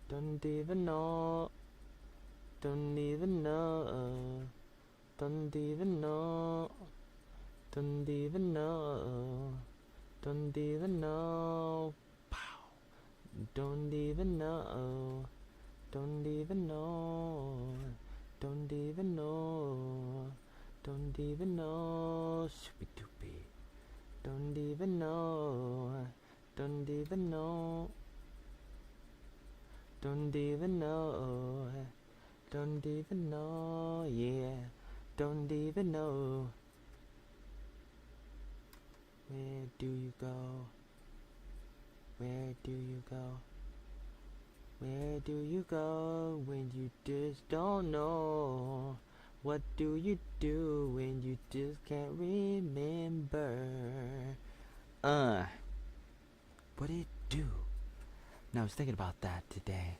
Don't even know. Don't even know. Don't even know. Don't even know. Don't even know. Pow. Don't even know. Don't even know. Don't even know. Don't even know. Shoopy doopy. Don't even know. Don't even know. Don't even know. Don't even know. Yeah. Don't even know. Where do you go? Where do you go? Where do you go when you just don't know? What do you do when you just can't remember? Uh, what do you do? And I was thinking about that today,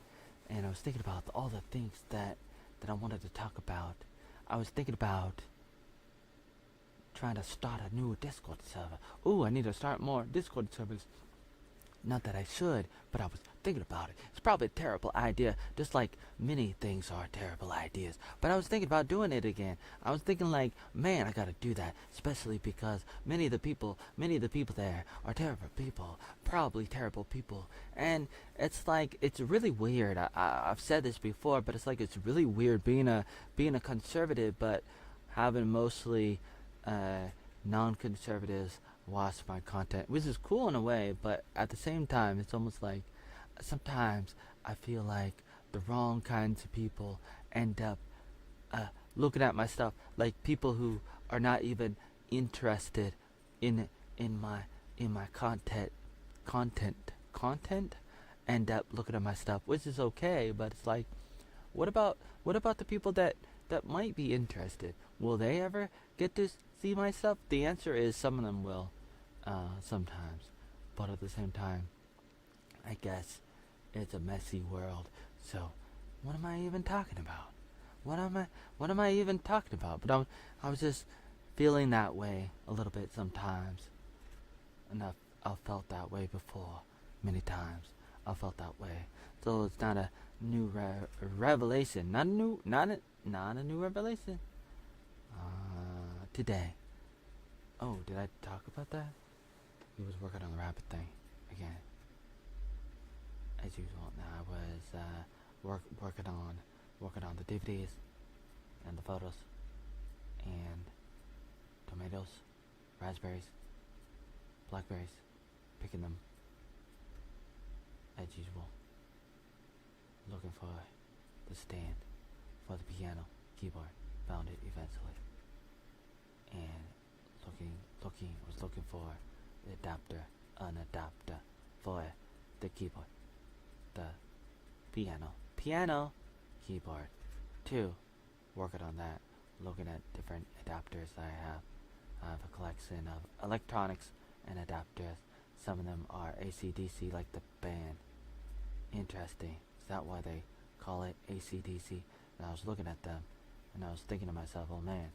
and I was thinking about all the things that I wanted to talk about. I was thinking about trying to start a new Discord server. Ooh, I need to start more Discord servers. Not that I should, but I was thinking about it. It's probably a terrible idea, just like many things are terrible ideas. But I was thinking about doing it again. I was thinking like, man, I gotta do that, especially because many of the people there are terrible people, probably terrible people. And it's like, it's really weird. I've said this before, but it's like, it's really weird being a conservative, but having mostly non-conservatives watch my content, which is cool in a way, but at the same time, it's almost like sometimes I feel like the wrong kinds of people end up uh, looking at my stuff, like people who are not even interested in in my in my content end up looking at my stuff, which is okay, but it's like, what about the people that might be interested? Will they ever get to see my stuff? The answer is some of them will, sometimes, but at the same time, I guess it's a messy world. So, what am I even talking about? What am I even talking about? But I was just feeling that way a little bit sometimes, and I've felt that way before, many times. I've felt that way. So it's not a new revelation. Not a new revelation. Today. Oh, did I talk about that? He was working on the rabbit thing again, as usual. Now I was working on the DVDs and the photos and tomatoes, raspberries, blackberries, picking them as usual. Looking for the stand for the piano keyboard. Found it eventually, and was looking for an adapter for the keyboard, the piano keyboard. Two, working on that, looking at different adapters I have. I have a collection of electronics and adapters. Some of them are AC/DC, like the band. Interesting. Is that why they call it AC/DC? And I was looking at them, and I was thinking to myself, oh man,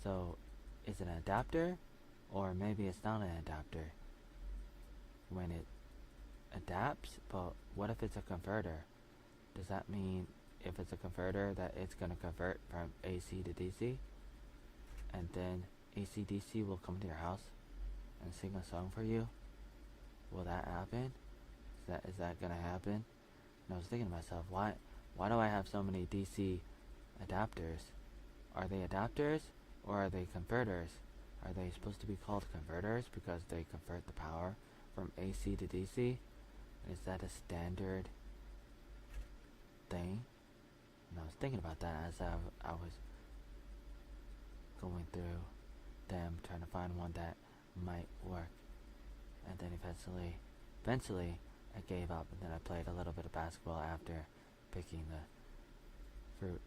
so is it an adapter? Or maybe it's not an adapter when it adapts, but what if it's a converter? Does that mean if it's a converter that it's going to convert from AC to DC? And then AC/DC will come to your house and sing a song for you? Will that happen? Is that going to happen? And I was thinking to myself, why do I have so many DC adapters? Are they adapters or are they converters? Are they supposed to be called converters because they convert the power from AC to DC? Is that a standard thing? And I was thinking about that as I was going through them, trying to find one that might work. And then eventually I gave up, and then I played a little bit of basketball after picking the fruit,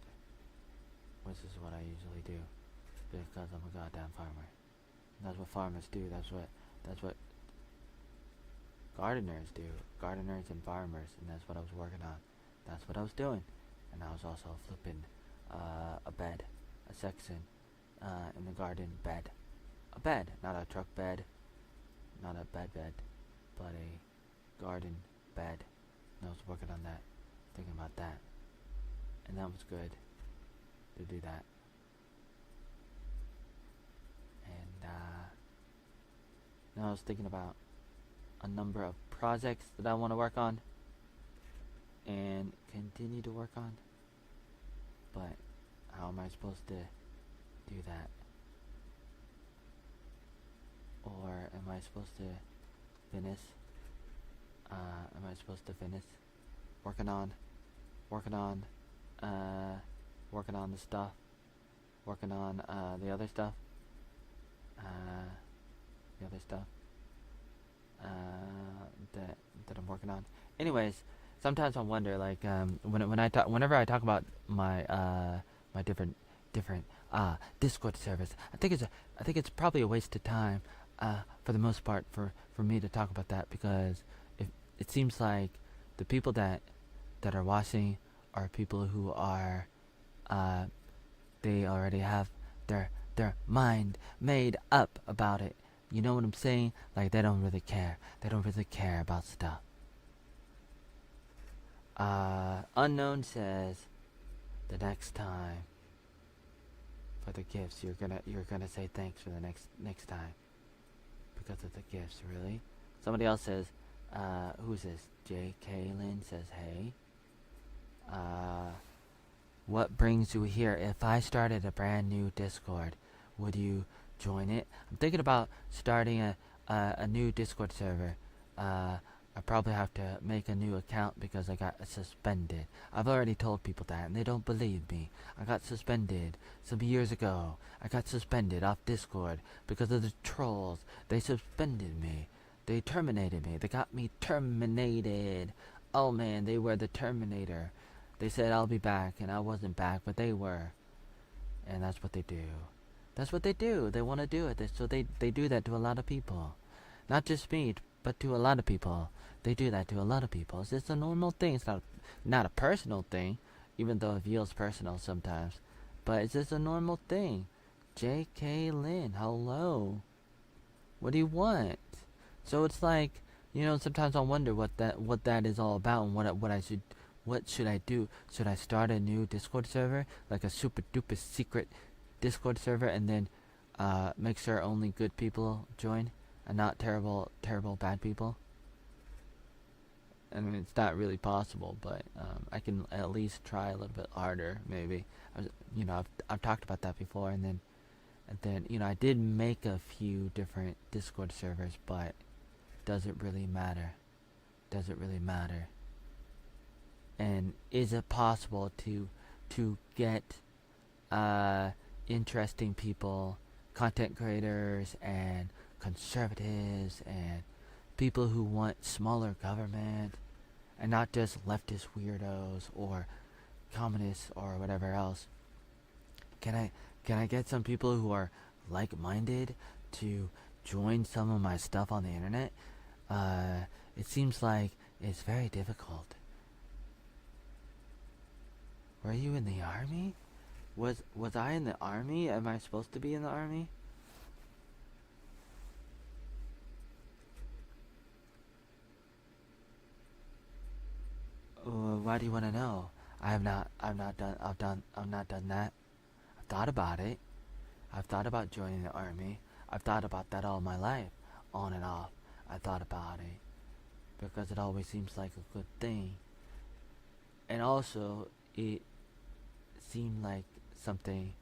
which is what I usually do because I'm a goddamn farmer. And that's what farmers do. That's what gardeners do. Gardeners and farmers, and that's what I was working on. That's what I was doing, and I was also flipping a bed, a section in the garden bed, a bed, not a truck bed, not a bed, but a garden bed And I was working on that, thinking about that, and that was good to do that. And now I was thinking about a number of projects that I want to work on and continue to work on. But how am I supposed to do that? Or am I supposed to finish? Am I supposed to finish working on the stuff, working on the other stuff, that I'm working on. Anyways, sometimes I wonder, like, whenever I talk about my my different Discord servers, I think it's probably a waste of time, for the most part, for me to talk about that, because it seems like the people that are watching are people who are they already have their mind made up about it. You know what I'm saying? Like, they don't really care. They don't really care about stuff. Unknown says the next time for the gifts you're gonna say thanks for the next time because of the gifts. Really? Somebody else says, who's this? J.K. Lynn says, hey. What brings you here? If I started a brand new Discord, would you join it? I'm thinking about starting a new Discord server. I probably have to make a new account because I got suspended. I've already told people that and they don't believe me. I got suspended some years ago. I got suspended off Discord because of the trolls. They suspended me. They terminated me. They got me terminated. Oh man, they were the Terminator. They said I'll be back and I wasn't back, but they were. And that's what they do. That's what they do. They want to do it. So they do that to a lot of people. Not just me, but to a lot of people. They do that to a lot of people. It's just a normal thing. It's not a personal thing, even though it feels personal sometimes. But it's just a normal thing. J.K. Lynn, hello. What do you want? So it's like, sometimes I wonder what that is all about and what should I do? Should I start a new Discord server, like a super duper secret Discord server, and then make sure only good people join and not terrible bad people? I mean, it's not really possible, but I can at least try a little bit harder, maybe. I've talked about that before, and then I did make a few different Discord servers, but does it really matter? Does it really matter? And is it possible to get interesting people, content creators, and conservatives, and people who want smaller government, and not just leftist weirdos or communists or whatever else? Can I get some people who are like-minded to join some of my stuff on the internet? It seems like it's very difficult. Were you in the army? Was I in the army? Am I supposed to be in the army? Why do you want to know? I've not done that. I've thought about it. I've thought about joining the army. I've thought about that all my life, on and off. I thought about it because it always seems like a good thing, and also it seemed like something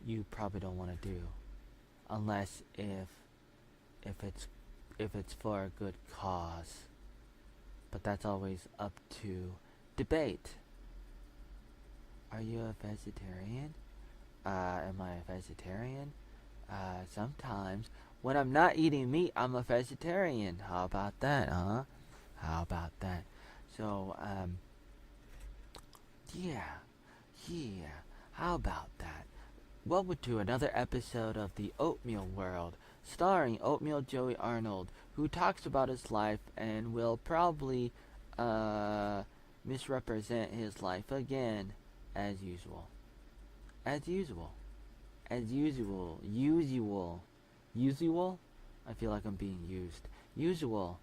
you probably don't want to do, unless if it's for a good cause. But that's always up to debate. Are you a vegetarian? Am I a vegetarian? Sometimes when I'm not eating meat, I'm a vegetarian. How about that, huh? How about that? So, yeah. How about that? Welcome to another episode of the Oatmeal World, starring Oatmeal Joey Arnold, who talks about his life and will probably misrepresent his life again, as usual. Usual? I feel like I'm being used. Usual.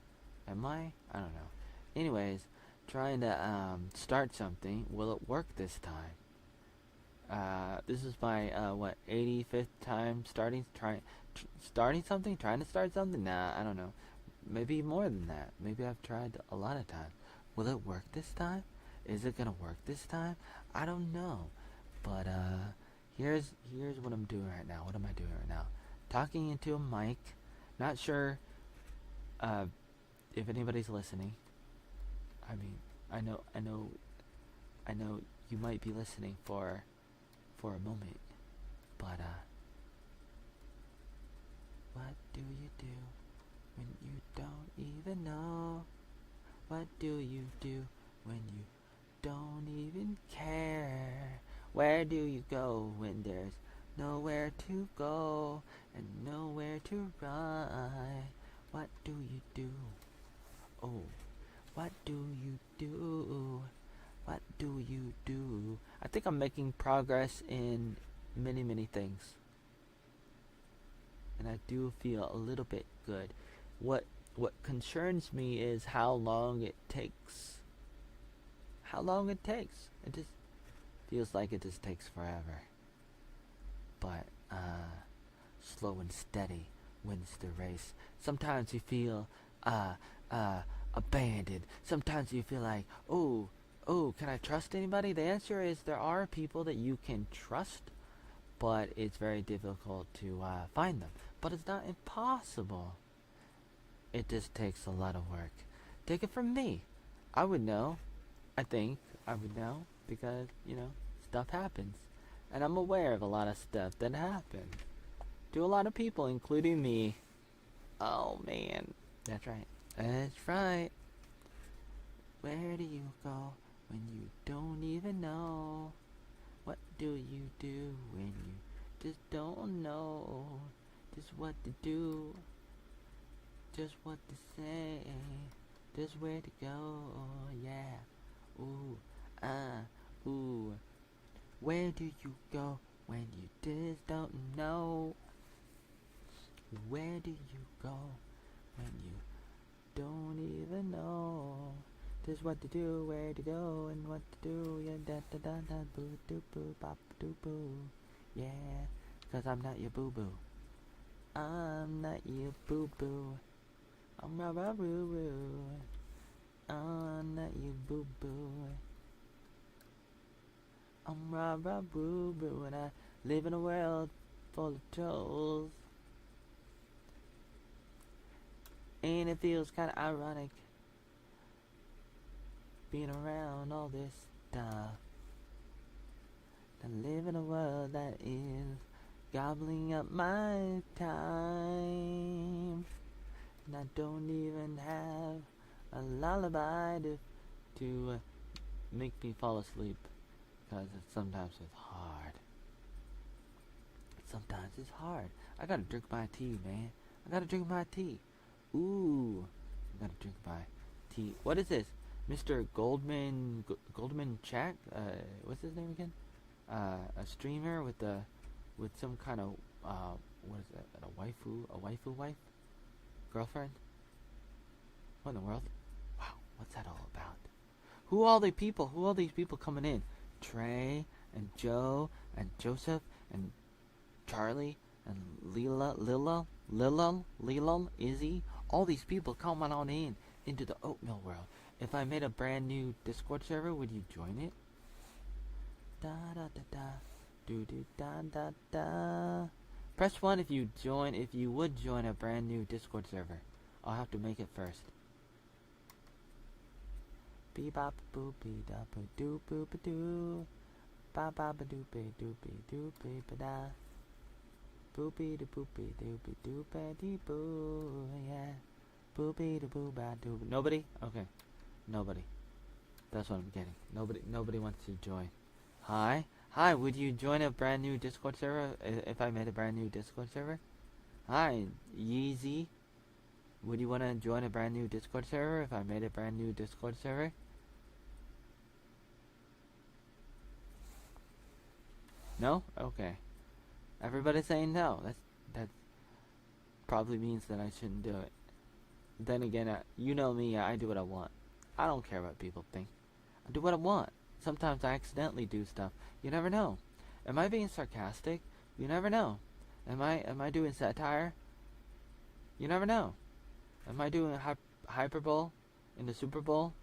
Am I? I don't know. Anyways, trying to start something. Will it work this time? This is my 85th time starting something, trying to start something. Nah, I don't know. Maybe more than that. Maybe I've tried a lot of times. Will it work this time? Is it gonna work this time? I don't know. But here's what I'm doing right now. What am I doing right now? Talking into a mic. Not sure uh, if anybody's listening. I mean, I know you might be listening for a moment, but what do you do when you don't even know? What do you do when you don't even care? Where do you go when there's nowhere to go and nowhere to run? What do you do? Oh, what do you do? What do you do? I think I'm making progress in many things. And I do feel a little bit good. What concerns me is how long it takes. How long it takes. It just feels like it just takes forever. But slow and steady wins the race. Sometimes you feel abandoned. Sometimes you feel like, oh, can I trust anybody? The answer is there are people that you can trust, but it's very difficult to find them. But it's not impossible. It just takes a lot of work. Take it from me. I would know. I think I would know because, stuff happens. And I'm aware of a lot of stuff that happens to a lot of people, including me. Oh, man. That's right. That's right. Where do you go when you don't even know? What do you do when you just don't know just what to do, just what to say, just where to go? Yeah. Ooh, ooh. Where do you go when you just don't know? Where do you go when you don't even know just what to do, where to go, and what to do? Yeah, da da da da, boo doo boo, bop doo boo. Yeah, 'cause I'm not your boo boo. I'm not your boo boo. I'm rah boo boo. I'm not your boo boo. I'm rah boo boo, and I live in a world full of trolls. And it feels kinda ironic being around all this stuff. I live in a world that is gobbling up my time. And I don't even have a lullaby to make me fall asleep. Because sometimes it's hard. Sometimes it's hard. I gotta drink my tea, man. I gotta drink my tea. Ooh. I gotta drink my tea. What is this? Mr. Goldman Check? What's his name again? A streamer with some kind of what is that? A waifu wife? Girlfriend? What in the world? Wow, what's that all about? Who are all these people coming in? Trey and Joe and Joseph and Charlie and Lila, Izzy, all these people coming on into the Oatmeal World. If I made a brand new Discord server, would you join it? Da da da da, do do da da da. Press 1 if you would join a brand new Discord server. I'll have to make it first. Bee bop boop bee da boo doo boo ba doo. Ba ba ba doo be doo be doo be ba da. Boopy da boopy doopy doopy dee boo, yeah. Boopy da boo ba doo. Nobody? Okay. Nobody. That's what I'm getting. Nobody wants to join. Hi, would you join a brand new Discord server if I made a brand new Discord server? Hi, Yeezy. Would you want to join a brand new Discord server if I made a brand new Discord server? No? Okay. Everybody's saying no. That probably means that I shouldn't do it. Then again, you know me, I do what I want. I don't care what people think. I do what I want. Sometimes I accidentally do stuff. You never know. Am I being sarcastic? You never know. Am I doing satire? You never know. Am I doing hyperbole in the Super Bowl?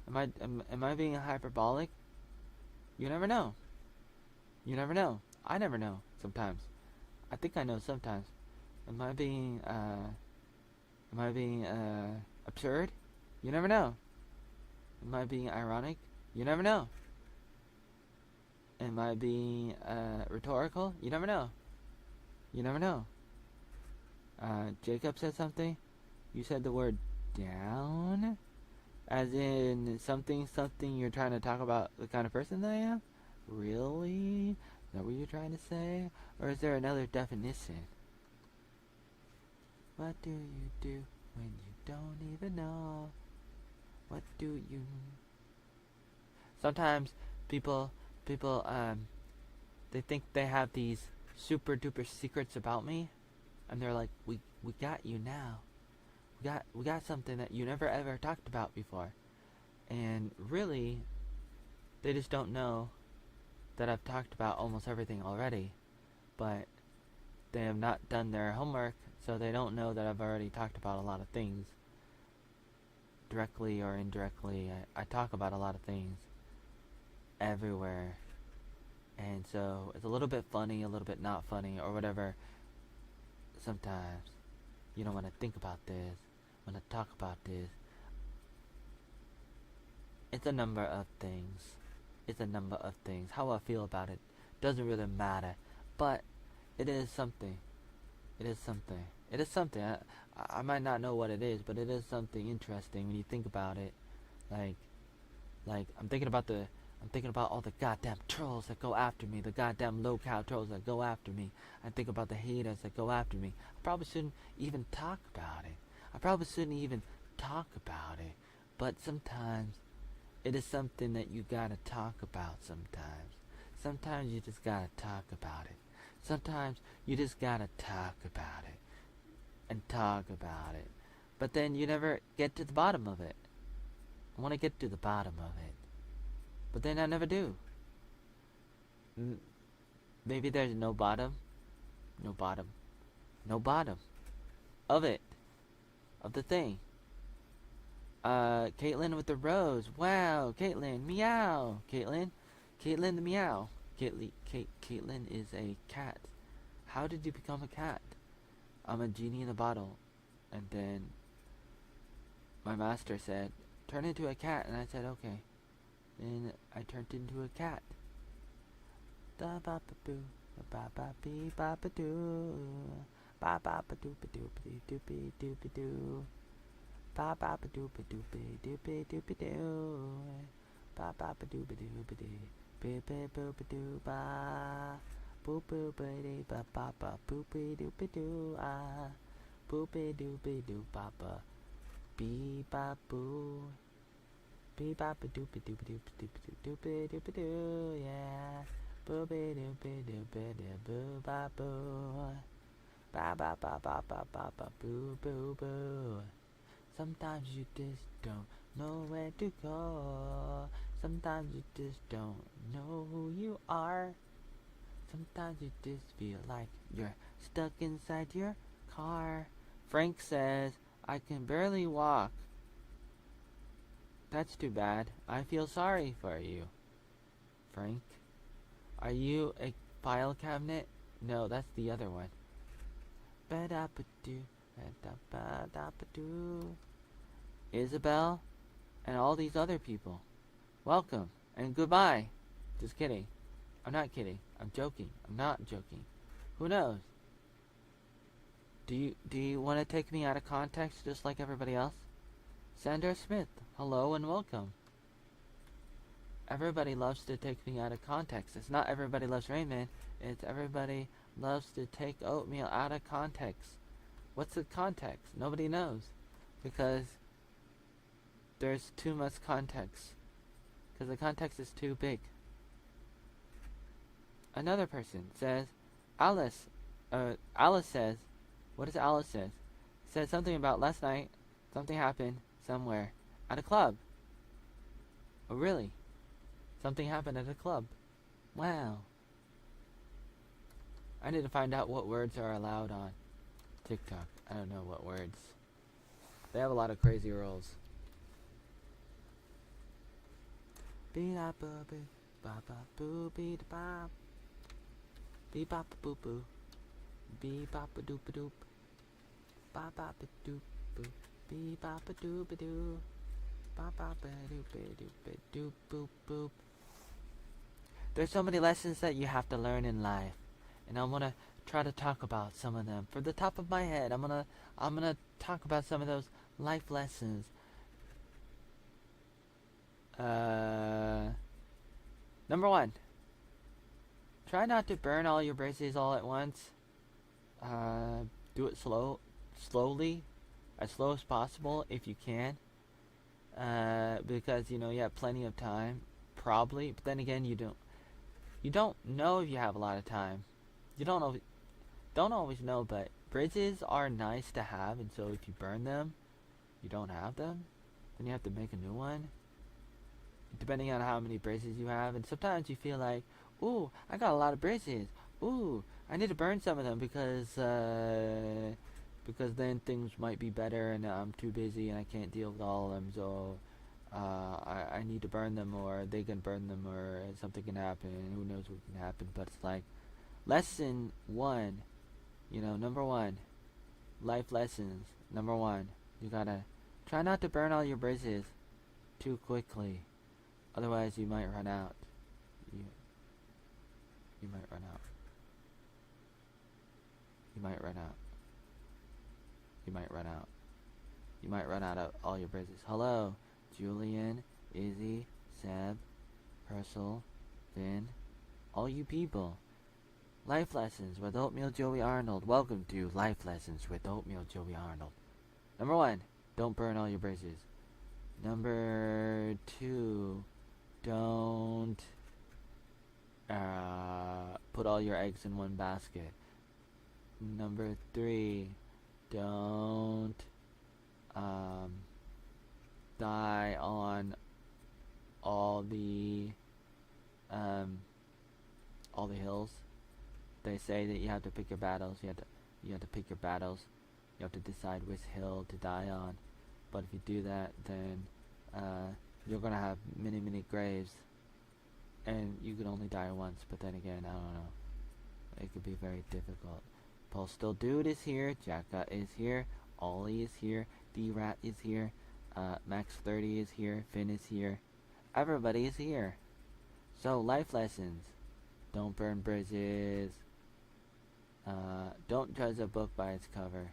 Am I being hyperbolic? You never know. You never know. I never know sometimes. I think I know sometimes. Am I being absurd? You never know. Am I being ironic? You never know. Am I being rhetorical? You never know. You never know. Jacob said something. You said the word down? As in something you're trying to talk about the kind of person that I am? Really? Is that what you're trying to say? Or is there another definition? What do you do when you don't even know? What do you... Sometimes people, they think they have these super duper secrets about me. And they're like, we got you now. We got something that you never ever talked about before. And really, they just don't know that I've talked about almost everything already. But they have not done their homework, so they don't know that I've already talked about a lot of things. Directly or indirectly, I talk about a lot of things everywhere. And so it's a little bit funny, a little bit not funny, or whatever. Sometimes, when I think about this, when I talk about this, it's a number of things. It's a number of things. How I feel about it doesn't really matter. But it is something. It is something. It is something. I might not know what it is, but it is something interesting when you think about it. Like I'm thinking about all the goddamn trolls that go after me, the goddamn low-cow trolls that go after me. I think about the haters that go after me. I probably shouldn't even talk about it. But sometimes it is something that you gotta talk about sometimes. Sometimes you just gotta talk about it. Sometimes you just gotta talk about it. And talk about it. But then you never get to the bottom of it. I want to get to the bottom of it. But then I never do. Maybe there's no bottom. No bottom. No bottom. Of it. Of the thing. Caitlin with the rose. Wow, Caitlin. Meow. Caitlin the meow. Caitlin is a cat. How did you become a cat? I'm a genie in a bottle. And then my master said, turn into a cat. And I said, okay. Then I turned into a cat. Da ba ba boo, ba ba bee ba ba doo, ba ba ba doo ba doo ba doo ba doo ba doo, ba ba ba doo ba doo ba doo ba doo ba doo, ba ba ba doo ba doo ba doo, ba ba boo ba doo ba, boo boo ba dee ba ba ba boo ba doo ba doo ah, boo ba doo ba ba, bee ba boo. Bee ba ba doo ba doo ba doo ba doo ba doo ba doo, yeah. Boo ba doo ba doo ba doo boo ba boo. Ba ba ba ba ba ba ba boo boo boo. Sometimes you just don't know where to go. Sometimes you just don't know who you are. Sometimes you just feel like you're stuck inside your car. Frank says, I can barely walk. That's too bad. I feel sorry for you. Frank? Are you a file cabinet? No, that's the other one. Ba-da-ba-doo, ba-da-ba-da-ba-doo. Isabel? And all these other people. Welcome. And goodbye. Just kidding. I'm not kidding. I'm joking. I'm not joking. Who knows? Do you want to take me out of context just like everybody else? Sandra Smith, hello and welcome. Everybody loves to take me out of context. It's not everybody loves Rain Man. It's everybody loves to take Oatmeal out of context. What's the context? Nobody knows. Because there's too much context. Because the context is too big. Another person says, Alice says, what does Alice says? Says something about last night, something happened somewhere at a club. Oh, really? Something happened at the club. Wow. I need to find out what words are allowed on TikTok. I don't know what words. They have a lot of crazy rules. Be da boo boo, ba ba boo be da ba, be ba ba boo boo, be ba ba doop ba doop, ba ba ba doop boo, be ba ba doop ba doo, ba ba ba doop ba doop ba doop boop boop. There's so many lessons that you have to learn in life, and I'm gonna try to talk about some of them. From the top of my head, I'm gonna talk about some of those life lessons. Number one, try not to burn all your bridges all at once. Do it slowly, as slow as possible if you can. Because you have plenty of time, probably. But then again, you don't know if you have a lot of time. You don't always know, but bridges are nice to have, and so if you burn them, you don't have them, then you have to make a new one. Depending on how many bridges you have, and sometimes you feel like, ooh, I got a lot of bridges. Ooh, I need to burn some of them because then things might be better, and I'm too busy and I can't deal with all of them. So I need to burn them, or they can burn them, or something can happen. Who knows what can happen? But it's like lesson one, number one, life lessons. Number one, you gotta try not to burn all your bridges too quickly. Otherwise, you might run out. You might run out. You might run out. You might run out. You might run out of all your bridges. Hello, Julian, Izzy, Seb, Herschel, Finn, all you people. Life Lessons with Oatmeal Joey Arnold. Welcome to Life Lessons with Oatmeal Joey Arnold. Number one, don't burn all your bridges. Number two, don't put all your eggs in one basket. Number three, don't die on all the hills. They say that you have to pick your battles. You have to pick your battles. You have to decide which hill to die on. But if you do that, then you're gonna have many, many graves, and you can only die once. But then again, I don't know. It could be very difficult. Postal Dude is here. Jacka is here. Ollie is here. D-Rat is here. Max30 is here. Finn is here. Everybody is here. So, life lessons. Don't burn bridges. Don't judge a book by its cover.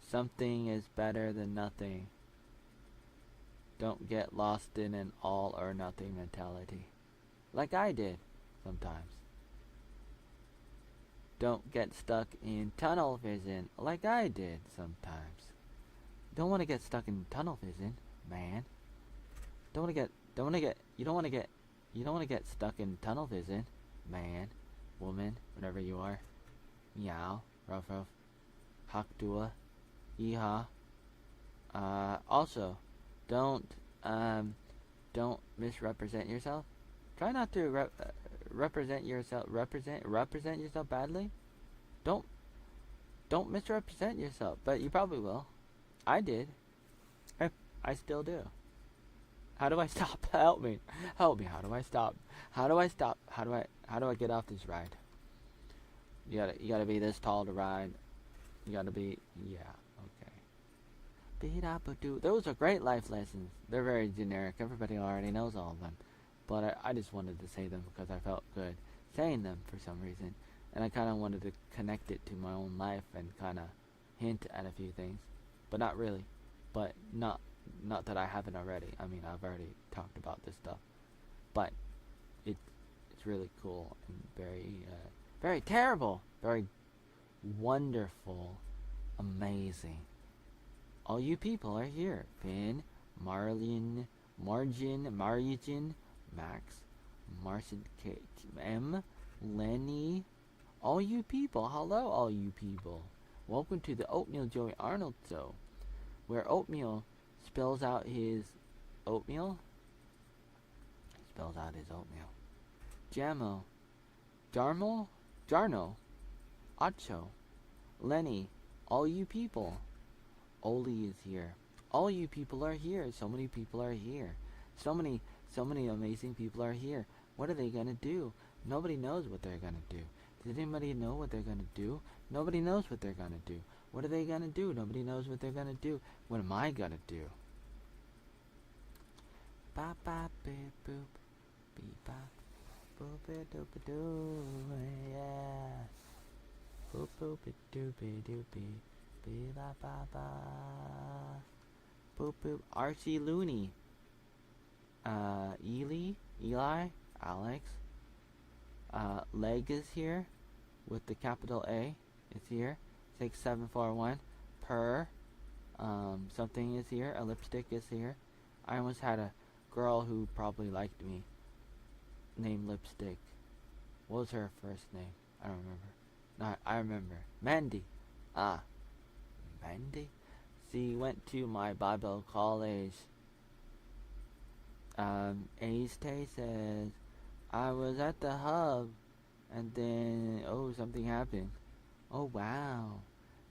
Something is better than nothing. Don't get lost in an all or nothing mentality. Like I did sometimes. Don't get stuck in tunnel vision like I did sometimes. Don't want to get stuck in tunnel vision, man. You don't want to get stuck in tunnel vision, man, woman, whatever you are. Meow, ruff ruff, hakdua, yeehaw. Also, don't misrepresent yourself. Try not to represent yourself badly. Don't misrepresent yourself, but you probably will. I did. I still do. How do I stop? Help me. How do I stop? How do I get off this ride? You gotta be this tall to ride. You gotta be, okay. Those are great life lessons. They're very generic. Everybody already knows all of them. But I just wanted to say them because I felt good saying them for some reason. And I kind of wanted to connect it to my own life and kind of hint at a few things. But not really. But not that I haven't already. I mean, I've already talked about this stuff. But it's really cool and very terrible. Very wonderful. Amazing. All you people are here. Finn, Marjin, Max, Marcin K, M, Lenny, All you people, hello, all you people. Welcome to the Oatmeal Joey Arnold Show, where Oatmeal spells out his oatmeal. He spells out his oatmeal. Jamo, Jarno, Acho, Lenny, all you people. Oli is here. All you people are here. So many people are here. So many amazing people are here. What are they gonna do? Nobody knows what they're gonna do. Does anybody know what they're gonna do? Nobody knows what they're gonna do. What are they gonna do? Nobody knows what they're gonna do. What am I gonna do? Ba ba beep boop, beep ba, boop a doop a doo, yeah. Boop boop a doopy doopy, beep ba ba ba. Boop boop. Archie Looney. Eli, Alex. Leg is here with the capital A. It's here. 6741. Per. Something is here. A lipstick is here. I almost had a girl who probably liked me named Lipstick. What was her first name? I don't remember. No, I remember. Mandy. Mandy? She went to my Bible college. Ace Tay says, I was at the hub, and then, something happened. Oh, wow.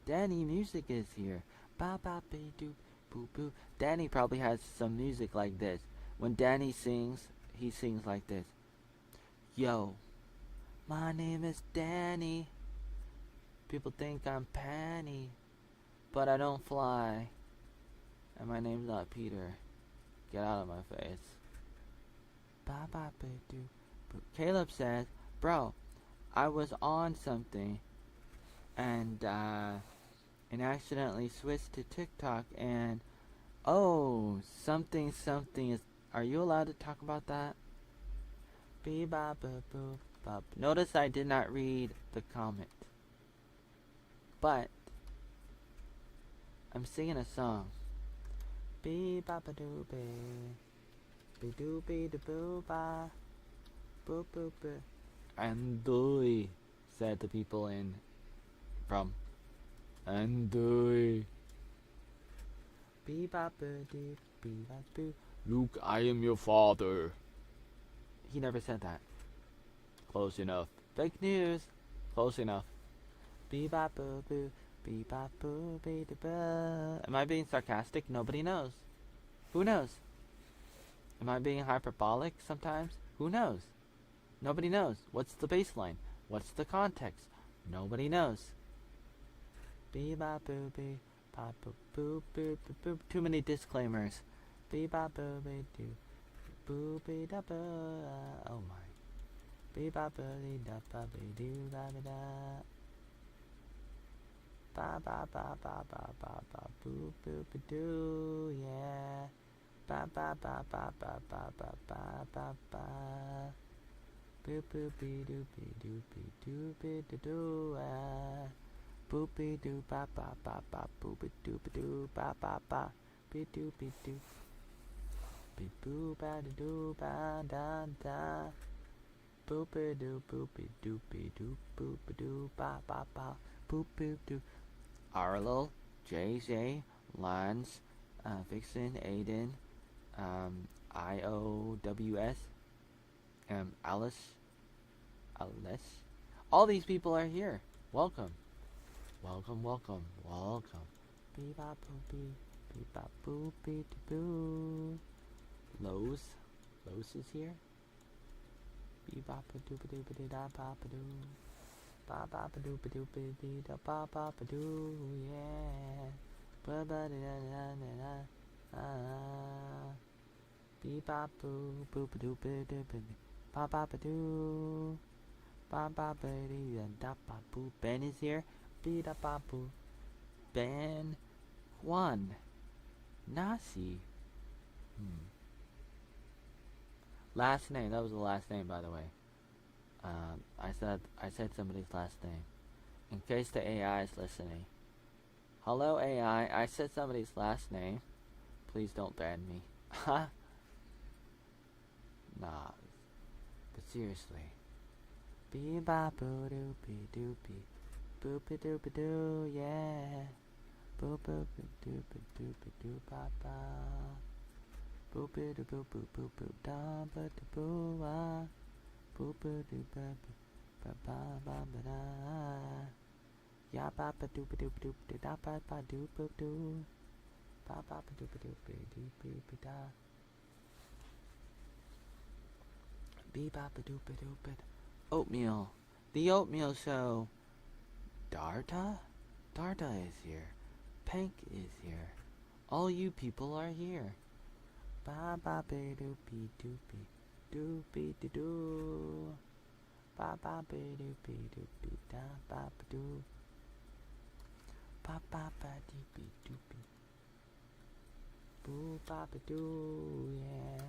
Danny Music is here. Ba ba be doo boo boo. Danny probably has some music like this. When Danny sings, he sings like this. Yo, my name is Danny. People think I'm Panny, but I don't fly. And my name's not Peter. Get out of my face. Ba ba be doo. Caleb says, bro, I was on something and accidentally switched to TikTok and something is. Are you allowed to talk about that? Be ba ba boo ba. Notice I did not read the comment, but I'm singing a song. Be ba ba doo be doo be da boo ba. Boop boop boop. Andoi, said the people from Andoi. Beep bop dee beep bop boo. Luke, I am your father. He never said that. Close enough. Fake news. Close enough. Beep bop boo boo. Beep bop boo bee da boo. Am I being sarcastic? Nobody knows. Who knows? Am I being hyperbolic sometimes? Who knows? Nobody knows. What's the baseline? What's the context? Nobody knows. Bee ba boo bee ba boo boo boo boo boo. Too many disclaimers. Bee ba boo bee doo boo bee da boo. Oh my. Bee ba boo dee da ba bee doo da ba da. Ba ba ba ba ba ba ba boo boo ba doo, yeah. Ba ba ba ba ba ba ba ba ba ba. Boop boop be doo be doo be doo be doo doo boop be doo ba ba ba ba boop be doo be doo ba ba ba be doo be boo ba doo ba da da boop be doo be doo boop be doo ba ba ba boop be doo. Arlo, JJ, Lance, Vixen, Aiden, IOWS, Alice. All these people are here. Welcome. Welcome. Bee bop boo bee. Bee bop boo bee boo. Lowe's is here. Bee bop a doo ba doo ba dee da ba ba doo. Ba ba ba doo ba doo ba dee da ba ba ba doo, yeah. Ba ba da da da da da. Bee bop boo boo ba doo ba doo ba dee. Ba ba ba doo. Ba ba ba dee da ba boo. Ben is here. Bee da ba boo. Ben Juan Nasi. Last name. That was the last name, by the way. I said somebody's last name. In case the AI is listening. Hello AI, I said somebody's last name. Please don't ban me. Nah. But seriously. Bee ba boo doopy doopy. Boopy doopy doo, yeah. Boop boop doopy doopy doo ba ba. Boopy doo boop boop boop boop da ba da boo ah. Boopy doo ba ba ba ba ba da. Ya ba ba doopy doopy doopy da ba ba doo boop doo. Ba ba ba doopy doopy doopy da. Bee ba ba doopy doopy. Oatmeal. The Oatmeal Show. Darta? Darta is here. Pank is here. All you people are here. Ba ba ba doopy doopy doopy doo. Ba ba ba doopy doopy da ba ba doo. Ba ba ba doopy doopy. Boo ba ba doo, yeah.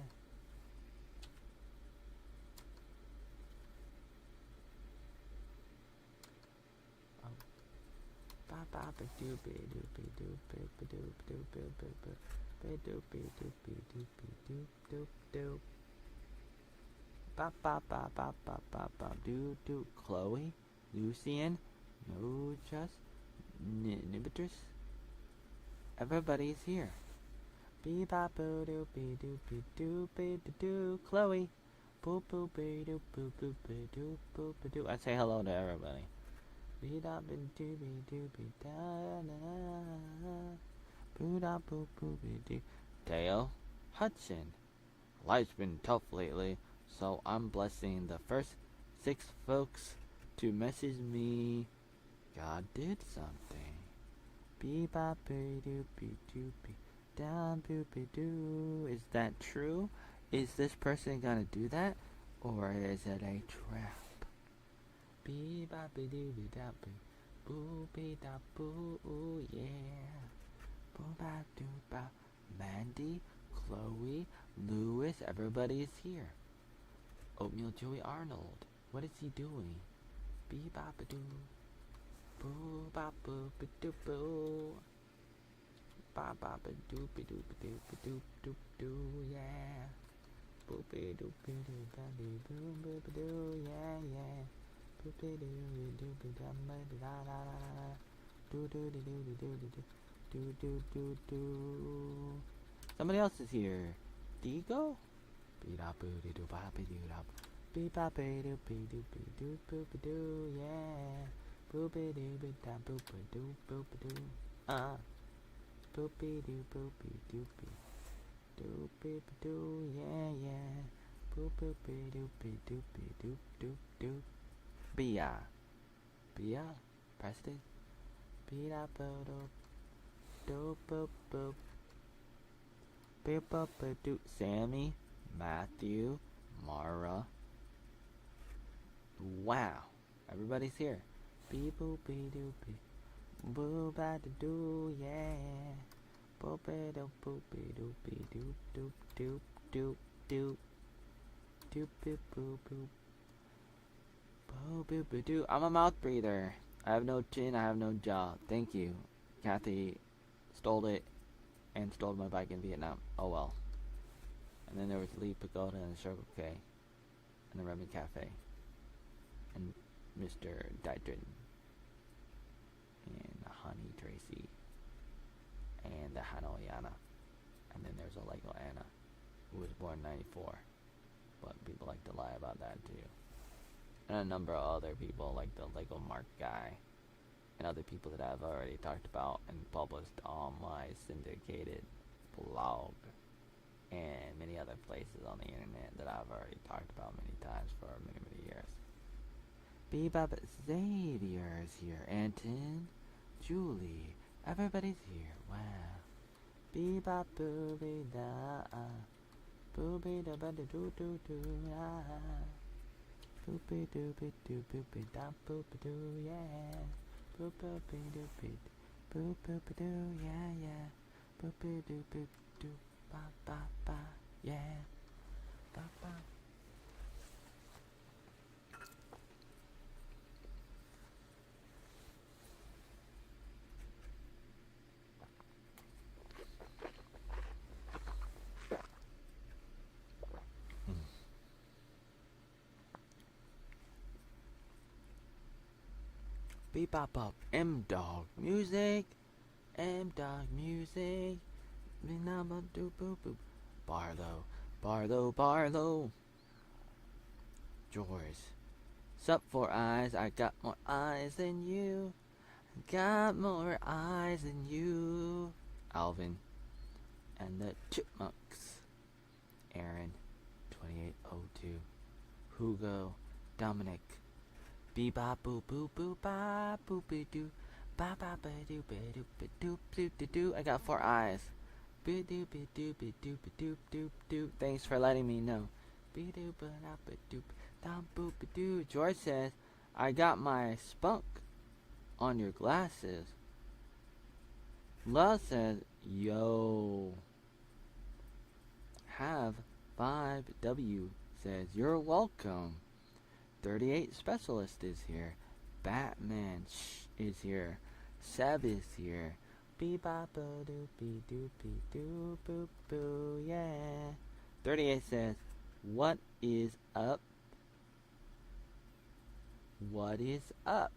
Ba ba ba doopy doopy doopy doopy doopy doopy doopy doopy doop doop doop. Ba ba ba ba ba ba ba doo doo. Chloe, Lucian, no just Nibitrus. Everybody's here. Bee ba boo doopy doopy doopy doo. Chloe, boop boop doo boop boop doo boop doo. I say hello to everybody. Bee da boo doopy doopy da na na. Boo da boop boopy doo. Dale, Hudson. Life's been tough lately, so I'm blessing the first 6 folks to message me. God did something. Bee ba boo doopy doopy. Down boopy doo. Is that true? Is this person gonna do that? Or is it a trap? Bee ba boo doopy doopy. Boopy da boo, yeah. Boo ba doo ba. Mandy, Chloe, Lewis, everybody's here. Oatmeal Joey Arnold. What is he doing? Bee ba ba doo. Boo ba boo ba doo boo. Ba ba ba doopy doopy doopy doop doop doo, yeah. Boopy doopy doo ba doo boom boopy doo, yeah, yeah. Boopy doo doopy da ba da da da da. Doo doo doo doo doo doo doo doo doo doo. Somebody else is here. Digo? Bee da boo doo doo ba ba doo da. Bee ba ba doopy doopy doo boopy doo, yeah. Boopy doo da boopy doo boopy doo. Boopy doo boopy doopy. Doopy doo, yeah, yeah. Boopy doopy doopy doop doop doop. Bia. Bia? Preston? Bia bo doop. Doop boop boop. Beep boop doop. Sammy. Matthew. Mara. Wow. Everybody's here. Beep boopy doopy. Boo ba da doo, yeah. Boopy doop boopy doopy doop doop doop doop doop. Doop boop boop boop. Boo boop boop doo. I'm a mouth breather. I have no chin, I have no jaw. Thank you. Kathy stole it and stole my bike in Vietnam. Oh well. And then there was Lee Pagoda and Circle K. And the Remy Cafe. And Mr. Dietrich. And Honey Tracy. And the Hanoi Anna. And then there's a Lego Anna, who was born 94. But people like to lie about that too. And a number of other people like the Lego Mark guy. And other people that I've already talked about and published on my syndicated blog. And many other places on the internet that I've already talked about many times for many, many years. Bebop Xavier's here. Anton, Julie, everybody's here. Wow. Bebop booby da. Booby da ba da doo doo doo da. Boopy doopy doo boopy da boopy doo, yeah. Boop boopy doopy boop boopy doo, yeah, yeah. Boopy doopy doo ba ba ba, yeah. Ba ba. Beep bop bop. M dog music. M dog music. Doop boop boop. Barlow. Barlow. Barlow. George. Sup 4 eyes. I got more eyes than you. Got more eyes than you. Alvin. And the Chipmunks. Aaron. 2802. Hugo. Dominic. Bebop boop boop boop ba boop be doo. Ba ba ba doo ba doo ba doop doop doo doo. I got 4 eyes. Be doo be doo be doo be doop doop doop. Thanks for letting me know. Be doo ba da ba doop dum boop be doo. George says, I got my spunk on your glasses. Love says, yo. Have 5W says, you're welcome. 38 Specialist is here. Batman is here. Seb is here. Bee-bop-a doopy-doopy-doop-boop-boo, yeah. 38 says, what is up? What is up?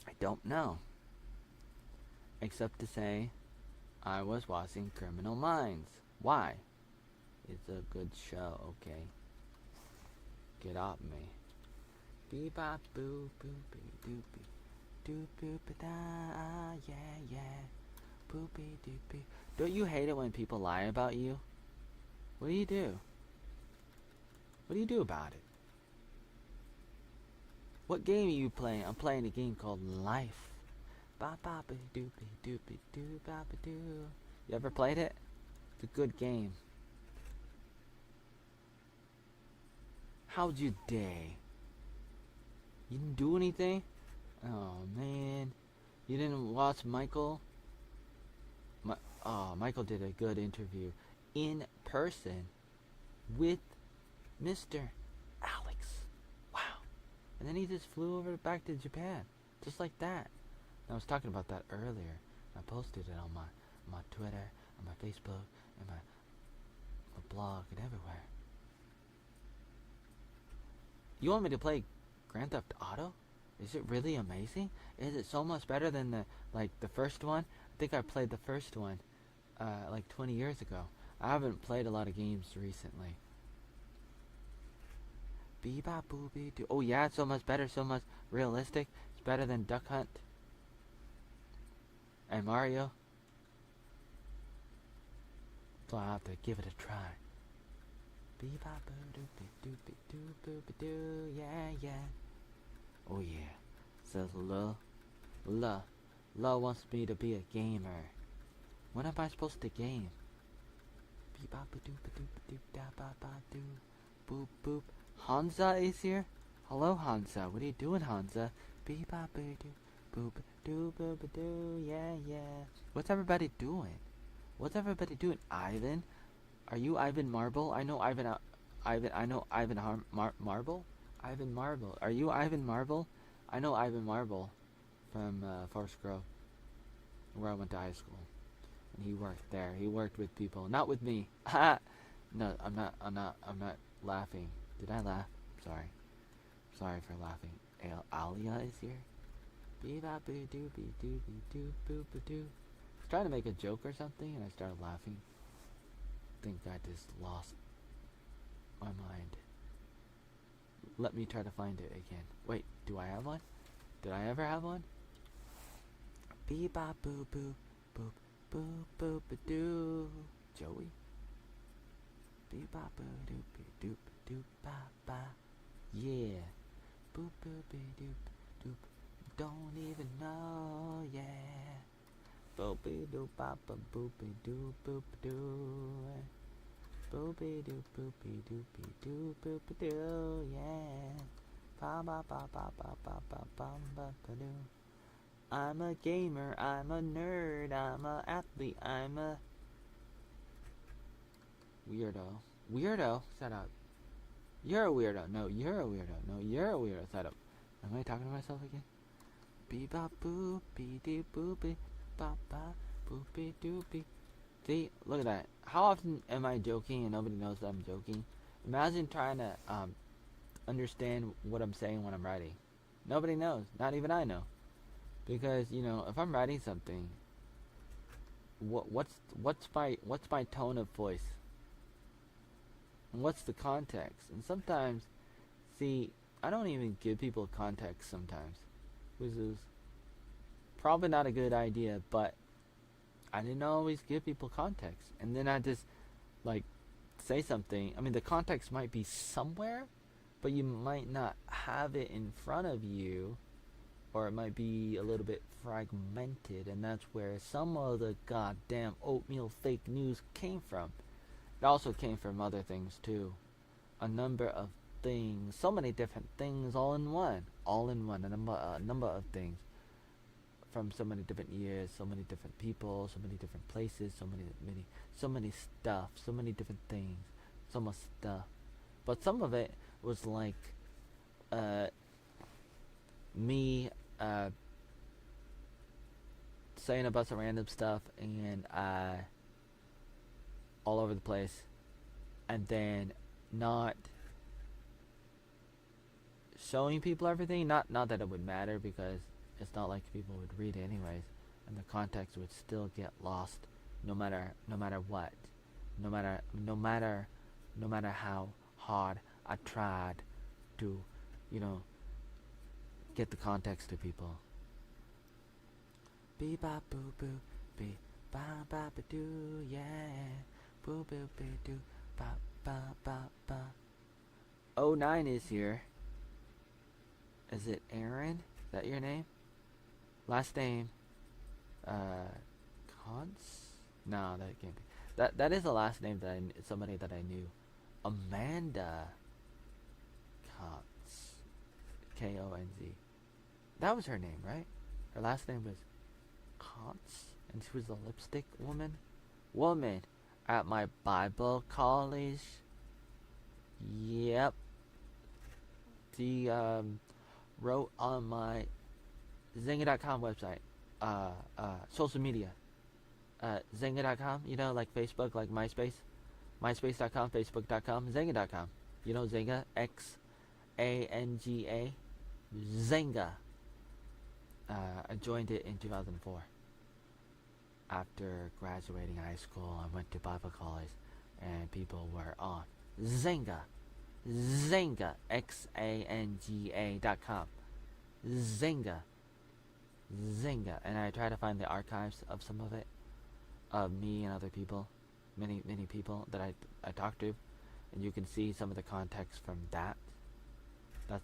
I don't know. Except to say, I was watching Criminal Minds. Why? It's a good show, okay? Get off me. Bebop boo boopy doopy doop boop da yeah yeah boopy doopy. Don't you hate it when people lie about you? What do you do? What do you do about it? What game are you playing? I'm playing a game called Life. Ba ba ba doopy doopy doo ba ba doo. You ever played it? It's a good game. How'd you day? You didn't do anything? Oh man. You didn't watch Michael? Michael did a good interview in person with Mr. Alex. Wow. And then he just flew over back to Japan. Just like that. And I was talking about that earlier. I posted it on my Twitter, on my Facebook, and my blog, and everywhere. You want me to play Grand Theft Auto? Is it really amazing? Is it so much better than the first one? I think I played the first one like 20 years ago. I haven't played a lot of games recently. Bebop boopy doo. Oh yeah, it's so much better, so much realistic. It's better than Duck Hunt and Mario. So I'll have to give it a try. Bebop doopy doopy doopy doo, yeah yeah. Oh yeah, says La wants me to be a gamer. When am I supposed to game? Bebop doopy doopy doop da ba ba doo, boop boop. Hansa is here. Hello Hansa, what are you doing Hansa? Bebop doo boop doo boop doo, yeah yeah. What's everybody doing? What's everybody doing? Ivan? Are you Ivan Marble? I know Ivan Marble? Ivan Marble. Are you Ivan Marble? I know Ivan Marble from Forest Grove, where I went to high school. And he worked there. He worked with people. Not with me. No, I'm not laughing. Did I laugh? Sorry. Sorry for laughing. Alia is here. Bee-bop-boo doopy doopy doop boop doo. I was trying to make a joke or something and I started laughing. I think I just lost my mind. Let me try to find it again. Wait, do I have one? Did I ever have one? Bee-bop boo boo boop boop boop doo. Joey? Bee-bop boo doopy doop doop ba ba. Yeah. Boop boopy doop doop. Don't even know, yeah. Boopy doop bop ba boopy doop boop doo. Boopy doop boopy doopy doop boop doo, yeah. Ba ba ba ba ba ba ba ba ba doo. I'm a gamer, I'm a nerd, I'm a athlete, I'm a weirdo. Weirdo, shut up. You're a weirdo. No, you're a weirdo. No, you're a weirdo. Shut up. Am I talking to myself again? Bee-bop boopy doo boopy ba ba boopy doopy. See, look at that. How often am I joking and nobody knows that I'm joking? Imagine trying to understand what I'm saying when I'm writing. Nobody knows. Not even I know. Because, if I'm writing something, what's my tone of voice? And what's the context? And sometimes, see, I don't even give people context sometimes, which is probably not a good idea, but I didn't always give people context. And then I just, like, say something. I mean, the context might be somewhere, but you might not have it in front of you, or it might be a little bit fragmented, and that's where some of the goddamn oatmeal fake news came from. It also came from other things too. A number of things, so many different things all in one. A number of things from so many different years, so many different people, so many different places, so many stuff, so many different things, so much stuff. But some of it was like uh, me saying a bunch of random stuff and all over the place, and then not showing people everything. Not that it would matter, because it's not like people would read it anyways, and the context would still get lost, no matter what, no matter how hard I tried to, you know, get the context to people. Be ba boo boo, be ba ba ba doo, yeah, boo boo be doo, ba ba ba ba. '09 is here. Is it Aaron? Is that your name? Last name, Cons? No, that can't be. That is the last name that somebody that I knew. Amanda Cons. Konz. That was her name, right? Her last name was Cons, and she was a lipstick woman. Woman at my Bible college. Yep. She wrote on my Zynga.com website, social media, Zynga.com, like Facebook, like MySpace, MySpace.com, Facebook.com, Zynga.com, Zynga, Xanga, Zynga. I joined it in 2004. After graduating high school, I went to Bible college, and people were on Zynga, Xanga.com, Zynga. And I try to find the archives of some of it, of me and other people, many people that I talked to, and you can see some of the context from that. That's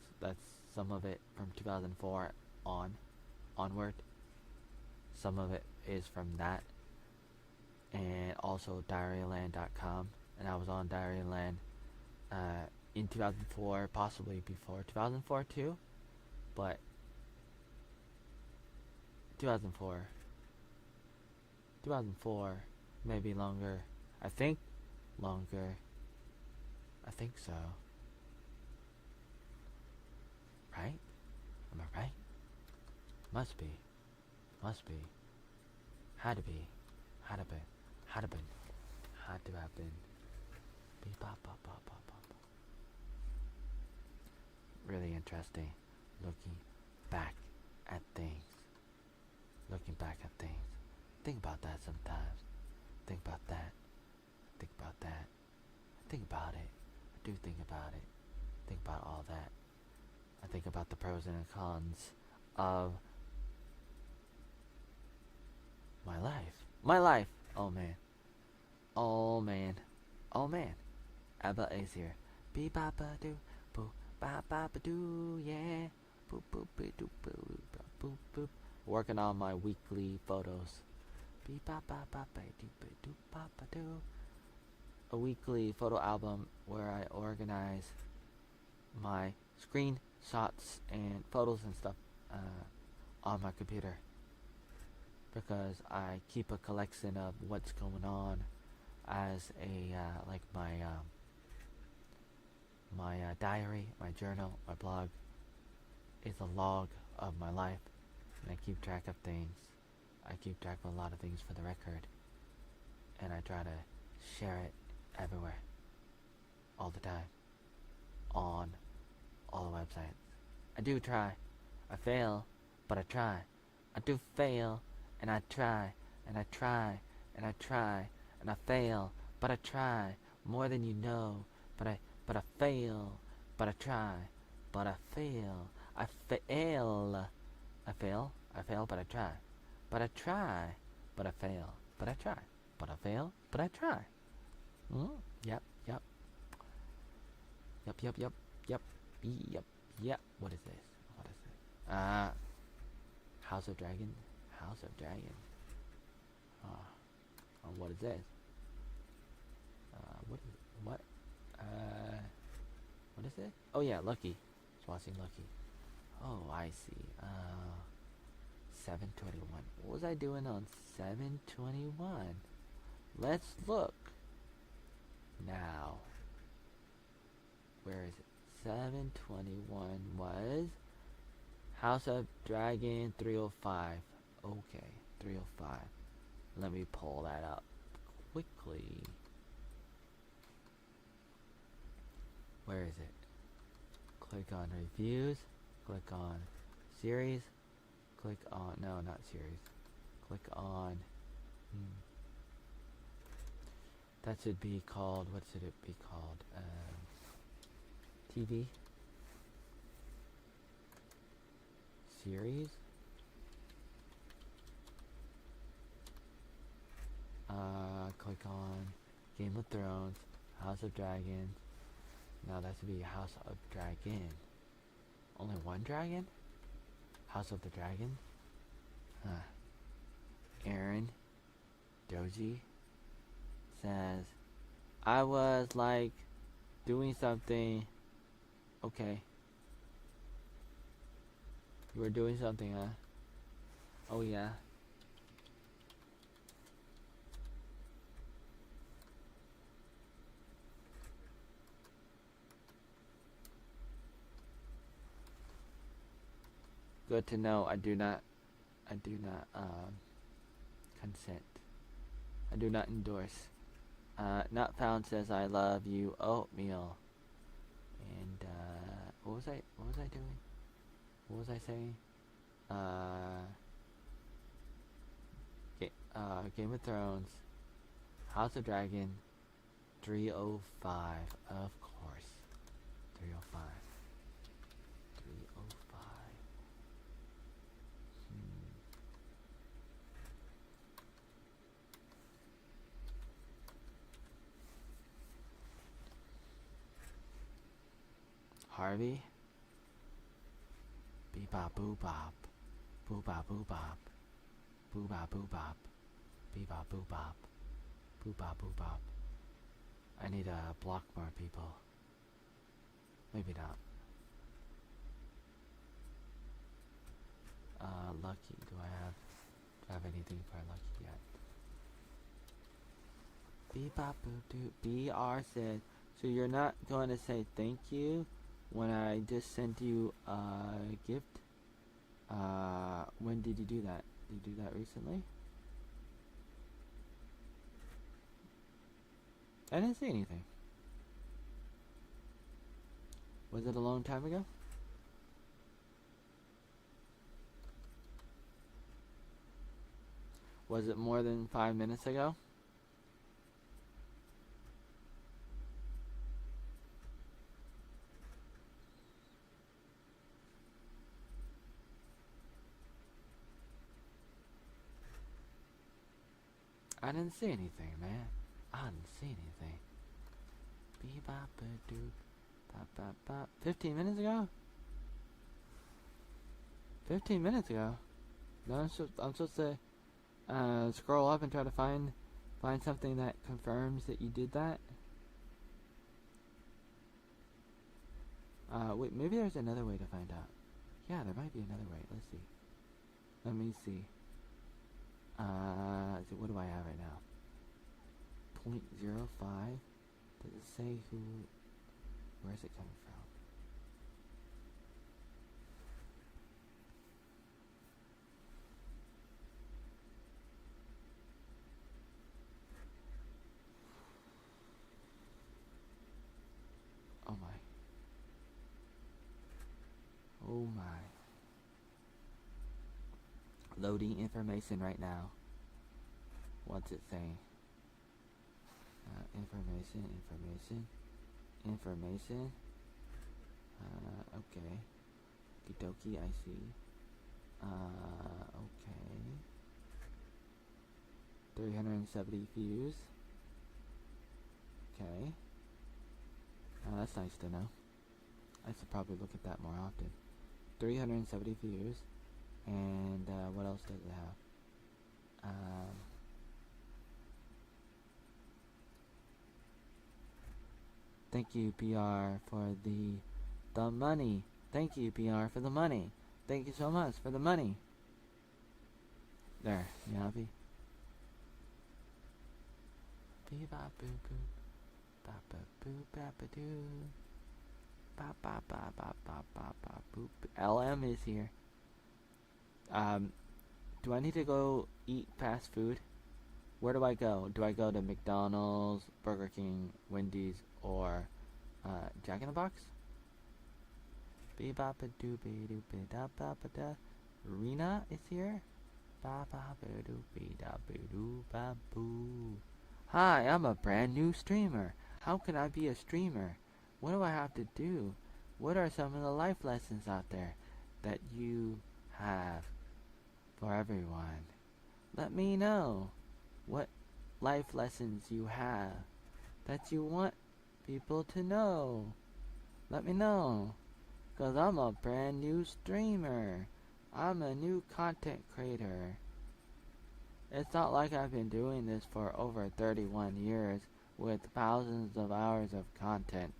some of it from 2004 onward. Some of it is from that, and also Diaryland.com, and I was on Diaryland in 2004, possibly before 2004 too, but 2004, maybe longer. I think longer. I think so. Right? Am I right? Must be. Had to be. Had to have been. Beep, bop, bop, bop, bop, bop. Really interesting. Looking back at things. Think about that sometimes. Think about that. I think about it. I do think about it. Think about all that. I think about the pros and cons of my life. Oh man. Abba is here. Be ba ba do, boo ba ba ba do, yeah. Boop boop be do boo boop boop. Working on my weekly photos. Be ba ba ba ba do ba ba do. A weekly photo album where I organize my screenshots and photos and stuff on my computer, because I keep a collection of what's going on as a like my diary, my journal, my blog is a log of my life, and I keep track of things. I keep track of a lot of things for the record, and I try to share it everywhere, all the time, on websites. I do try. I fail, but I try. I do fail, and I try, and I try, and I try, and I fail, but I try more than you know. But I fail, but I try, but I fail. I fail. I fail, but I try. But I try, but I fail, but I try. But I fail, but I try. Yep, yep. Yep, yep, yep, yep, yep, yep. What is this? What is this? House of Dragon? House of Dragon. What is this? What? What is it? Oh yeah, Lucky. Just watching Lucky. Oh, I see. 721. What was I doing on 721? Let's look. Now. Where is it? 721 was House of Dragon 305. Okay, 305. Let me pull that up quickly. Where is it? Click on reviews. Click on series. Click on, no, not series. Click on, that should be called, what should it be called? TV. Series. Click on Game of Thrones, House of Dragons. No, that should be House of Dragon. Only one dragon? House of the Dragon? Huh. Aaron Doji says, I was like doing something. Okay. You were doing something, huh? Oh yeah. Good to know. I do not consent. I do not endorse. Not found says I love you, Oatmeal. And what was I doing? What was I saying? Game of Thrones, House of Dragon, 305, of course. 305. 305. Harvey? Bebop boobop. Boobop boobop. Boobop boobop. Bebop boobop. Boobop boobop. I need to block more people. Maybe not. Lucky. Do I have anything for Lucky yet? Bebop boop doop. BR said, so you're not going to say thank you when I just sent you a gift? When did you do that? Did you do that recently? I didn't see anything. Was it a long time ago? Was it more than 5 minutes ago? I didn't see anything, man. I didn't see anything. Bebop-a-doop. Bop-bop-bop. 15 minutes ago? 15 minutes ago? No, I'm supposed to scroll up and try to find something that confirms that you did that. Wait, maybe there's another way to find out. Yeah, there might be another way. Let's see. Let me see. So what do I have right now? 0.05. Does it say who? Where is it coming from? Oh my. Oh my. Loading information right now. What's it saying? Information. Okay. Kidoki, I see. Okay. 370 views. Okay. That's nice to know. I should probably look at that more often. 370 views. And what else does it have? Thank you, PR, for the money. Thank you, PR, for the money. Thank you so much for the money. There, you happy? Bee bop boo boo, bop ba boo bop ba doo, bop bop bop bop bop bop bop boop. LM is here. Do I need to go eat fast food? Where do I go? Do I go to McDonald's, Burger King, Wendy's, or Jack in the Box? Bee bop ba doo bee doo bee da ba ba da. Rena is here. Ba ba ba doo bee da boo doo ba boo. Hi, I'm a brand new streamer. How can I be a streamer? What do I have to do? What are some of the life lessons out there that you have for everyone? Let me know what life lessons you have that you want people to know. Let me know, 'cause I'm a brand new streamer. I'm a new content creator. It's not like I've been doing this for over 31 years with thousands of hours of content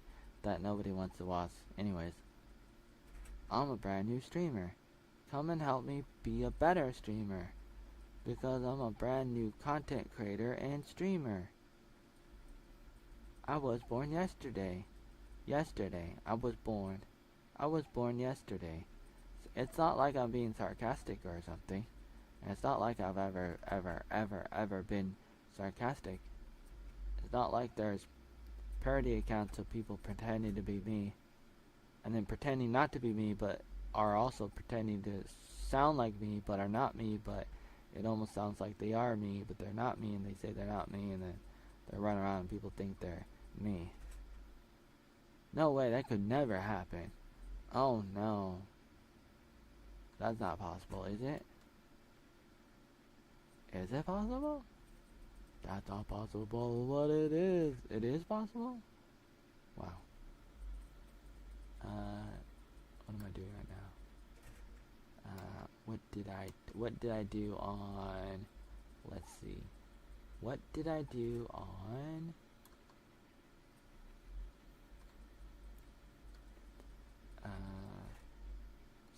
that nobody wants to watch. Anyways, I'm a brand new streamer. Come and help me be a better streamer, because I'm a brand new content creator and streamer. I was born yesterday. I was born yesterday. It's not like I'm being sarcastic or something. And it's not like I've ever been sarcastic. It's not like there's parody accounts of people pretending to be me, and then pretending not to be me, but are also pretending to sound like me, but are not me, but it almost sounds like they are me, but they're not me, and they say they're not me, and then they run around and people think they're me. No way, that could never happen. Oh no. That's not possible, is it? Is it possible? That's not possible, but it is. It is possible? Wow. What am I doing right now? What did I do on, let's see. What did I do on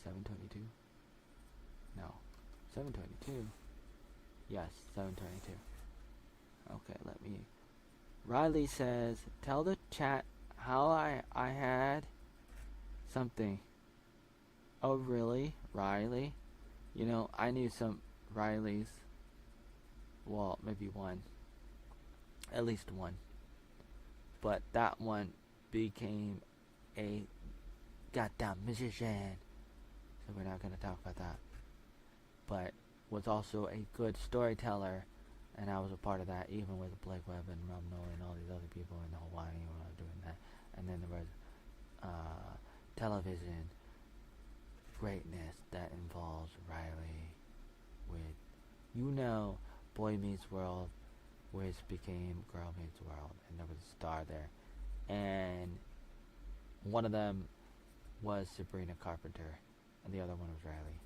722? No. 722? Yes, 722. Okay, let me... Riley says, tell the chat how I had something. Oh, really? Riley? You know, I knew some Rileys. Well, maybe one. At least one. But that one became a goddamn musician. So we're not going to talk about that. But was also a good storyteller, and I was a part of that, even with Blake Webb and Rob Nolan and all these other people in Hawaii when I was doing that. And then there was television greatness that involves Riley with, you know, Boy Meets World, which became Girl Meets World, and there was a star there. And one of them was Sabrina Carpenter, and the other one was Riley.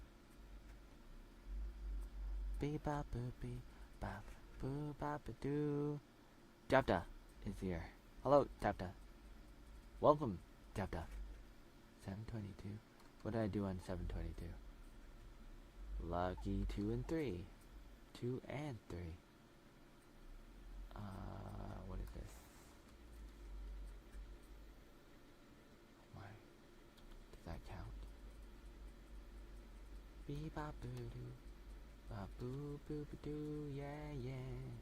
Bee bop boo bee bop boo bop ba doo. Japta is here. Hello, Japta. Welcome, Japta. 722. What did I do on 722? Lucky 2 and 3. 2 and 3. What is this? Why? Does that count? Bee bop boo doo. Ba boo boo ba doo, yeah yeah.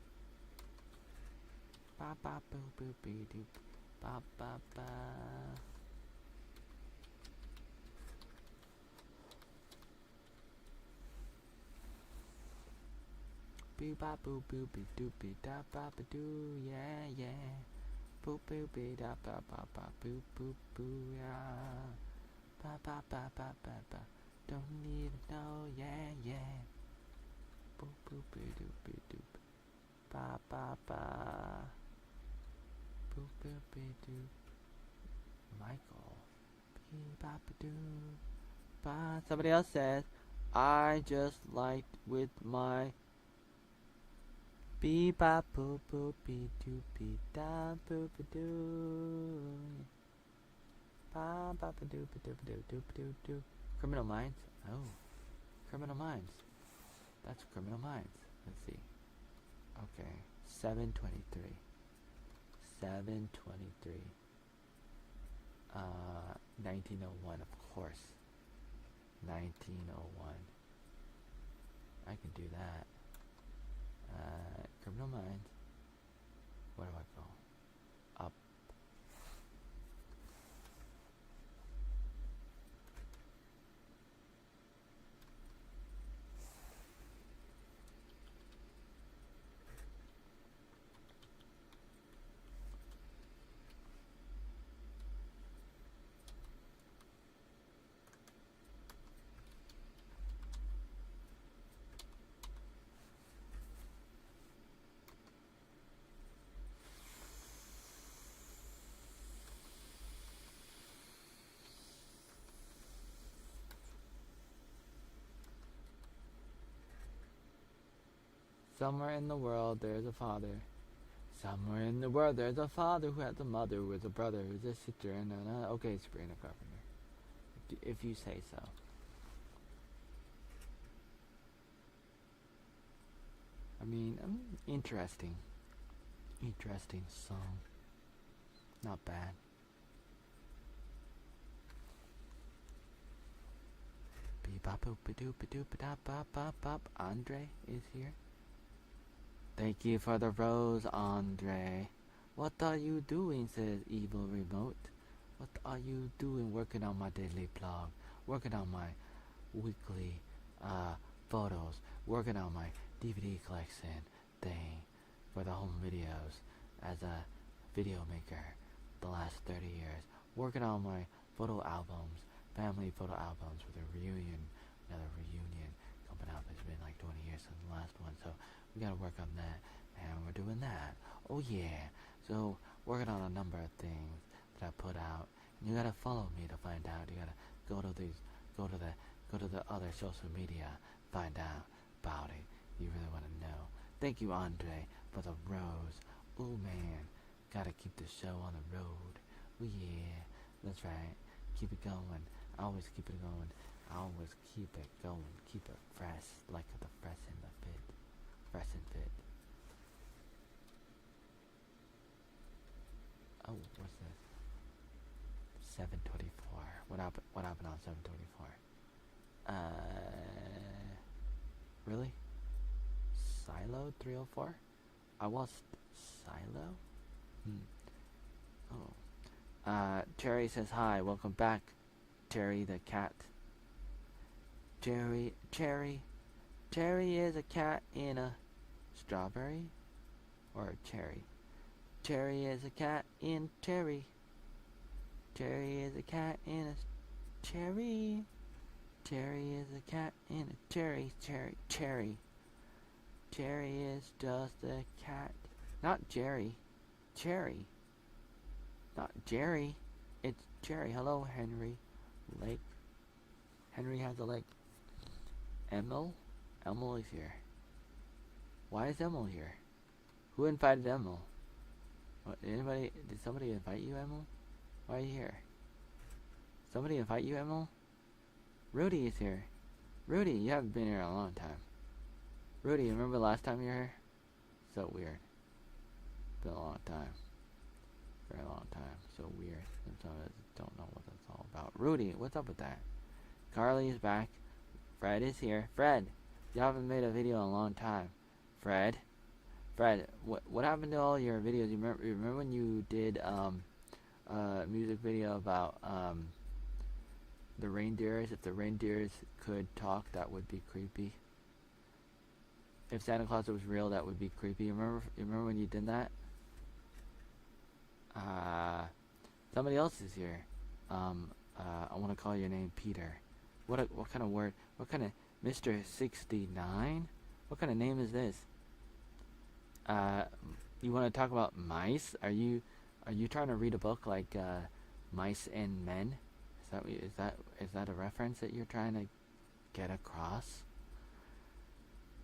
Ba ba boo boo bee doo, ba ba ba. boo ba boo boo be doo be da ba ba doo, yeah yeah. Boo boo be da ba ba ba boo boo boo, yeah. Ba ba ba ba ba ba. Don't need to know, yeah yeah. Boo boo be doo be doo. Ba ba ba. Boo boo be doo. Michael. Be ba ba doo. Ba. Somebody else says, I just liked with my bee ba boo boo be doo be da boo ba doo. Ba ba ba doo ba doo ba doo doo doo doo. Criminal Minds? Oh. Criminal Minds. That's Criminal Minds. Let's see. Okay. 723. 723. 1901, of course. 1901. I can do that. Criminal Minds. Where do I go? Up. Somewhere in the world there's a father. Somewhere in the world there's a father who has a mother who has a brother who's a sister and okay, Sabrina Carpenter. If you say so. I mean, interesting. Interesting song. Not bad. Andre is here. Thank you for the rose, Andre. What are you doing, says Evil Remote. What are you doing working on my daily blog? Working on my weekly photos. Working on my DVD collection thing for the home videos as a video maker the last 30 years. Working on my photo albums, family photo albums with a reunion, another reunion coming out. It's been like 20 years since the last one, so we gotta work on that, and we're doing that. Oh yeah, so working on a number of things that I put out. And you gotta follow me to find out. You gotta go to the other social media, find out about it. You really wanna know. Thank you, Andre, for the rose. Oh man, gotta keep the show on the road. Oh yeah, that's right. Keep it going. Always keep it going. Always keep it going. Keep it fresh, like the fresh in the fit. Fresh and fit. Oh, what's this? 724. What happened on 724? Really? Silo 304? I was Silo? Oh. Cherry says hi. Welcome back, Cherry the cat. Cherry is a cat in a strawberry or a cherry. Cherry is a cat in cherry. Cherry is a cat in a cherry. Cherry is a cat in a cherry. Cherry. Cherry is just a cat. Not Jerry. Cherry. Not Jerry. It's Cherry. Hello, Henry Lake. Henry has a lake. Emil is here. Why is Emil here? Who invited Emil? What, did somebody invite you, Emil? Why are you here? Somebody invite you, Emil? Rudy is here. Rudy, you haven't been here in a long time. Rudy, remember last time you were here? So weird. Been a long time. Very long time. So weird. Sometimes I don't know what that's all about. Rudy, what's up with that? Carly is back. Fred is here. Fred, you haven't made a video in a long time. Fred, what happened to all your videos? You remember when you did a music video about the reindeers? If the reindeers could talk, that would be creepy. if Santa Claus was real, that would be creepy. You remember when you did that? Somebody else is here. I want to call your name Peter. What kind of word? What kind of Mr. 69? What kind of name is this? You want to talk about mice? Are you trying to read a book like Mice and Men? Is that a reference that you're trying to get across?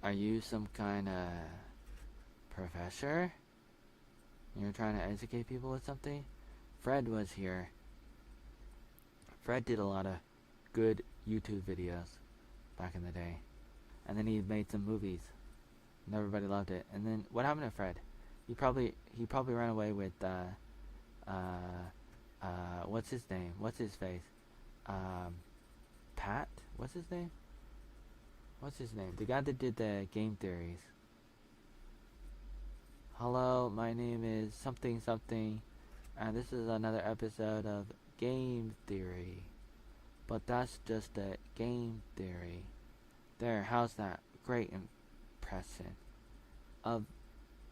Are you some kind of professor? You're trying to educate people with something? Fred was here. Fred did a lot of good YouTube videos back in the day. And then he made some movies. And everybody loved it. And then what happened to Fred? He probably ran away with what's his name? What's his face? Pat? What's his name? What's his name? The guy that did the game theories. Hello, my name is something something, and this is another episode of Game Theory. But that's just a game theory. There, how's that? Great impression. Of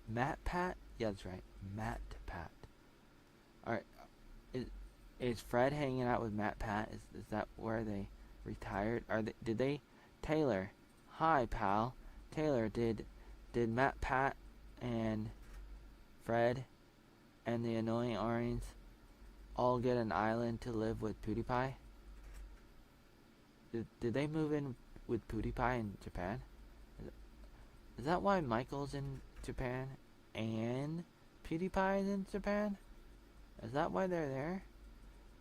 Matt Pat? Yeah, that's right. Matt Pat. Alright. Is Fred hanging out with Matt Pat? Is that where they retired? Did they Taylor? Hi pal. Taylor, did Matt Pat and Fred and the annoying orange all get an island to live with PewDiePie? Did they move in with PewDiePie in Japan? Is that why Michael's in Japan and PewDiePie is in Japan? Is that why they're there?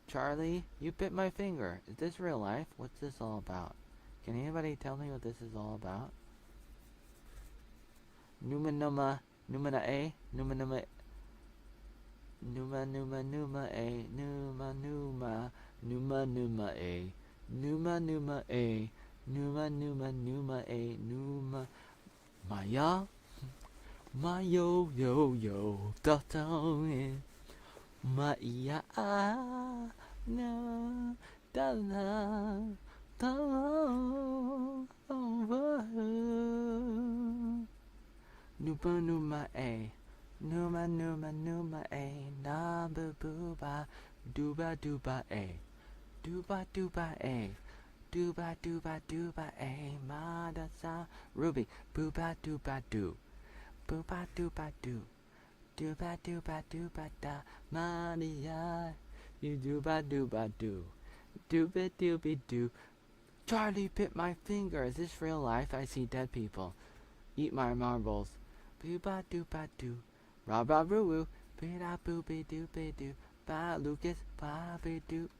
Charlie, you bit my finger. Is this real life? What's this all about? Can anybody tell me what this is all about? Numa numa numana a numa numa numa numa numa a numa numa numa numa a numa numa a numa numa numa a numa Maya my yo yo yo da da Maya no da da da Numa numa a numa numa numa a na boo boo ba dooba dooba a dooba dooba a dooba dooba dooba a ma da sa Ruby booba dooba doo booba dooba doo dooba dooba dooba da Maria you dooba dooba doo dooba dooby doo. Charlie bit my finger. Is this real life? I see dead people. Eat my marbles. Booba dooba doo. Rabba roo woo. Bida booby dooby doo. Ba Lucas. Ba be doo.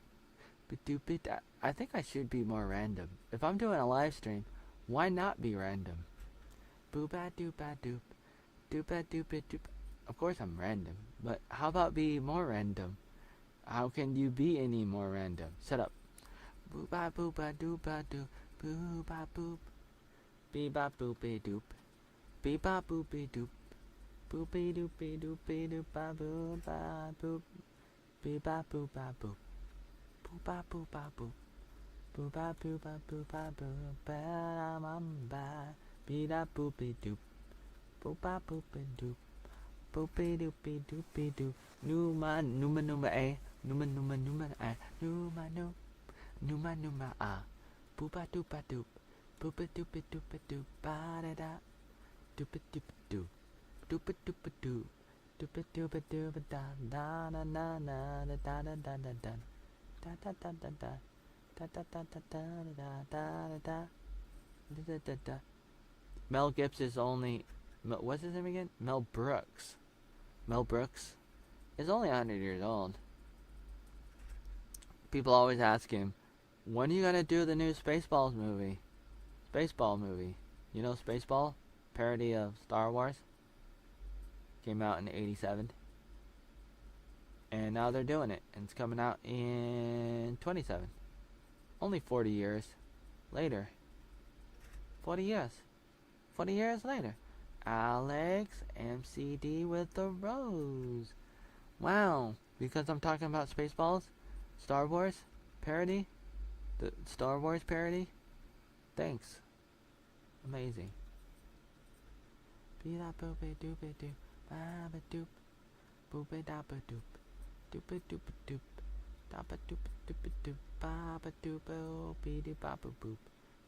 I think I should be more random. If I'm doing a live stream, why not be random? Booba dooba doop. Dooba dooba doop. Of course I'm random, but how about be more random? How can you be any more random? Shut up. Booba booba dooba doo. Booba boop. Beeba boopy doop. Beeba boopy doop. Boopy doopy doopy doopa booba boop. Beeba booba boop. Booba booba boop. Booba booba booba boop. Ba mamba. Beeda boopy doop. Booba boopy doop. Boopy doopy doopy doop. Numa numa numa a. Numa numa numa a. Numa no. Numa numa a. Booba dooba doop. Booba doopa doopa doop. Ba da da. Doopa doopa doop. Doopa doopa doop. Doopa doopa doopa da da da da da da da da da da. Da da da da da. Da da da da da da da da da. Da da da. Mel Gibson is only. What's his name again? Mel Brooks. Mel Brooks is only 100 years old. People always ask him, when are you gonna do the new Spaceballs movie? Spaceball movie. You know Spaceball? Parody of Star Wars. Came out in '87. And now they're doing it. And it's coming out in 27. Only 40 years later. 40 years. 40 years later. Alex MCD with the rose. Wow. Because I'm talking about Spaceballs? Star Wars parody? The Star Wars parody? Thanks. Amazing. Be da boopy doopy doop. Ba ba doop. Boopy da ba doop. Doopy doopy doop. Da ba doop doopy doop. Ba ba doop oh. Be doo ba boop boop.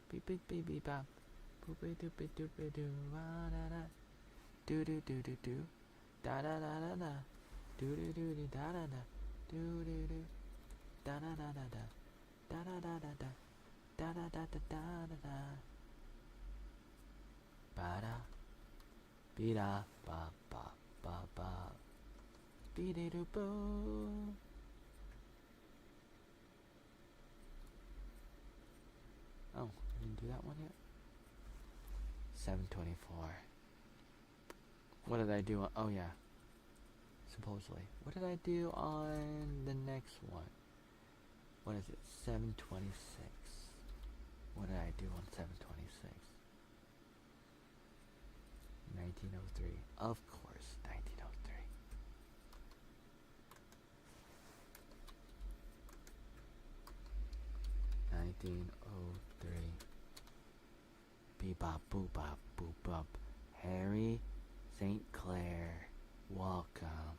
Beep beep beep beep bop. Boopy doopy doopy doo. Wa da da. Do do do do do. Da da da da da. Do do do do da da da. Do do do. Da da da da da. Da da da da da. Da da da da da da da. Ba da. Be da ba ba ba ba. Be de do boo. Oh, I didn't do that one yet. 724. What did I do? Oh yeah. Supposedly. What did I do on the next one? What is it? 726. What did I do on 726? 1903. Of course, 1903. Bebop boop boop bop. Harry St. Clair, welcome.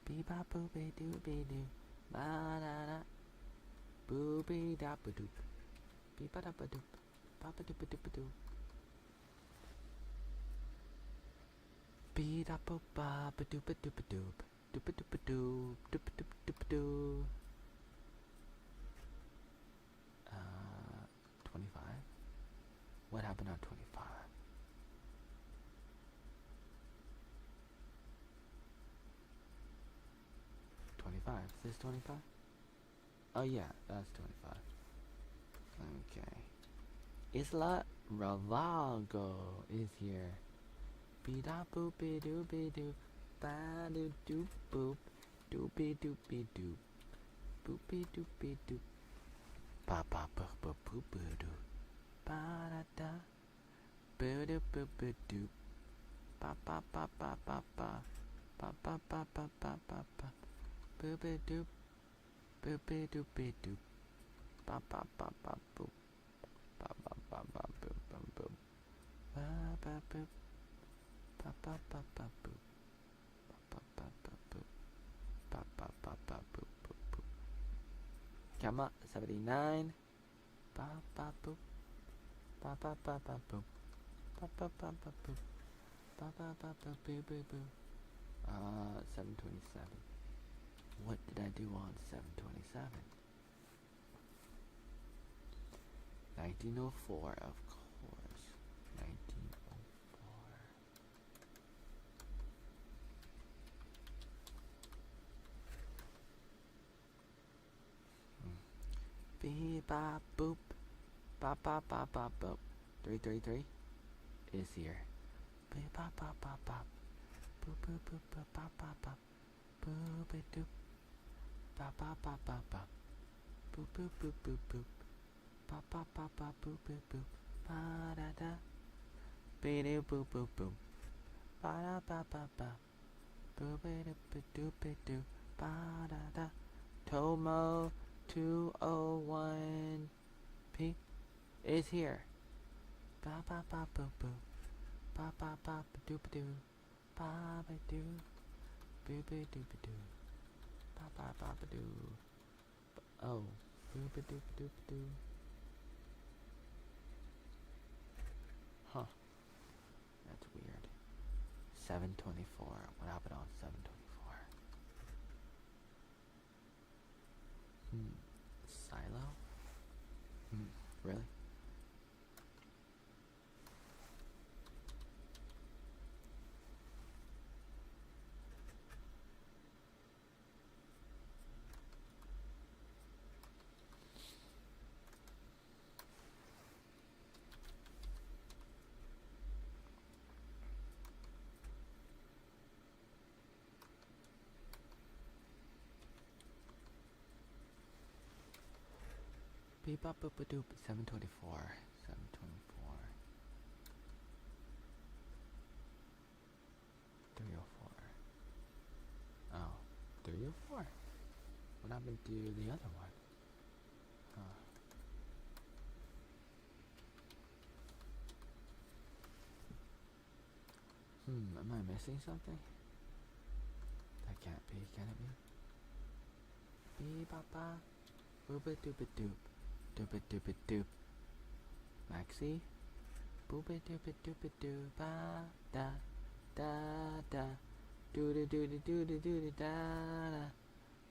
Bebop boopy doopy doo. Ba da da. Boopy da ba doop. Beepa da ba doop. Ba ba doop doop doop. Be da boop ba ba doop doop doop. Doop doop doop. Doop doop doop doop. 25. What happened on 25? 25. Is this 25? Oh yeah, that's 25. Okay. Isla Ravago is here. Be da boopy doopy doo. Ba doo doop boop. Doopy doopy doop. Boopy doopy doop. Ba ba ba ba boop boo doo. Ba da da. Boo doo boo boo doop. Ba ba ba ba ba ba. Ba ba ba ba ba ba ba. Boopy doop. Boopy doopy doop. Ba ba ba ba boop. Ba ba ba ba boop boop boop. Ba ba boop. Ba ba ba ba boop. Ba ba ba ba boop. Ba ba ba ba boop boop boop. Come on, 79. Ba ba boop. Ba ba ba ba boop. Ba ba ba ba boop. Ba ba ba ba boo boo boo. 727. What did I do on 727? 1904, of course. 1904. Beep bop boop. Bop bop bop bop boop. 333 is here. Beep bop bop bop bop. Boop boop boop boop bop bop bop. Boop it doop. Bop bop bop bop bop. Boop boop boop boop boop. Bop bop bop bop boop boop boop. Ba da da. Be doo boop boop boop. Ba da ba ba ba. Boop it doop doop it doo. Ba da da. Tomo 201 P is here. Ba ba ba boop boop. Ba ba ba doop doo. Ba ba doo. Boop it doop doo. Ba ba ba doo. Oh. Boop it doop doop doo. Huh. That's weird. 724. What happened on 724? Silo? Really? Beep up boop a doop. 724. 724. 304. Oh. 304? What happened to the other one? Huh. Am I missing something? That can't be, can it be? Beep ba ba. Boop a doop a doop. Doop a doop a doop. Maxie? Boop a doop a doop a doo ba da da da. Doo doo doo doo doo doo doo da da.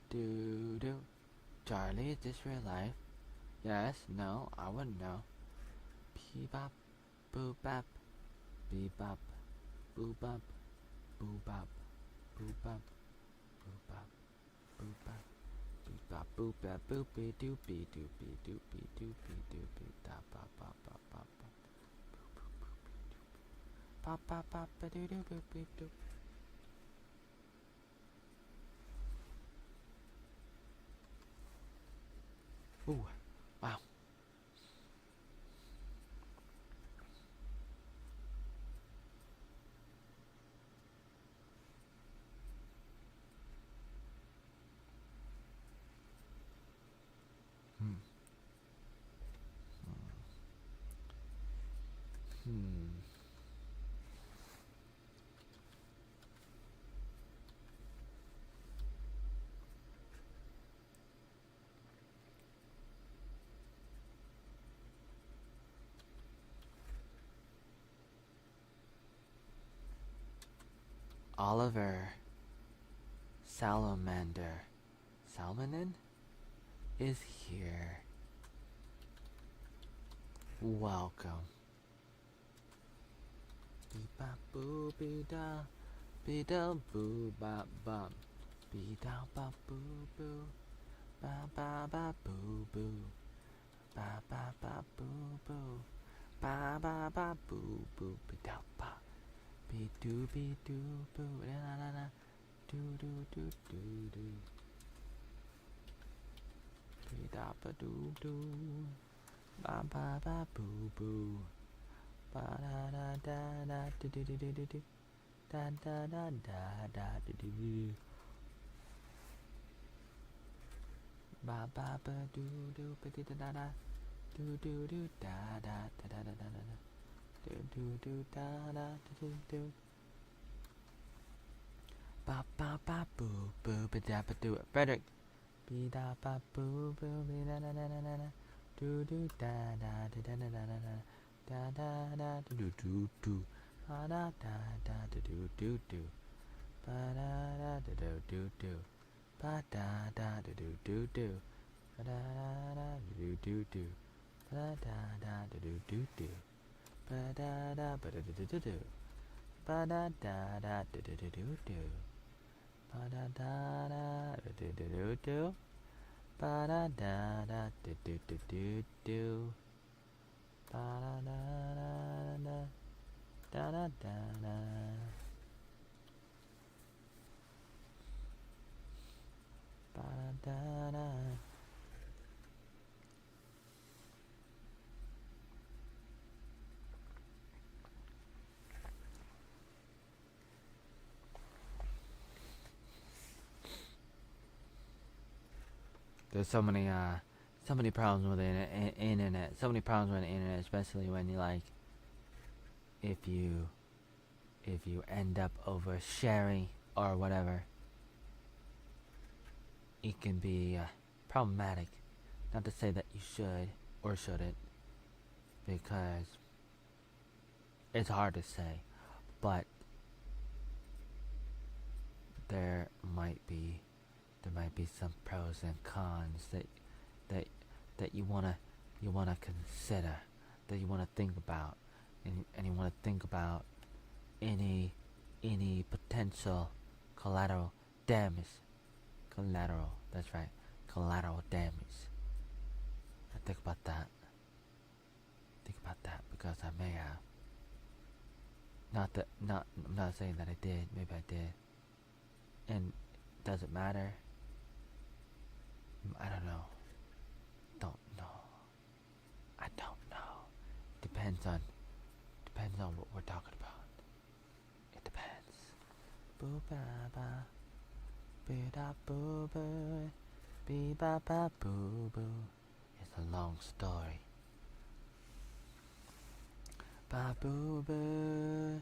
Doo doo. Charlie, is this real life? Yes, no, I wouldn't know. Beep bop, boop bop. Beep bop, boop bop. Boop bop, boop bop. Boop bop, boop bop. Beep bop, boop bop, boopy doopy doopy doopy doopy doopy da ba ba ba ba ba. Pop pop pop ba doo doo boop beep doop. Ooh, wow. Hmm. Hmm. Oliver Salamander Salmonen is here. Welcome. Beep bop boo be da. Be da boo bop bop. Be da bop boo boo. Ba ba ba boo boo. Ba ba ba boo boo. Ba ba ba boo boo. Be da ba. Be doo boo. La la la la. Doo doo doo doo doo. Be da ba doo doo. Ba ba ba boo boo. Ba da da da da do do do do do do. Da da da da da do do do. Ba ba ba do do ba da da da. Do do do da da da da da da da. Do do do da da do do. Ba ba ba boo boo ba da ba do. Frederick. Be da ba boo boo be da da da da da da. Do do da da da da da da da da. Da da da do do do. Ba da da da do do do. Ba da da do do do. Ba da da do do do. Ba da da do do do. Ba da da do do do. Ba da da ba da do do do. Ba da da da do do do do. Ba da da da do do do do. Ba da da da do do do do do. Ba da da da da da da da. Ba da da da. There's so many problems with the internet. So many problems with the internet, especially when you like, if you end up oversharing or whatever, it can be problematic. Not to say that you should or shouldn't, because it's hard to say, but there might be some pros and cons that that you wanna consider, that you wanna think about, and you wanna think about any potential collateral damage. Collateral, that's right, collateral damage. I think about that. Because I may have. I'm not saying that I did. Maybe I did. And does it matter? I don't know. I don't know. Depends on what we're talking about. It depends. Boo ba ba. Boo da boo boo. Bee ba ba boo boo. It's a long story. Ba boo boo.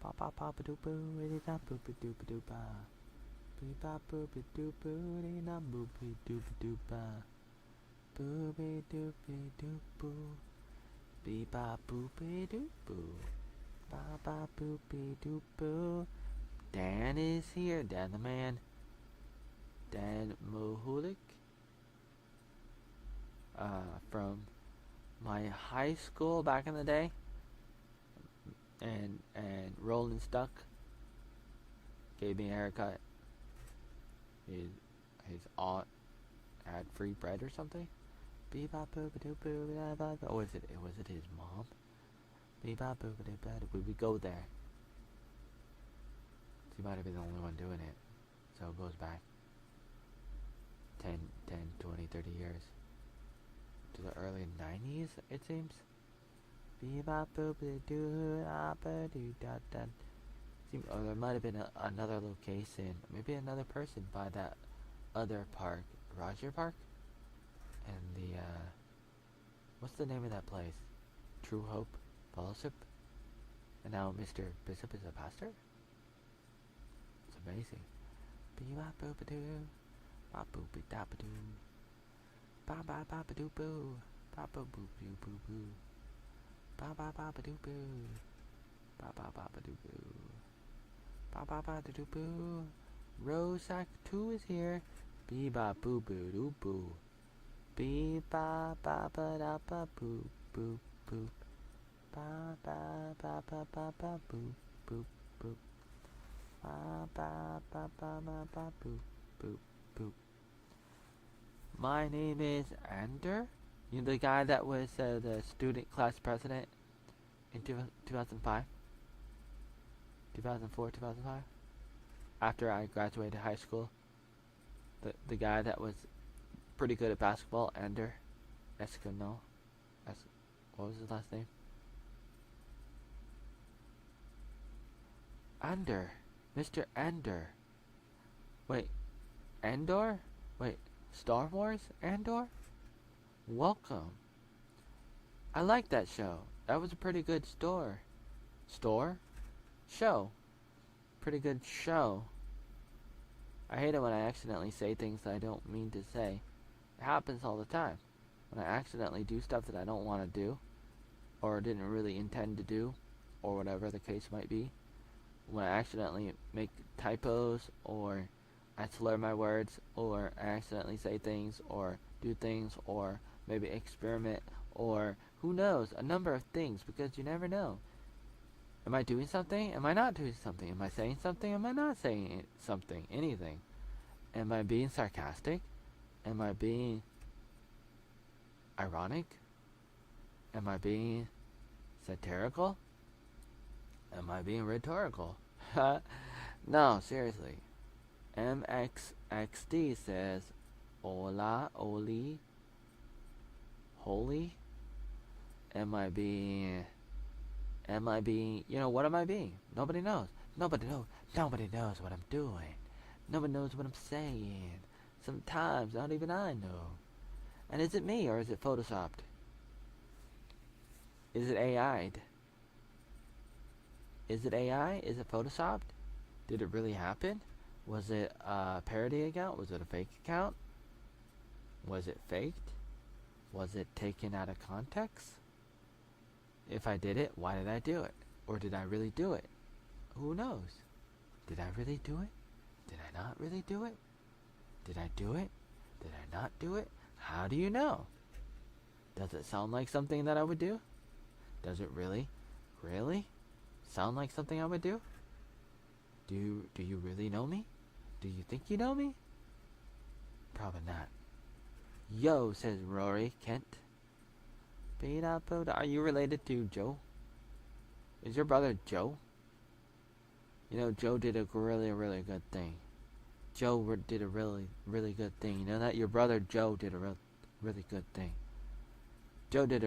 Ba ba ba ba doo boo, itty da boo ba doo ba doo ba. Bee ba boo ba doo boo, itty da boo ba doo ba doo ba. Boo be doo be doo boo. Bee ba boo be doo boo. Ba ba boo be doo boo. Dan is here, Dan the man. Dan Mohulik. From my high school back in the day. And Rolling Stuck gave me a haircut. His aunt had free bread or something. Bee ba boo ba doo boo ba ba ba. Or was it his mom? Bee ba boo ba doo ba. We would go there. She might have been the only one doing it. So it goes back 10, 20, 30 years. To the early 90s, it seems. Bee ba boo ba doo ba doo da da. Or there might have been another location, maybe another person by that other park, Roger Park, and the what's the name of that place? True Hope Fellowship. And now Mr. Bishop is a pastor. It's amazing. Bee ba boo ba doo, ba boo ba da ba doo, ba ba ba ba doo boo, ba boo boo boo boo boo, ba ba ba ba doo boo, ba ba ba ba doo boo. Ba ba ba doo boo. Rose Act 2 is here. Bee ba boo boo doo boo. Bee ba ba ba da ba boo boo boo. Ba ba ba ba ba ba boo boo boo. Ba ba ba ba ba ba boo boo boo. My name is Ander. You're the guy that was the student class president in 2005. 2004, 2005. After I graduated high school, the guy that was pretty good at basketball, Ender Eskino. What was his last name? Ender, Mr. Ender. Wait, Andor? Wait, Star Wars Andor? Welcome. I like that show. That was a pretty good show. Pretty good show. I hate it when I accidentally say things that I don't mean to say. It happens all the time. When I accidentally do stuff that I don't want to do, or didn't really intend to do, or whatever the case might be. When I accidentally make typos, or I slur my words, or I accidentally say things, or do things, or maybe experiment, or who knows, a number of things, because you never know. Am I doing something? Am I not doing something? Am I saying something? Am I not saying something? Anything. Am I being sarcastic? Am I being ironic? Am I being satirical? Am I being rhetorical? No, seriously. MXXD says, Hola, Oli, holy? Am I being, what am I being? Nobody knows. Nobody knows what I'm doing. Nobody knows what I'm saying. Sometimes, not even I know. And is it me, or is it photoshopped? Is it AI'd? Is it AI? Is it photoshopped? Did it really happen? Was it a parody account? Was it a fake account? Was it faked? Was it taken out of context? If I did it, why did I do it? Or did I really do it? Who knows? Did I really do it? Did I not really do it? Did I do it? Did I not do it? How do you know? Does it sound like something that I would do? Does it really sound like something I would do? Do you really know me? Do you think you know me? Probably not. Yo, says Rory Kent. Are you related to Joe? Is your brother Joe? You know, Joe did a really good thing. Joe did a really good thing. You know that? Your brother Joe did a really good thing. Joe did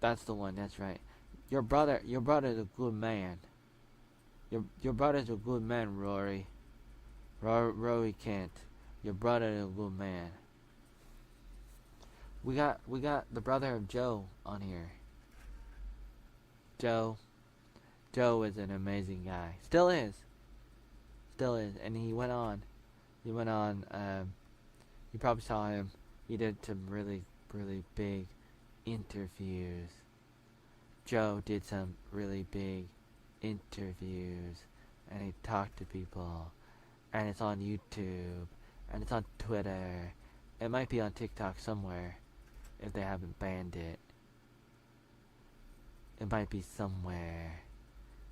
that's the one, that's right. Your brother's a good man. Your brother's a good man, Rory. Rory Kent. Your brother is a good man. We got the brother of Joe on here. Joe Joe was an amazing guy. Still is. Still is. And he went on. He went on. You probably saw him. He did some really, really big interviews. Joe did some really big interviews. And he talked to people. And it's on YouTube. And it's on Twitter. It might be on TikTok somewhere. If they haven't banned it. It might be somewhere.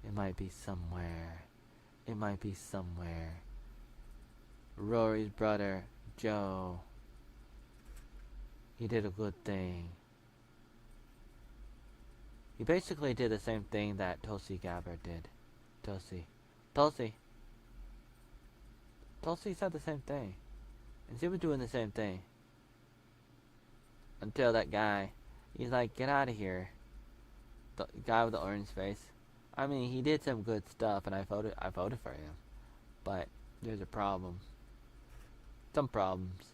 It might be somewhere. It might be somewhere. Rory's brother, Joe. He did a good thing. He basically did the same thing that Tulsi Gabbard did. Tulsi said the same thing. And she was doing the same thing. Until that guy, he's like, get out of here. The guy with the orange face. I mean, he did some good stuff, and I voted for him. But there's a problem. Some problems.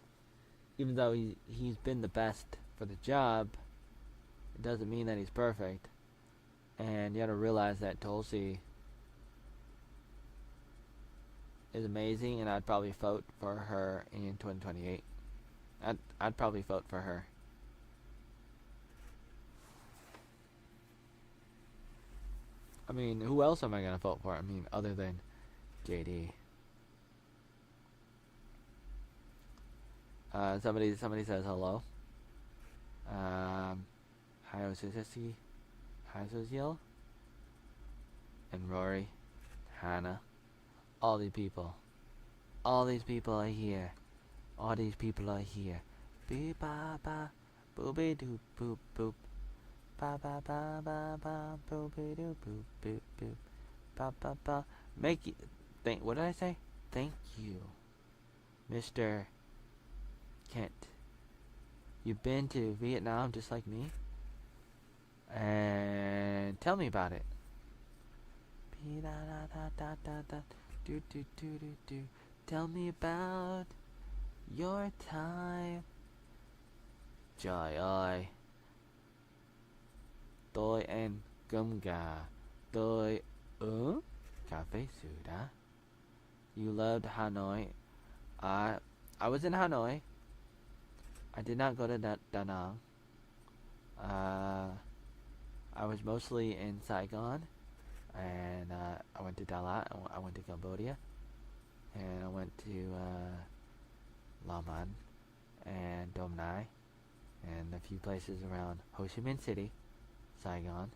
Even though he's been the best for the job, it doesn't mean that he's perfect. And you gotta realize that Tulsi is amazing, and I'd probably vote for her in 2028. I'd probably vote for her. I mean, who else am I gonna vote for? I mean, other than JD. Somebody says hello. Hi, Ozil, and Rory, Hannah, all these people are here. All these people are here. Beep ba ba, boopy doop boop boop. Ba ba ba ba ba, boopy doop boop boop boop. Ba ba ba. Make you think. What did I say? Thank you, Mr. Kent. You've been to Vietnam just like me? And tell me about it. Tell me about your time. Trời ơi. Tôi ăn cơm gà. Tôi uống cà phê soda. You loved Hanoi. I was in Hanoi. I did not go to Da Nang. I was mostly in Saigon, and I went to Dalat. I went to Cambodia, and I went to Laman and Dom Nai, and a few places around Ho Chi Minh City, Saigon.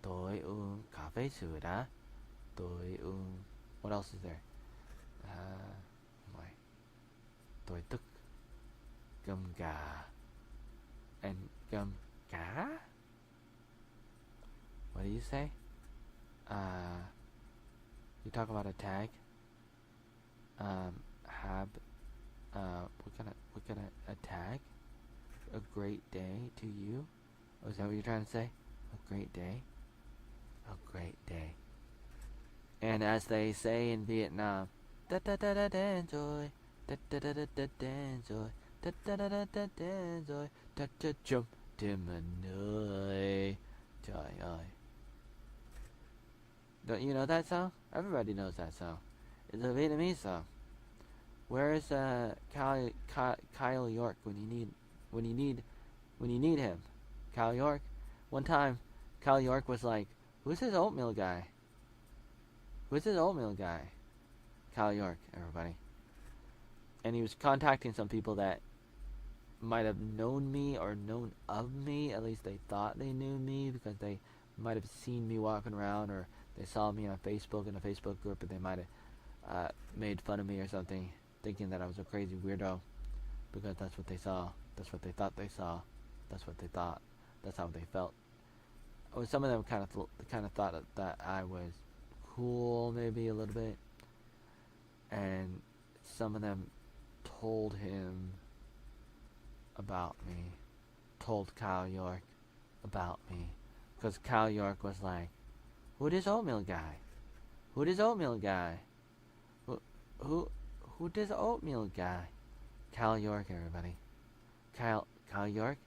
Tôi uống cà phê soda. Tôi uống. What else is there? Tôi tức cơm gà and cơm cá. What do you say? You talk about a tag. We're gonna a tag. A great day to you. Oh, is that what you're trying to say? A great day. A great day. And as they say in Vietnam, da da da da da enjoy. Da da da da da da enjoy. Da da da da da da enjoy. Da da jump to Manoi. Trời ơi. Don't you know that song? Everybody knows that song. It's a Vietnamese song. Where is Kyle York when you need him? Kyle York. One time, Kyle York was like, "Who's this oatmeal guy? Who's this oatmeal guy?" Kyle York, everybody. And he was contacting some people that might have known me or known of me. At least they thought they knew me because they might have seen me walking around, or they saw me on Facebook in a Facebook group, and they might have made fun of me or something, thinking that I was a crazy weirdo because that's what they saw. That's what they thought they saw. That's what they thought. That's how they felt. Or some of them kind of thought that I was cool, maybe a little bit, and some of them told him about me, told Kyle York about me, because Kyle York was like, "Who this oatmeal guy? Who this oatmeal guy? Who this oatmeal guy?" Kyle York, everybody. Kyle York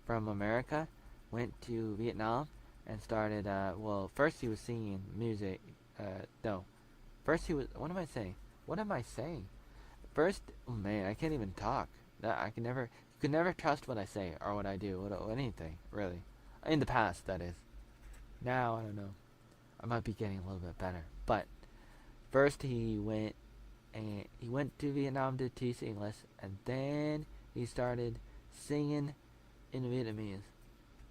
from America went to Vietnam and started. Well, first he was singing music. No, first he was. What am I saying? What am I saying? First, oh man, I can't even talk. That I can never. You can never trust what I say or what I do, or anything really. In the past, that is. Now I don't know. I might be getting a little bit better. But first he went to Vietnam to teach English, and then he started singing in Vietnamese,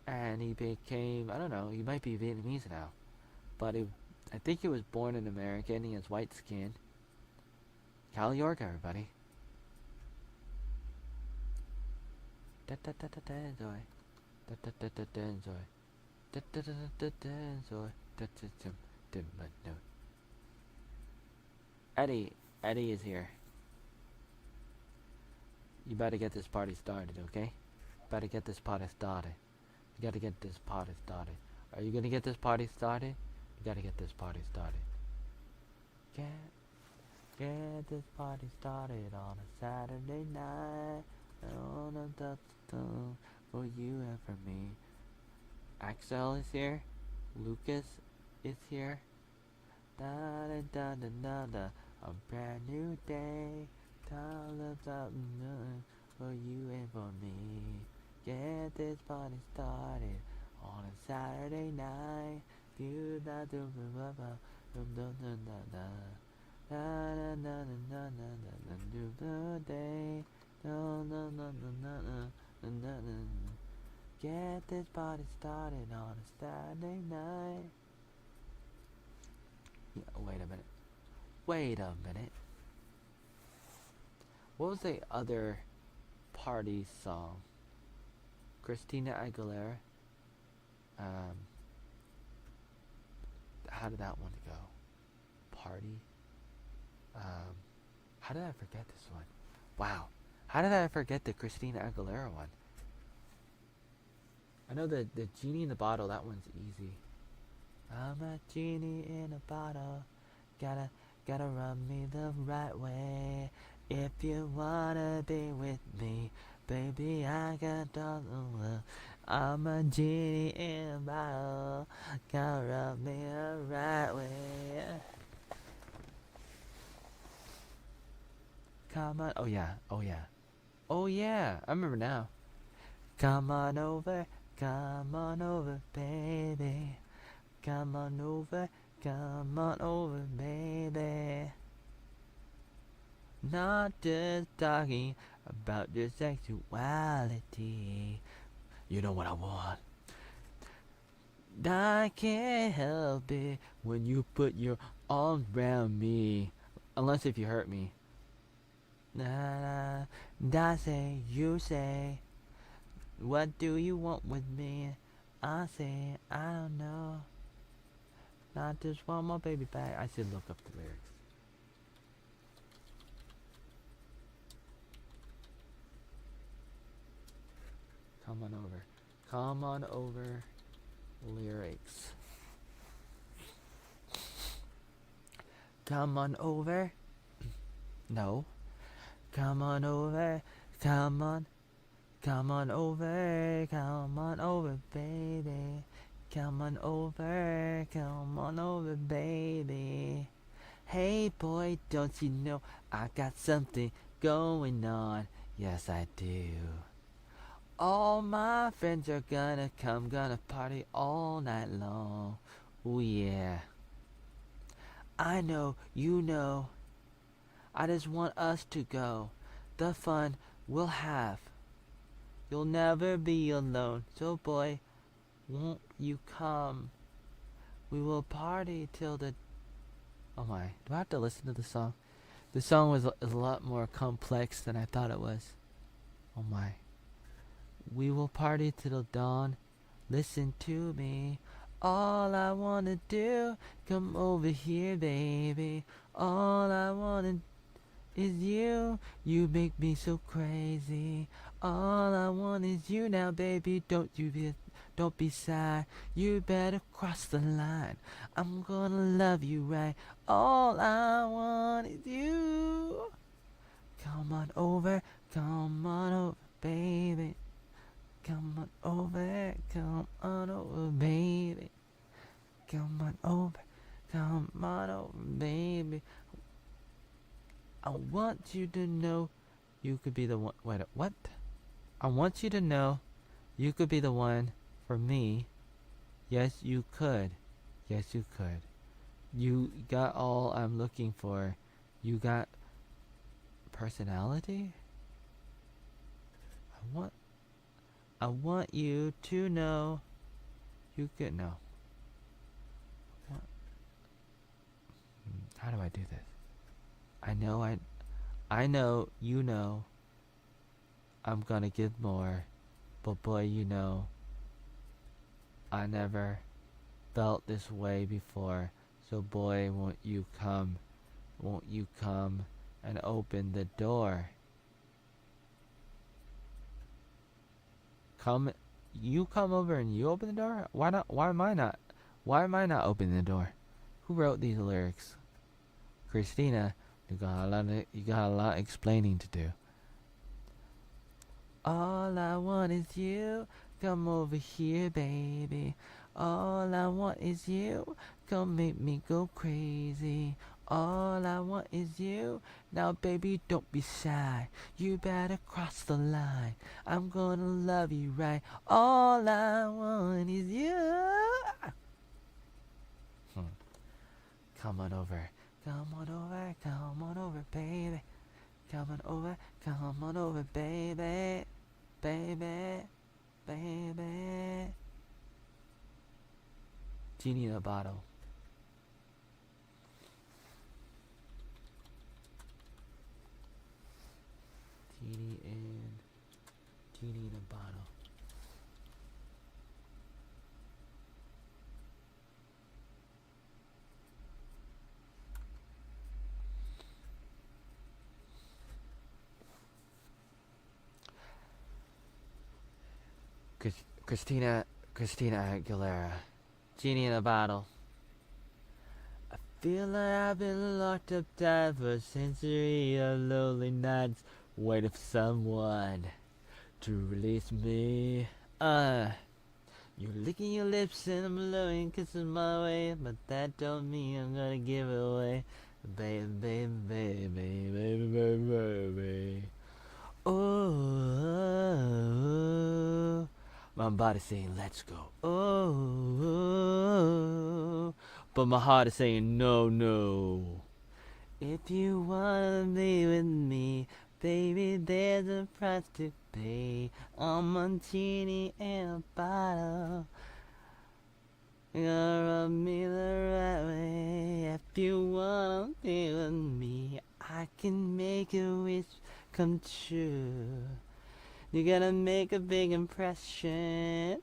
and he became, I don't know, he might be Vietnamese now, but I think he was born in America and he has white skin. Cal York, everybody. Da da da da da enjoy. Da da da da da enjoy. Da da da da da enjoy. Da da da da da. Eddie is here. You better get this party started, okay? Better get this party started. You gotta get this party started. Are you gonna get this party started? You gotta get this party started. Get this party started on a Saturday night. On a dust for you and for me. Axel is here. Lucas is here. Da da da da da da. A brand new day. Tell us something for you and for me. Get this party started on a Saturday night. Do da do da da da da da da da da da da do the day. Da da da da da da da. Get this party started on a Saturday night. Yeah, wait a minute. Wait a minute. What was the other party song? Christina Aguilera. How did that one go? Party. How did I forget this one? Wow. How did I forget the Christina Aguilera one? I know the genie in the bottle. That one's easy. I'm a genie in a bottle. Gotta rub me the right way. If you wanna be with me, baby, I got all the love. I'm a genie in a bottle. Gotta rub me the right way. Come on. Oh yeah. Oh yeah. Oh yeah. I remember now. Come on over, baby. Come on over, baby. Not just talking about your sexuality. You know what I want. I can't help it when you put your arms around me. Unless if you hurt me. Nah, I say, you say, what do you want with me? I say, I don't know. Not just want my baby back. I should look up the lyrics. Come on over. Come on over. Lyrics. Come on over. No. Come on over. Come on. Come on over. Come on over, baby. Come on over, baby. Hey boy, don't you know I got something going on? Yes, I do. All my friends are gonna come, gonna party all night long. Oh yeah. I know, you know. I just want us to go. The fun we'll have. You'll never be alone. So boy, won't you come? We will party till the... Oh my, do I have to listen to the song? The song is a lot more complex than I thought it was. Oh my. We will party till dawn. Listen to me. All I wanna do, come over here, baby. All I wanna is you. You make me so crazy. All I want is you now, baby. Don't be shy. You better cross the line. I'm gonna love you right. All I want is you. Come on over, baby. come on over, baby. Come on over, come on over, baby. I want you to know you could be the one. Wait, what? I want you to know you could be the one for me. Yes, you could. Yes, you could. You got all I'm looking for. You got personality? I want you to know you could know. What? How do I do this? I know you know I'm gonna give more, but boy, you know I never felt this way before. So boy, won't you come and open the door? You come over and you open the door? Why not? Why am I not? Why am I not opening the door? Who wrote these lyrics? Christina, you got a lot of explaining to do. All I want is you. Come over here, baby. All I want is you. Come make me go crazy. All I want is you. Now, baby, don't be shy. You better cross the line. I'm gonna love you right. All I want is you. Come on over. Come on over. Come on over, baby. Come on over, baby. Baby. Baby. Genie in a bottle. Genie in a bottle. Christina Aguilera. Genie in a bottle. I feel like I've been locked up tight for a century of lonely nights, waiting for someone to release me. You're licking your lips and I'm blowing kisses my way, but that don't mean I'm gonna give it away. Baby, baby, baby, baby, baby, baby. Oh, my body saying let's go. Oh, but my heart is saying no, no. If you wanna be with me, baby, there's a price to pay. I'm a genie in a bottle. You gotta rub me the right way. If you wanna be with me, I can make your wish come true. You gotta make a big impression.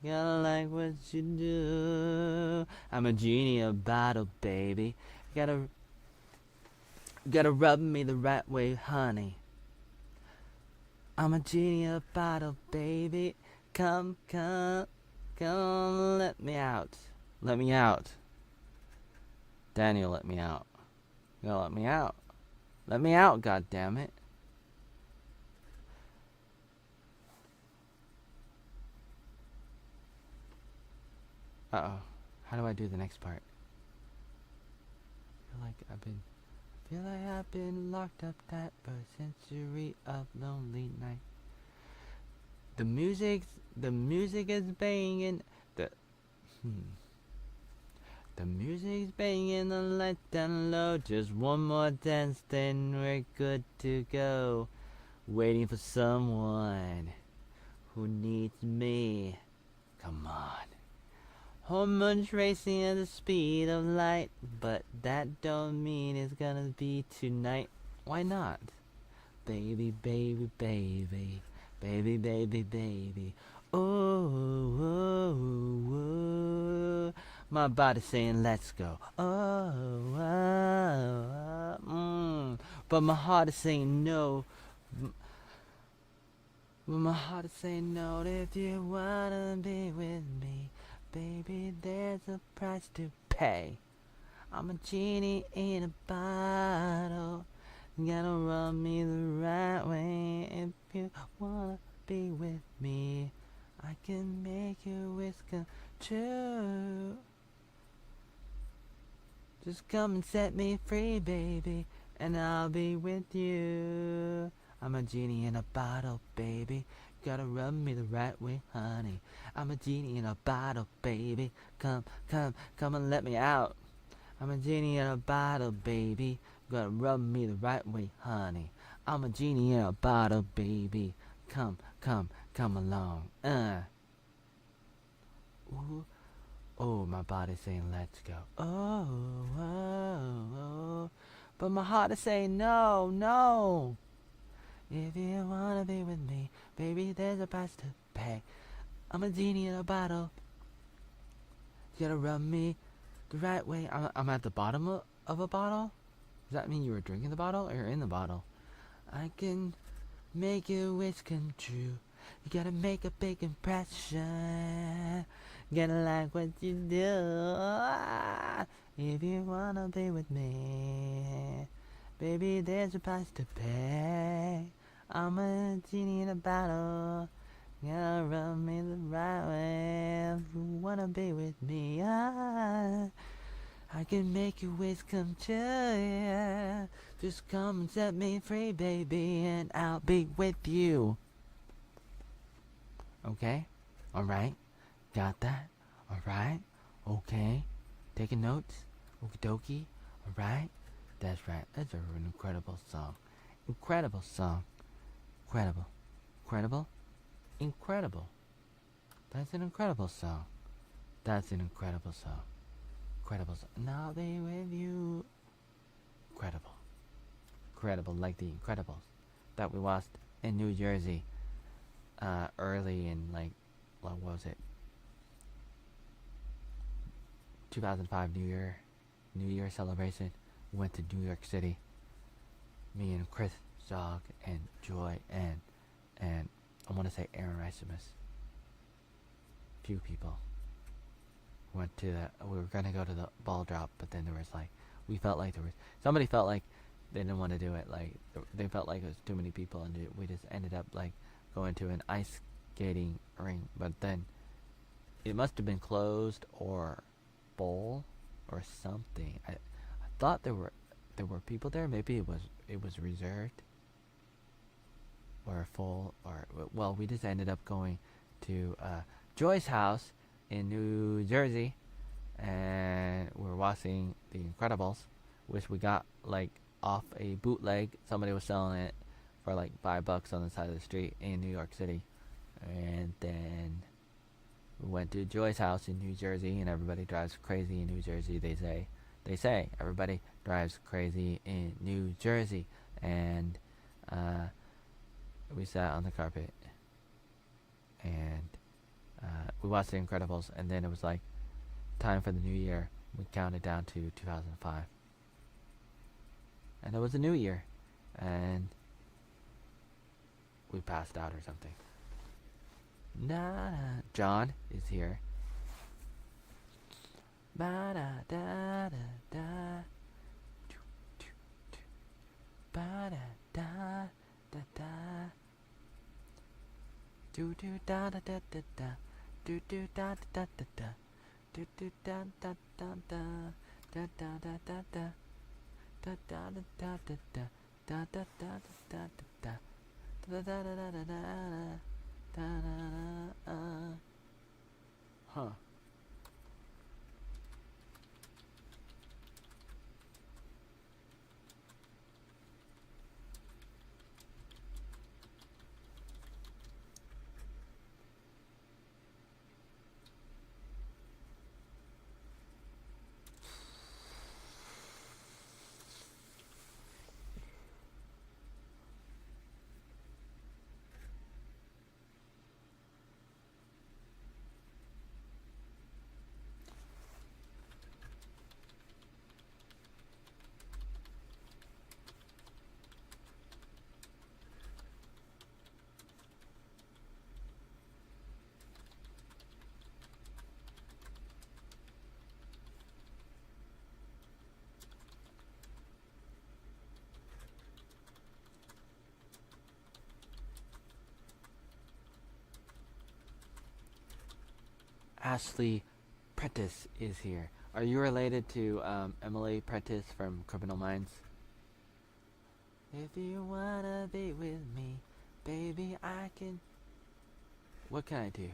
You gotta like what you do. I'm a genie in a bottle, baby. You gotta rub me the right way, honey. I'm a genie in a bottle, baby. Come, let me out. Let me out. Daniel, let me out. You gotta let me out. Let me out, goddammit. Uh-oh. How do I do the next part? I feel like I've been locked up tight for a century of lonely night. The music is banging. The music's banging, the lights down low. Just one more dance, then we're good to go. Waiting for someone who needs me. Come on. Hormones racing at the speed of light, but that don't mean it's gonna be tonight. Why not? Baby, baby, baby. Baby, baby, baby. Oh, oh, oh. My body's saying let's go. Oh, oh, oh. But my heart is saying no. But my heart is saying no. If you wanna be with me, baby, there's a price to pay. I'm a genie in a bottle. You gotta rub me the right way if you wanna be with me. I can make your wish come true. Just come and set me free, baby, and I'll be with you. I'm a genie in a bottle, baby. Gotta rub me the right way, honey. I'm a genie in a bottle, baby. Come, come, come and let me out. I'm a genie in a bottle, baby. Gotta rub me the right way, honey. I'm a genie in a bottle, baby. Come, come, come along. Ooh. Oh, my body's saying let's go. Oh, oh, oh. But my heart is saying no, no. If you wanna be with me, baby, there's a price to pay. I'm a genie in a bottle. You gotta rub me the right way. I'm at the bottom of a bottle? Does that mean you were drinking the bottle or in the bottle? I can make your wish come true. You gotta make a big impression. Gotta like what you do. If you wanna be with me, baby, there's a price to pay. I'm a genie in a bottle. Gotta rub me the right way. If you wanna be with me, I can make your wish come true. Yeah. Just come and set me free, baby, and I'll be with you. Okay? Alright? Got that? Alright? Okay? Taking notes? Okie dokie? Alright? That's right. That's an incredible song. Incredible song. Incredible. Incredible? Incredible. That's an incredible song. That's an incredible song. Incredible song. And I'll be with you. Incredible. Incredible, like the Incredibles that we watched in New Jersey early in, like, what was it? 2005 New Year celebration. We went to New York City. Me and Chris Zog and Joy and I want to say Aaron Reisimus. Few people went to we were gonna go to the ball drop, but then there was like, somebody felt like they didn't want to do it. Like they felt like it was too many people, and we just ended up like going to an ice skating ring. But then it must have been closed or full or something. I thought there were people there. Maybe it was reserved or full, or well, we just ended up going to Joy's house in New Jersey, and we were watching The Incredibles, which we got like off a bootleg. Somebody was selling it for like $5 on the side of the street in New York City, and then we went to Joy's house in New Jersey, and everybody drives crazy in New Jersey. They say everybody drives crazy in New Jersey, and we sat on the carpet and we watched The Incredibles, and then it was like time for the new year. We counted down to 2005, and it was a new year, and we passed out or something. John is here. Ba da da da da. Ba da da da da. Do do da da da da da. Do do da da da da. Do do da da da da. Da da da da da. Da da da da da da. Da da da da da da. Da da da da da da. Da da da. Huh. Ashley Prentice is here. Are you related to Emily Prentice from Criminal Minds? If you wanna be with me, baby, I can. What can I do?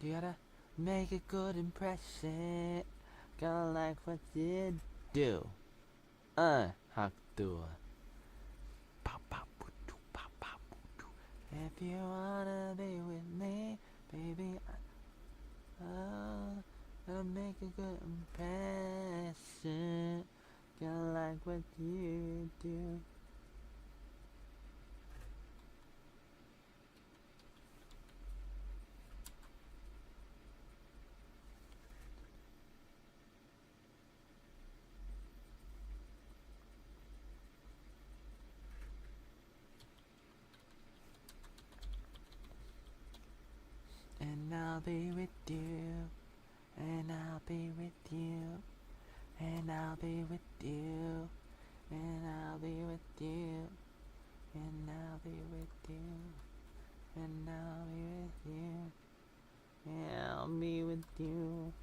You gotta make a good impression. Gotta like what you do. Hak do. If you wanna be with me, baby, gotta make a good impression. Gotta like what you do. And I'll be with you. And I'll be with you. And I'll be with you. And I'll be with you. And I'll be with you. And I'll be with you. And I'll be with you.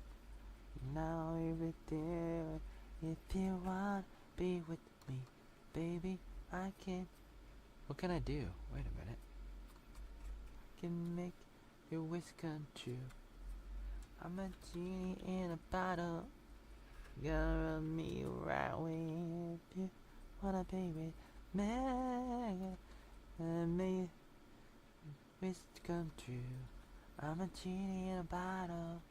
And I'll be with you. If you want to be with me, baby, I can. What can I do? Wait a minute. I can make your wish come true. I'm a genie in a bottle. Gonna run me right way if you wanna be with me. And make wish come true. I'm a genie in a bottle.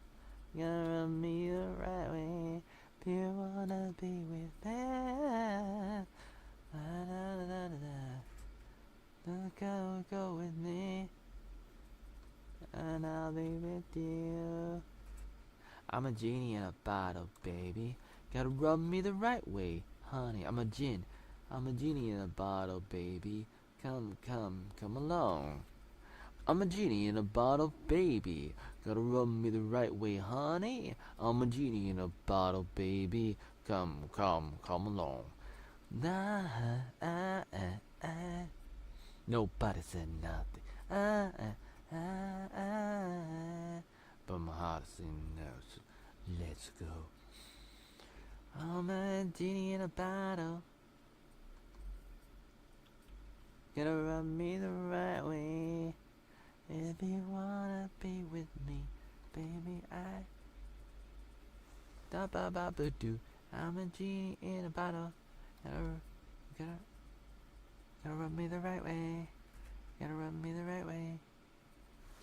Gonna run me the right way if you wanna be with me. Go with me, and I'll be with you. I'm a genie in a bottle, baby. Gotta rub me the right way, honey. I'm a genie in a bottle, baby. Come along. I'm a genie in a bottle, baby. Gotta rub me the right way, honey. I'm a genie in a bottle, baby. Come along. Nobody said nothing. But my heart is in no, so let's go. I'm a genie in a bottle. Gotta rub me the right way. If you wanna be with me, baby, I'm a genie in a bottle. Gotta rub me the right way. Gotta rub me the right way.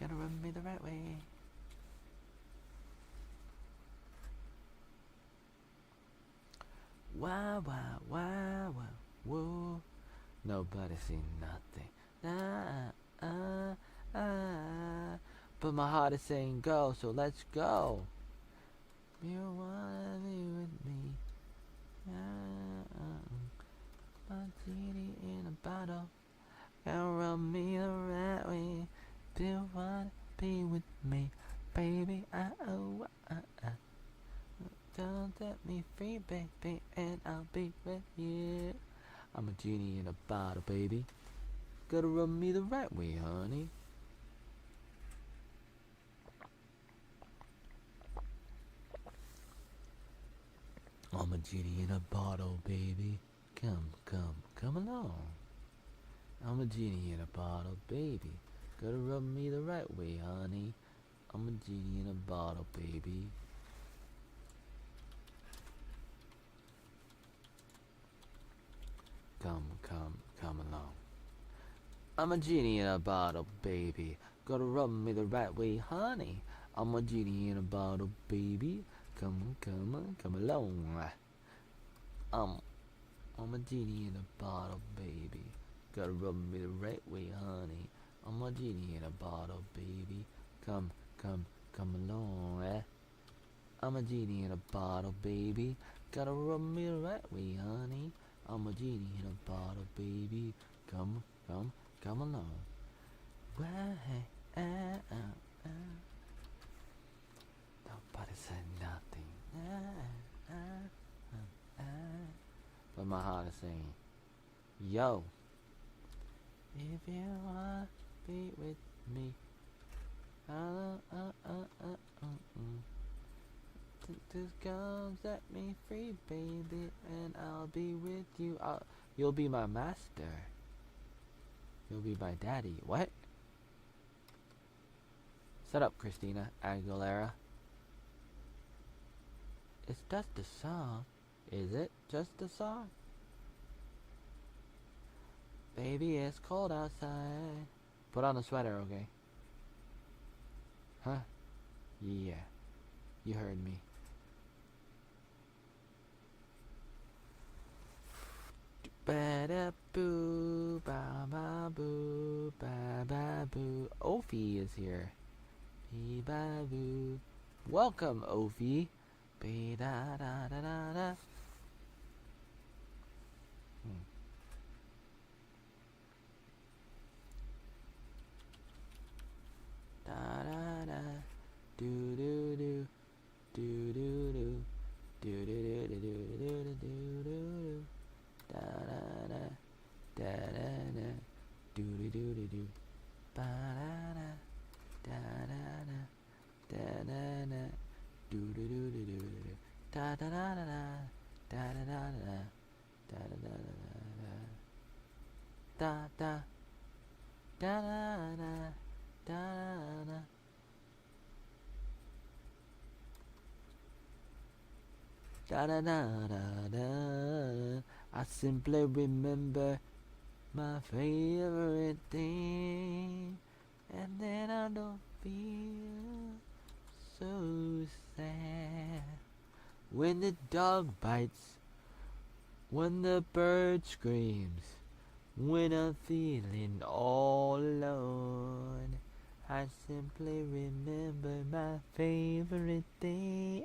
Gotta rub me the right way. Wow, whoa. Nobody seen nothing. But my heart is saying go, so let's go. You wanna be with me? A genie in a bottle. Gotta rub me the right way. Do you wanna be with me, baby? Don't set me free, baby, and I'll be with you. I'm a genie in a bottle, baby. Gotta rub me the right way, honey. I'm a genie in a bottle, baby. Come along. I'm a genie in a bottle, baby. Gotta rub me the right way, honey. I'm a genie in a bottle, baby. Come along. I'm a genie in a bottle, baby. Gotta rub me the right way, honey. I'm a genie in a bottle, baby. Come along. I'm a genie in a bottle, baby. Gotta rub me the right way, honey. I'm a genie in a bottle, baby. Come along. I'm a genie in a bottle, baby. Gotta rub me the right way, honey. I'm a genie in a bottle, baby. Come along. Nobody said nothing. But my heart is saying, yo. If you wanna be with me, Just come set me free, baby, and I'll be with you. You'll be my master. You'll be my daddy. What? Shut up, Christina Aguilera. It's just a song. Is it just a song? Baby, it's cold outside. Put on a sweater, okay? Huh? Yeah. You heard me. Ba-da-boo, ba-ba-boo, ba-ba-boo. Ophi is here. Be-ba-boo. Welcome, Ophi. Be-da-da-da-da-da. Da-da-da. Do-do-do. Do-do-do. Do-do-do-do-do-do-do-do-do. Da-da-da. Da-da-da. Do-do-do-do-do. Ba-da-da. Da-da-da. Da-da-da. Do-do-do-do-do-do. Da-da-da-da-da. Da-da-da-da. Da-da-da-da-da. Da-da. Da-da-da. Da-da-da. Da-da-da-da-da. I simply remember my favorite thing, and then I don't feel so sad. When the dog bites, when the bird screams, when I'm feeling all alone, I simply remember my favorite thing,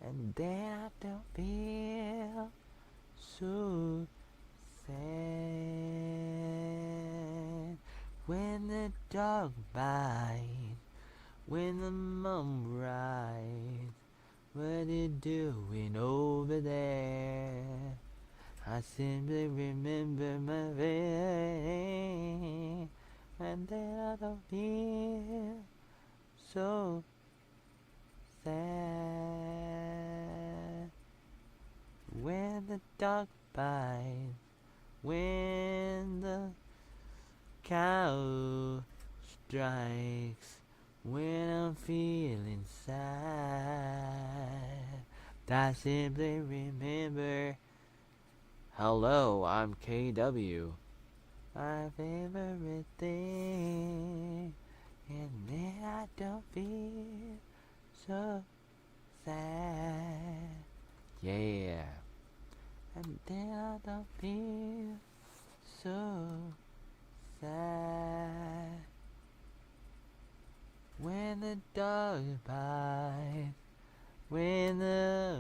and then I don't feel so sad. When the dog bites, when the mom rides, what you doing over there? I simply remember my vein, and then I don't feel so sad. When the dog bites, when the cow strikes, when I'm feeling sad, I simply remember. Hello, I'm KW. My favorite thing, and then I don't feel so sad. Yeah. And then I don't feel so sad. When the dog bites, when the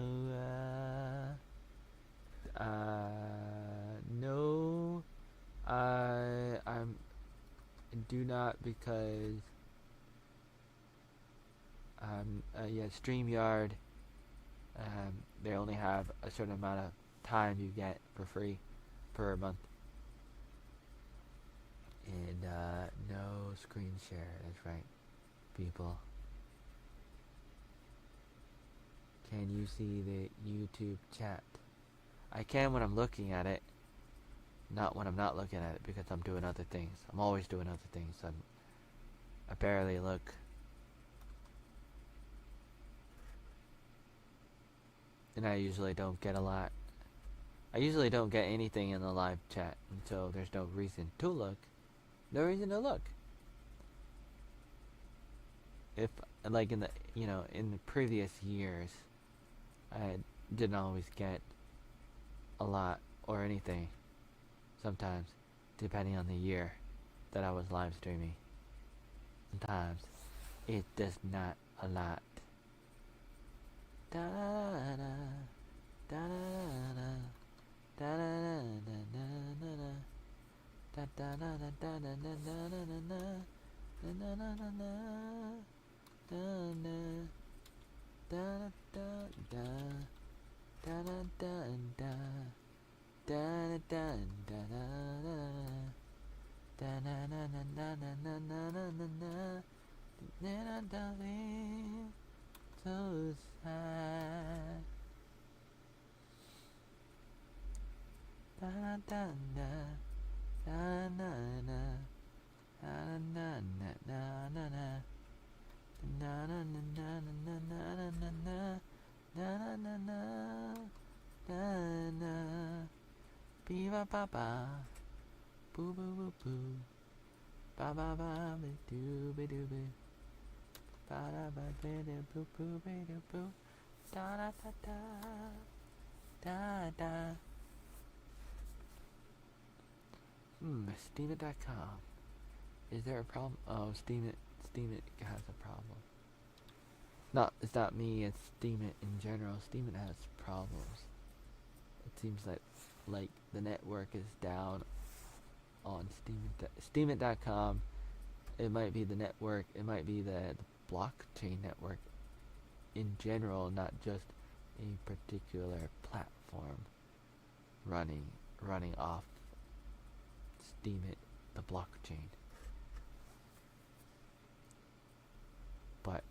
no, I'm do not, because StreamYard, they only have a certain amount of time you get for free per month, and no screen share. That's right, people. Can you see the YouTube chat? I can when I'm looking at it, not when I'm not looking at it, because I'm doing other things. I'm always doing other things. I barely look. And I usually don't get a lot. I usually don't get anything in the live chat, and so there's no reason to look. No reason to look. If, like, in the previous years, I didn't always get a lot or anything. Sometimes, depending on the year that I was live streaming. Sometimes it's just not a lot. Da da da da da da da da da Then I don't so sad. Da da da da na na na na na na na na. Na na na na na na na na na na na na na na. Be ba ba ba, boo boo boo boo, ba ba ba ba doo ba doo ba, ba da ba ba da boo boo ba doo boo, da da da da da. Steam.com. Is there a problem? Oh, Steam it has a problem. It's not me, it's Steam it in general. Steam it has problems. It seems like the network is down on Steam.com. It might be the network, it might be the blockchain network in general, not just a particular platform running off Steam it, the blockchain. But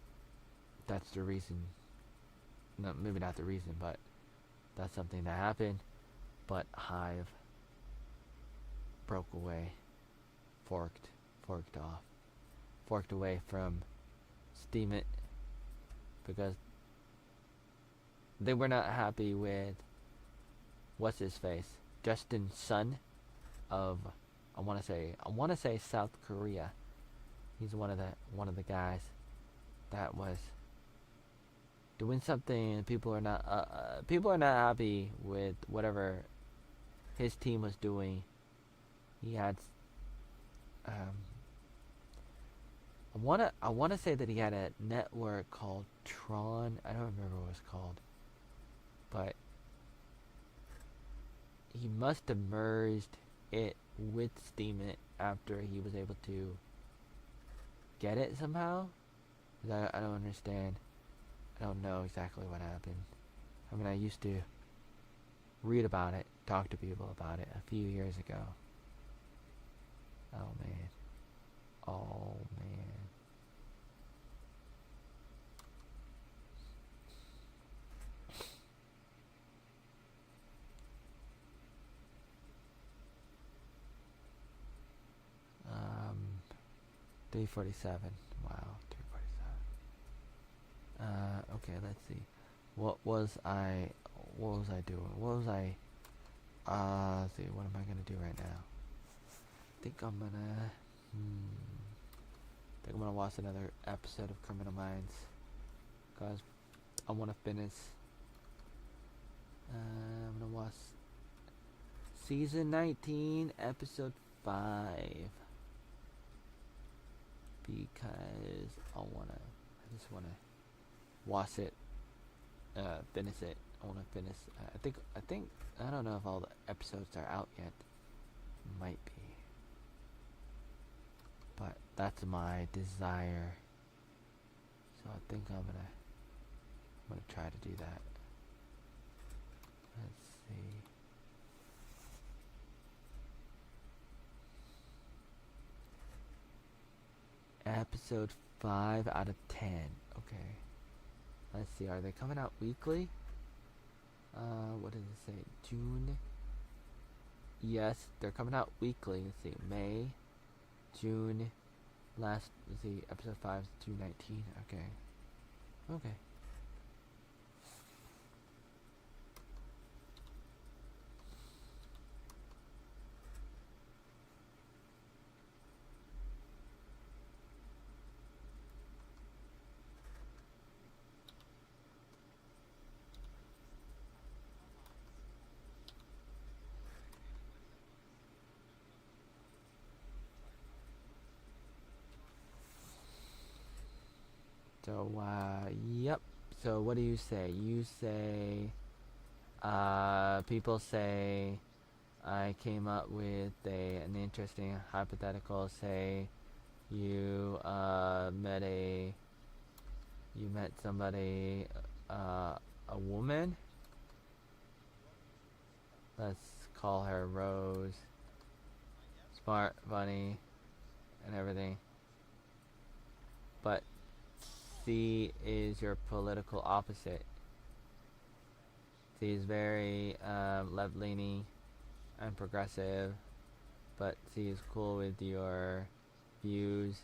that's the reason. No, maybe not the reason, but that's something that happened. But Hive broke away, forked away from Steam it because they were not happy with what's his face, Justin Sun of I want to say South Korea. He's one of the guys that was doing something, and people are not happy with whatever his team was doing. He had I wanna say that he had a network called Tron. I don't remember what it was called, but he must have merged it with Steemit after he was able to get it somehow. I don't understand. I don't know exactly what happened. I mean, I used to read about it, talk to people about it a few years ago. Oh man. Oh man. Um, 347. Wow, 347. Okay, let's see. What was I doing? Let's see, what am I gonna do right now? I think I'm gonna watch another episode of Criminal Minds, cause I wanna finish. I'm gonna watch season 19, episode 5, because I just wanna watch it, finish it. I wanna finish. I think I don't know if all the episodes are out yet. Might be. But that's my desire. So I think I'm gonna try to do that. Let's see. Episode 5 out of 10. Okay. Let's see, are they coming out weekly? What does it say? June? Yes, they're coming out weekly. Let's see, May, June, let's see, episode 5 is June 19. Okay. Okay. So, yep. So, what do you say? You say, people say, I came up with an interesting hypothetical. Say, you, met somebody, a woman. Let's call her Rose. Smart, funny, and everything. but C is your political opposite. C is very left leaning and progressive, but C is cool with your views.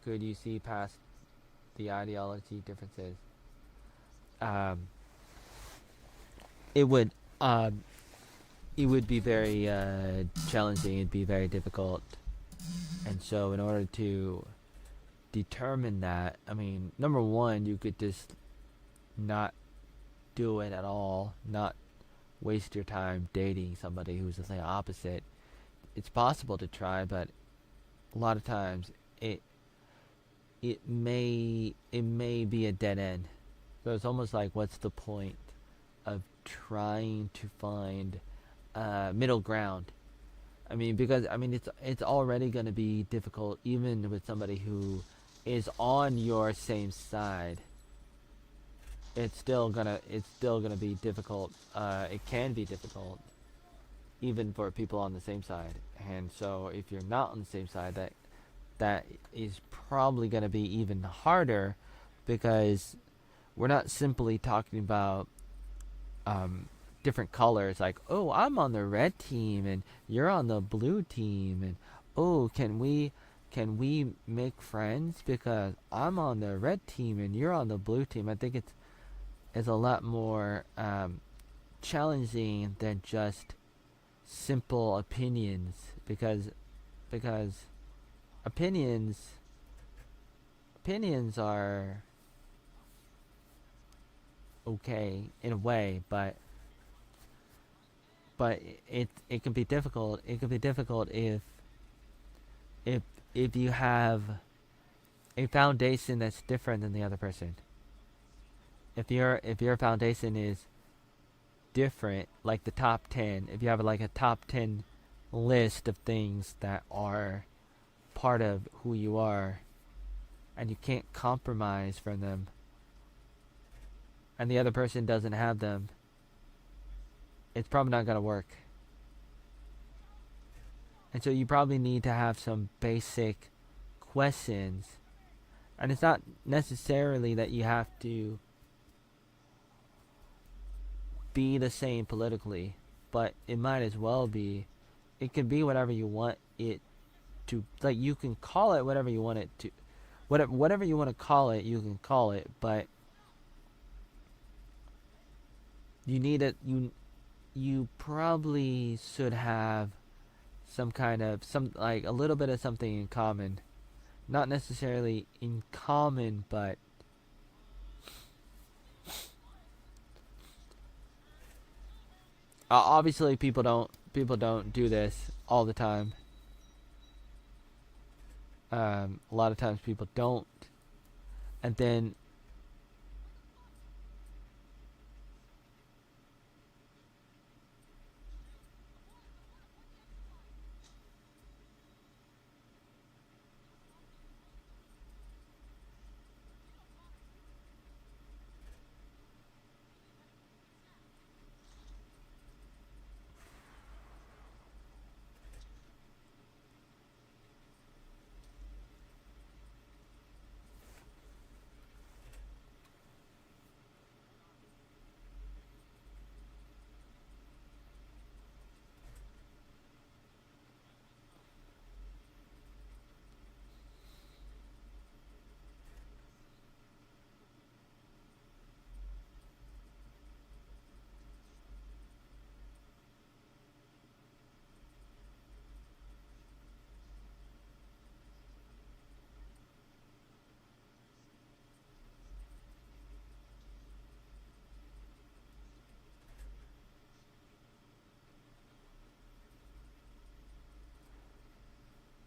Could you see past the ideology differences? Um, it would um, it would be very challenging. It'd be very difficult, and so in order to determine that, I mean, number one, you could just not do it at all, not waste your time dating somebody who's the same opposite. It's possible to try, but a lot of times it it may be a dead end. So it's almost like, what's the point of trying to find middle ground? I mean, because I mean it's already going to be difficult even with somebody who is on your same side. It's still gonna be difficult. It can be difficult even for people on the same side. And so if you're not on the same side, that is probably going to be even harder, because we're not simply talking about different colors, like, oh, I'm on the red team and you're on the blue team, and oh, can we make friends because I'm on the red team and you're on the blue team. I think it's a lot more challenging than just simple opinions, because opinions opinions are okay in a way, but it can be difficult. It can be difficult if if you have a foundation that's different than the other person. If your foundation is different, like the top 10, if you have like a top 10 list of things that are part of who you are, and you can't compromise from them, and the other person doesn't have them, it's probably not going to work. And so you probably need to have some basic questions. And it's not necessarily that you have to be the same politically, but it might as well be. It can be whatever you want it to. Like, you can call it whatever you want it to. Whatever you want to call it, you can call it, but you need it. You probably should have some like a little bit of something in common. Not necessarily in common, but obviously people don't do this all the time. A lot of times people don't, and then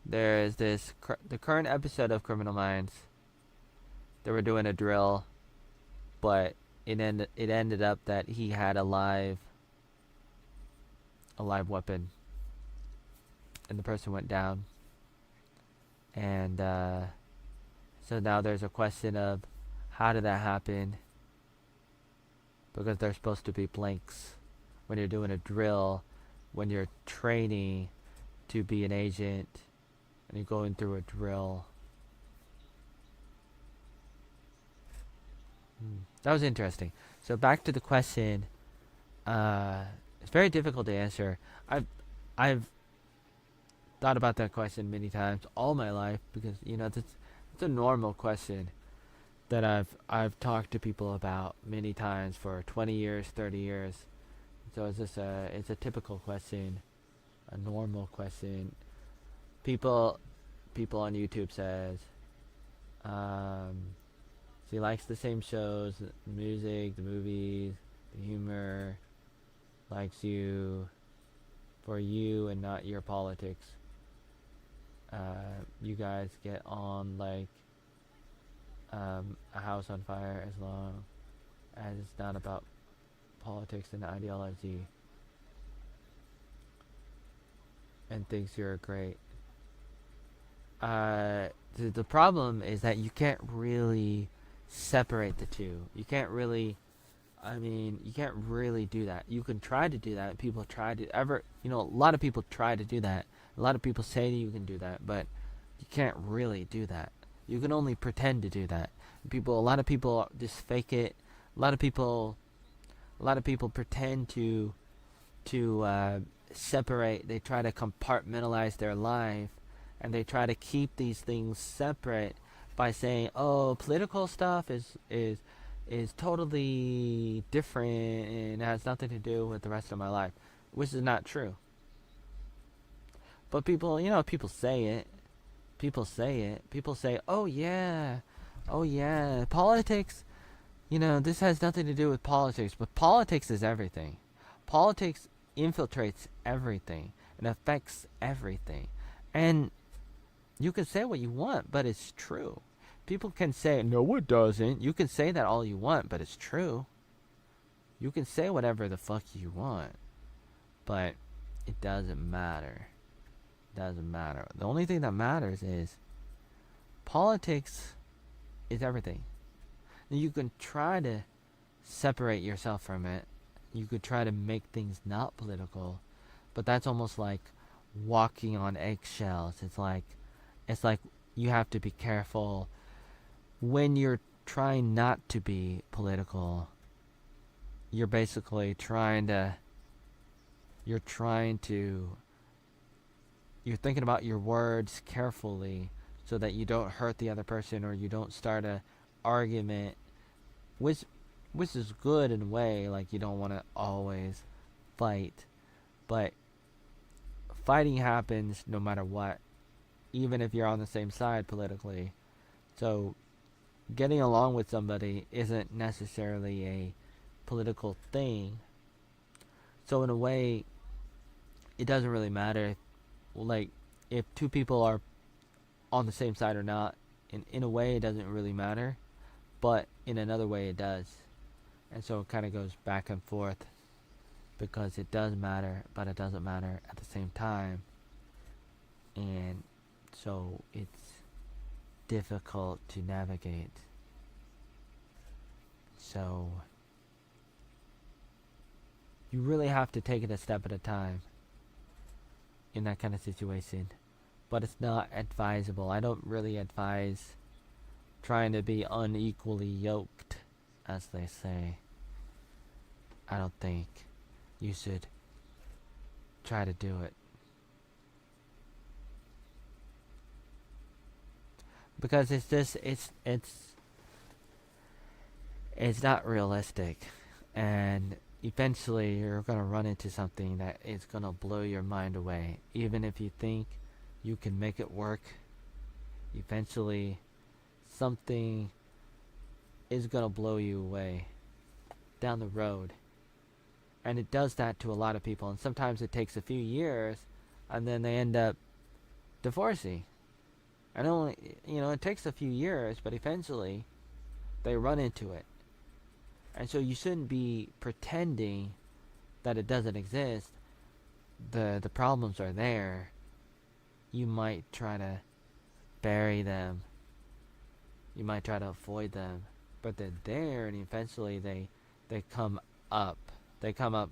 there's the current episode of Criminal Minds. They were doing a drill, but it ended up that he had a live weapon, and the person went down. And so now there's a question of, how did that happen? Because there's supposed to be blanks when you're doing a drill, when you're training to be an agent. and you're going through a drill. That was interesting. So back to the question. It's very difficult to answer. I've thought about that question many times all my life because it's a normal question that I've talked to people about many times for 20 years, 30 years. So it's a typical question, a normal question. People people on YouTube says she likes the same shows, the music, the movies, the humor, likes you for you and not your politics. You guys get on like a house on fire as long as it's not about politics and ideology, and thinks you're great. The problem is that you can't really separate the two. You can't really, you can't really do that. You can try to do that. People try to a lot of people try to do that. A lot of people say you can do that, but you can't really do that. You can only pretend to do that. A lot of people just fake it. A lot of people pretend to separate. They try to compartmentalize their life, and they try to keep these things separate by saying, "Oh, political stuff is totally different and has nothing to do with the rest of my life," which is not true. But people say it. People say it. People say, oh yeah, politics. This has nothing to do with politics, but politics is everything. Politics infiltrates everything and affects everything. And you can say what you want, but it's true. People can say, no, it doesn't. You can say that all you want, but it's true. You can say whatever the fuck you want, but it doesn't matter. It doesn't matter. The only thing that matters is politics is everything. You can try to separate yourself from it. You could try to make things not political, but that's almost like walking on eggshells. It's like you have to be careful when you're trying not to be political. You're basically you're thinking about your words carefully so that you don't hurt the other person or you don't start a argument, which is good in a way. Like, you don't want to always fight, but fighting happens no matter what, even if you're on the same side politically. So getting along with somebody isn't necessarily a political thing. So in a way, it doesn't really matter if two people are on the same side or not. In a way, it doesn't really matter, but in another way it does. And so it kind of goes back and forth, because it does matter, but it doesn't matter at the same time. And so it's difficult to navigate. So you really have to take it a step at a time in that kind of situation. But it's not advisable. I don't really advise trying to be unequally yoked, as they say. I don't think you should try to do it, because it's not realistic, and eventually you're gonna run into something that is gonna blow your mind away. Even if you think you can make it work, eventually something is gonna blow you away down the road. And it does that to a lot of people, and sometimes it takes a few years and then they end up divorcing. And only it takes a few years, but eventually they run into it. And so you shouldn't be pretending that it doesn't exist. The problems are there. You might try to bury them. You might try to avoid them, but they're there, and eventually they come up. They come up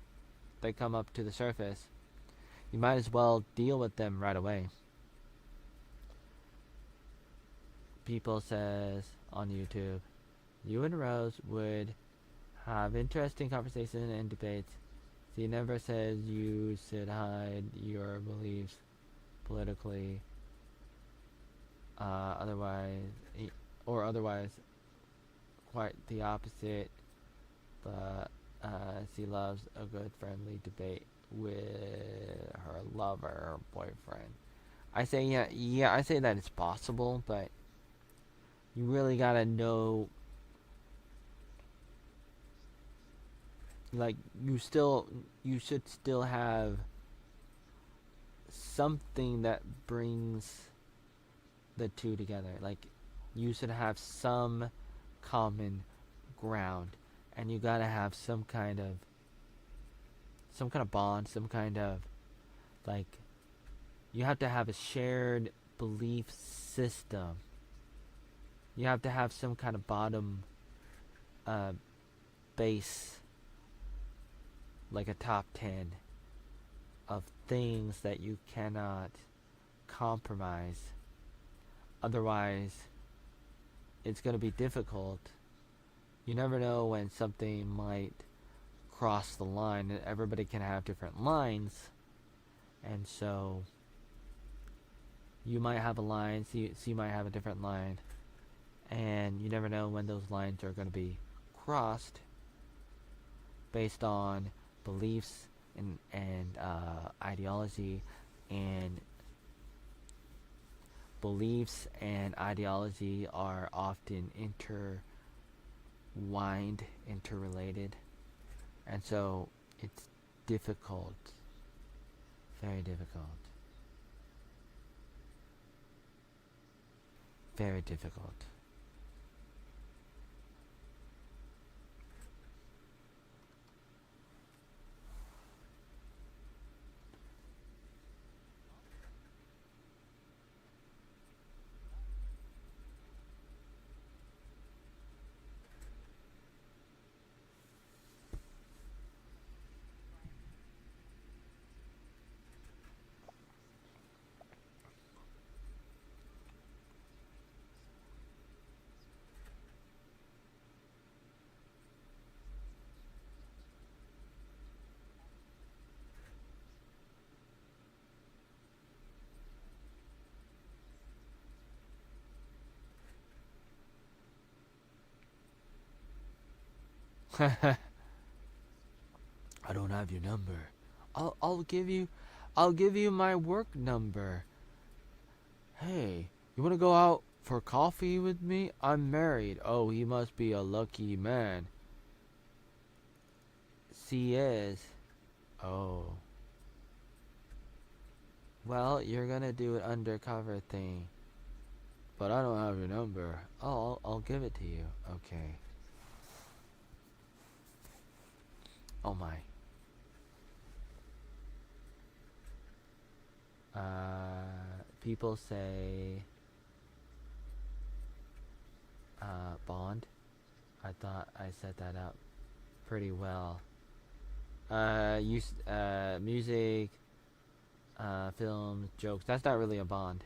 to the surface. You might as well deal with them right away. people says on YouTube, you and Rose would have interesting conversation and debates. She never says you should hide your beliefs politically, otherwise, or otherwise, quite the opposite. But she loves a good friendly debate with her lover or boyfriend. I say yeah. I say that it's possible, but you really gotta know. Like you should still have something that brings the two together. Like you should have some common ground, and you gotta have some kind of bond, some kind of like you have to have a shared belief system. You have to have some kind of bottom uh, base, like a top 10 of things that you cannot compromise. Otherwise, it's going to be difficult. You never know when something might cross the line, and everybody can have different lines. And so, you might have a line, so you might have a different line, and you never know when those lines are going to be crossed based on beliefs and ideology, and beliefs and ideology are often intertwined, interrelated, and so it's difficult, very difficult, very difficult. I don't have your number. I'll give you my work number. Hey, you wanna go out for coffee with me? I'm married. Oh, he must be a lucky man. She is. Oh. Well, you're gonna do an undercover thing. But I don't have your number. Oh, I'll give it to you. Okay. Oh my. People say Bond. I thought I set that up pretty well. Music, films, jokes. That's not really a bond.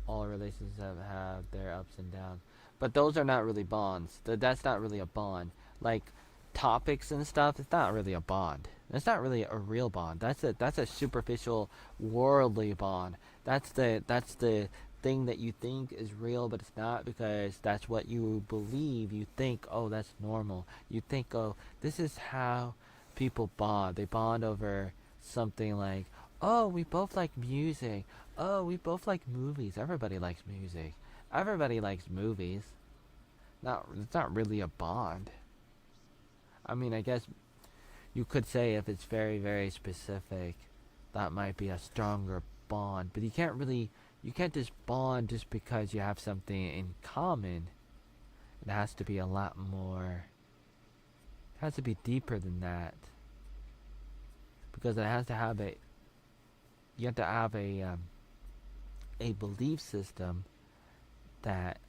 All relationships have their ups and downs, but those are not really bonds. That's not really a bond. Like topics and stuff. It's not really a bond. That's not really a real bond. That's a superficial, worldly bond. That's the thing that you think is real, but it's not, because that's what you believe. You think, oh, that's normal. You think, oh, this is how people bond. They bond over something like, oh, we both like music. Oh, we both like movies. Everybody likes music. Everybody likes movies. It's not really a bond. I mean, I guess you could say if it's very, very specific, that might be a stronger bond. But you can't just bond just because you have something in common. It has to be a lot more. It has to be deeper than that. Because it has to have you have to have a belief system that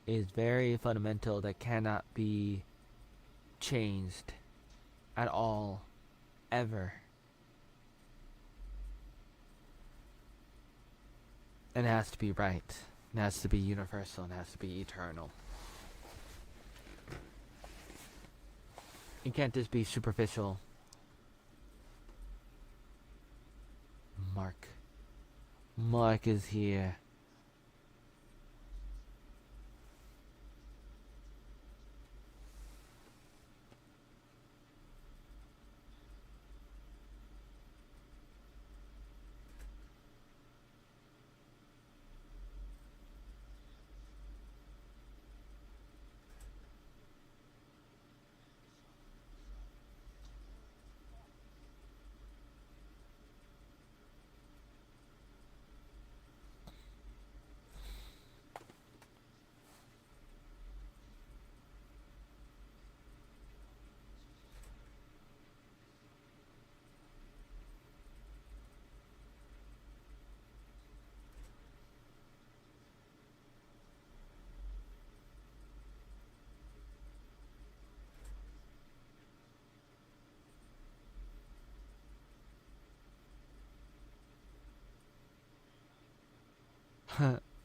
is very fundamental, that cannot be changed at all, ever. And it has to be right. It has to be universal and it has to be eternal. It can't just be superficial. Mark. Mark is here.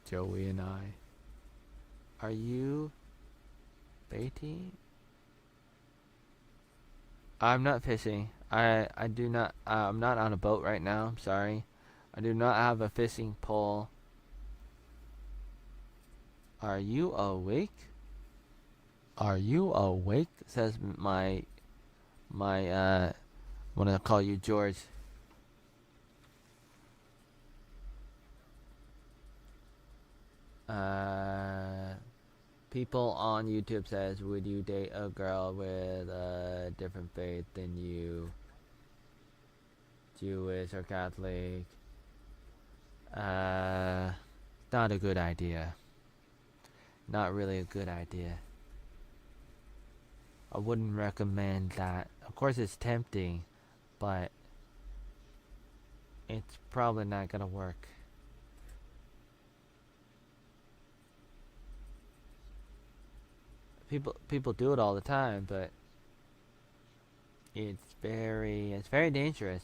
Joey and I. Are you baiting? I'm not fishing. I do not. I'm not on a boat right now. I'm sorry. I do not have a fishing pole. Are you awake? Are you awake? Says my. I'm gonna call you George. People on YouTube says, would you date a girl with a different faith than you? Jewish or Catholic? Not a good idea. Not really a good idea. I wouldn't recommend that. Of course it's tempting, but it's probably not gonna work. People do it all the time, but it's very dangerous.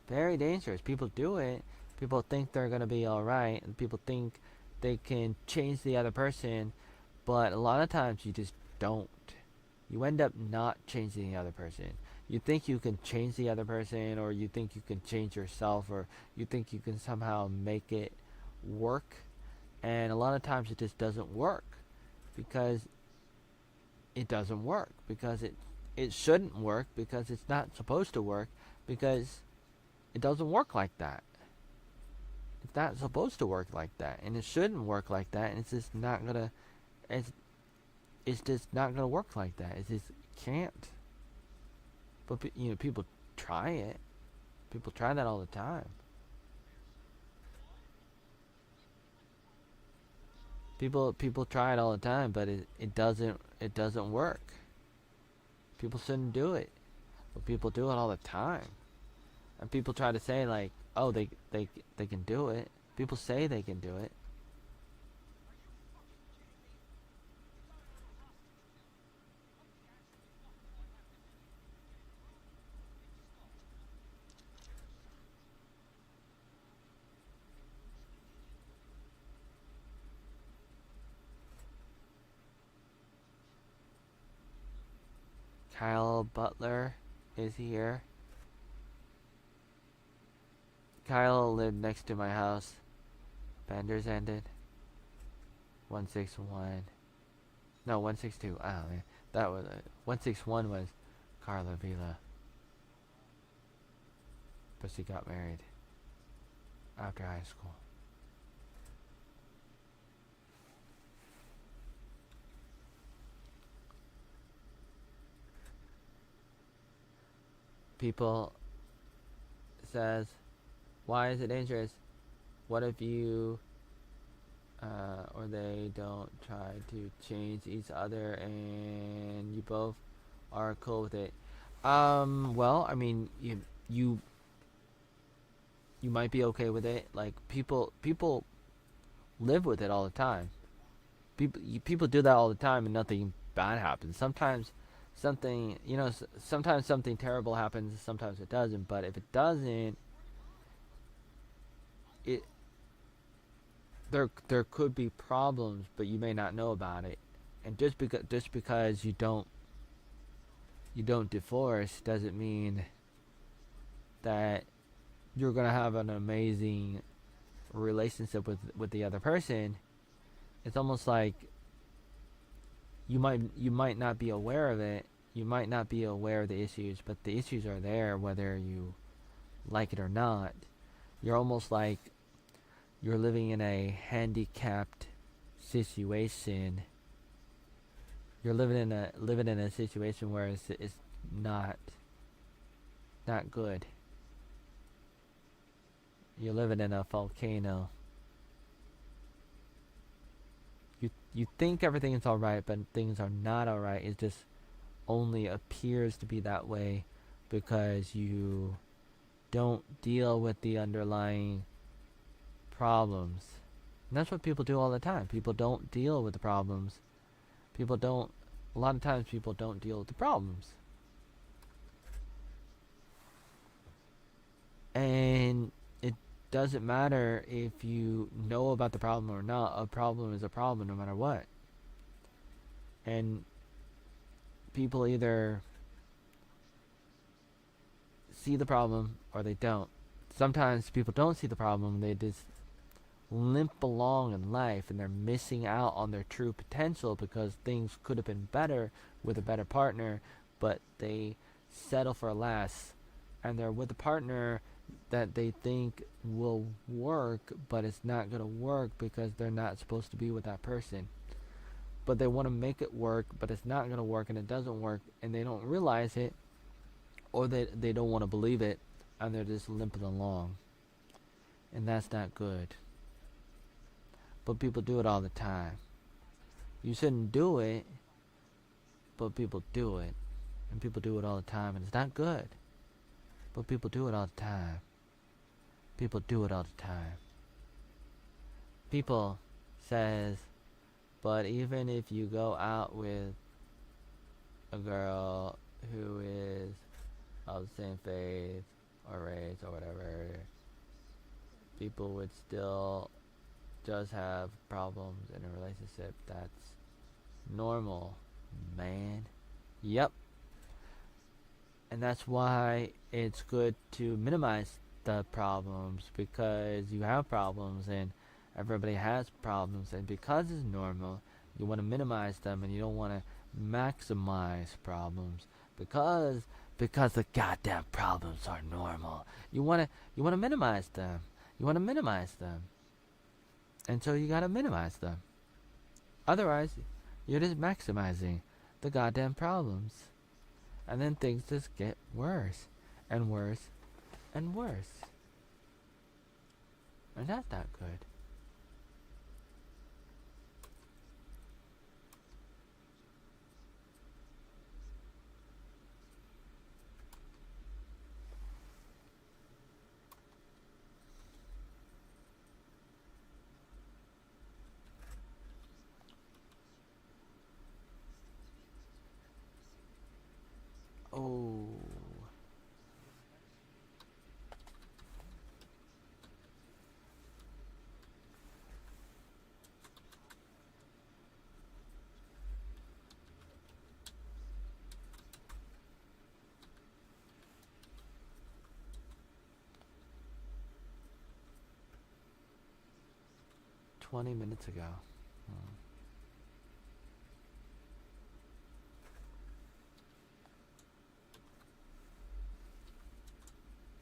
Very dangerous. People do it. People think they're gonna be alright, and people think they can change the other person, but a lot of times you just don't. You end up not changing the other person. You think you can change the other person, or you think you can change yourself, or you think you can somehow make it work, and a lot of times it just doesn't work because it doesn't work, because it shouldn't work, because it's not supposed to work, because it doesn't work like that. It's not supposed to work like that, and it shouldn't work like that, and it's just not gonna it's just not gonna work like that. It just can't. But people try it. People try that all the time. People try it all the time, but it doesn't work. People shouldn't do it, but people do it all the time. And people try to say like, oh, they can do it. People say they can do it. Kyle Butler is here. Kyle lived next to my house. Benders ended. 161. No, 162. Oh man, that was 161 was Carla Vila, but she got married after high school. People says, why is it dangerous? What if you or they don't try to change each other and you both are cool with it? Well, I mean, you you might be okay with it. Like people live with it all the time. People do that all the time and nothing bad happens. Sometimes something, sometimes something terrible happens, sometimes it doesn't, but if it doesn't, it there could be problems, but you may not know about it. And just because you don't divorce doesn't mean that you're gonna have an amazing relationship with the other person. It's almost like you might not be aware of it. You might not be aware of the issues, but the issues are there whether you like it or not. You're almost like you're living in a handicapped situation. You're living in a situation where it's not not good. You're living in a volcano. You think everything is alright, but things are not alright. It just only appears to be that way because you don't deal with the underlying problems. And that's what people do all the time. People don't deal with the problems. People don't, a lot of times people don't deal with the problems. And it doesn't matter if you know about the problem or not. A problem is a problem no matter what. And people either see the problem or they don't. Sometimes people don't see the problem, they just limp along in life and they're missing out on their true potential because things could have been better with a better partner, but they settle for less and they're with a partner that they think will work, but it's not going to work because they're not supposed to be with that person. But they want to make it work, but it's not going to work and it doesn't work and they don't realize it, or they don't want to believe it and they're just limping along. And that's not good. But people do it all the time. You shouldn't do it, but people do it. And people do it all the time, and it's not good. But people do it all the time. People do it all the time. People says, but even if you go out with a girl who is of the same faith or race or whatever, people would still just have problems in a relationship. That's normal, man. Yep. And that's why it's good to minimize the problems, because you have problems and everybody has problems, and because it's normal, you want to minimize them and you don't want to maximize problems because the goddamn problems are normal. You want to minimize them. You want to minimize them. And so you got to minimize them. Otherwise, you're just maximizing the goddamn problems. And then things just get worse and worse and worse. And that's not good. Oh. "20 minutes ago."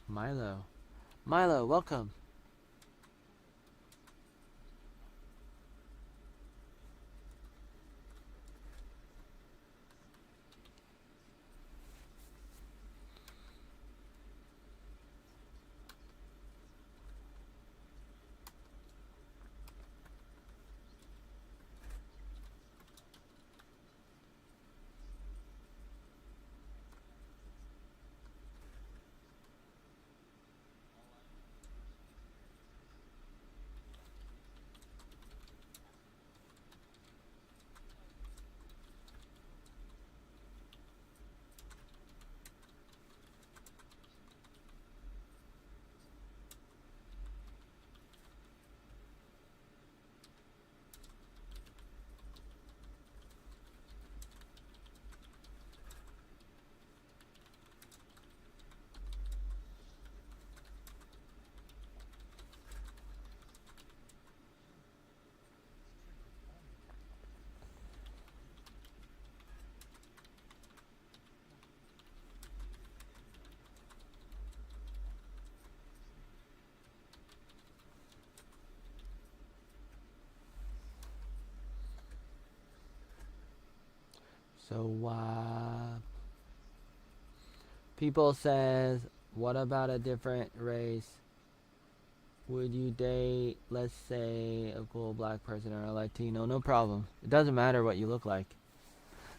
Milo, welcome. So, people says, what about a different race? Would you date, let's say, a cool black person or a Latino? No problem. It doesn't matter what you look like.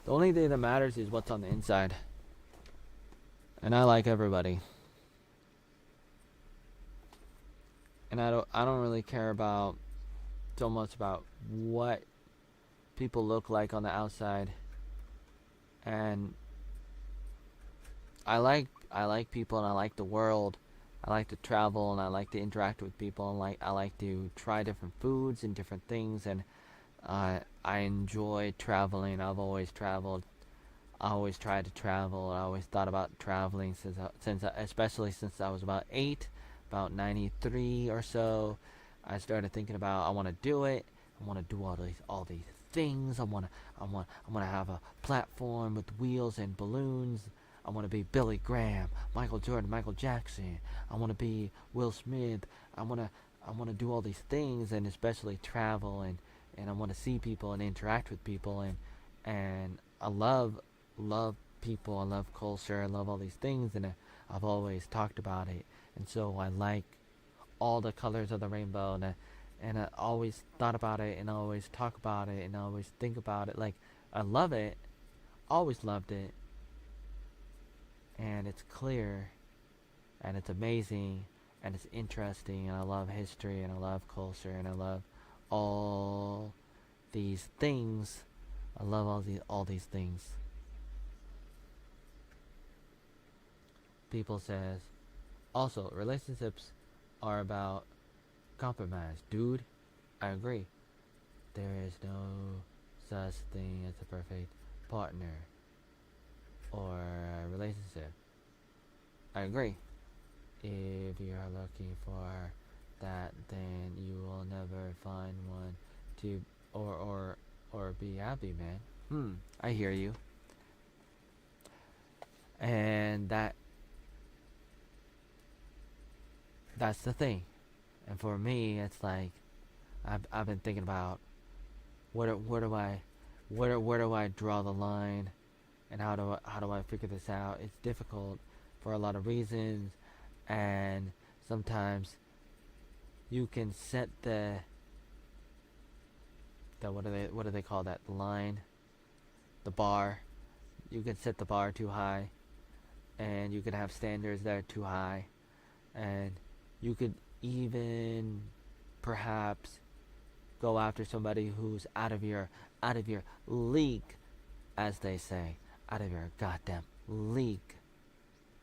The only thing that matters is what's on the inside. And I like everybody. And I don't really care about so much about what people look like on the outside. And I like people and I like the world. I like to travel and I like to interact with people and I like to try different foods and different things and I enjoy traveling. I've always traveled. I always tried to travel. I always thought about traveling especially since I was about 8, about 93 or so. I started thinking about I want to do it. I want to do all these things. I want to have a platform with wheels and balloons. I want to be Billy Graham, Michael Jordan, Michael Jackson. I want to be Will Smith. I want to do all these things and especially travel and I want to see people and interact with people and I love people. I love culture. I love all these things and I've always talked about it. And so I like all the colors of the rainbow and I always thought about it and I always talk about it and I always think about it. Like I love it. Always loved it. And it's clear and it's amazing and it's interesting and I love history and I love culture and I love all these things. I love all these things. People says also relationships are about compromise. Dude, I agree. There is no such thing as a perfect partner or a relationship. I agree. If you're looking for that, then you will never find one to or be happy, man. I hear you. And that's the thing. And for me, it's like I've been thinking about where do I draw the line, and how do I figure this out? It's difficult for a lot of reasons, and sometimes you can set the what do they call that line, the bar. You can set the bar too high, and you can have standards that are too high, and you could even perhaps go after somebody who's out of your league, as they say, out of your goddamn league.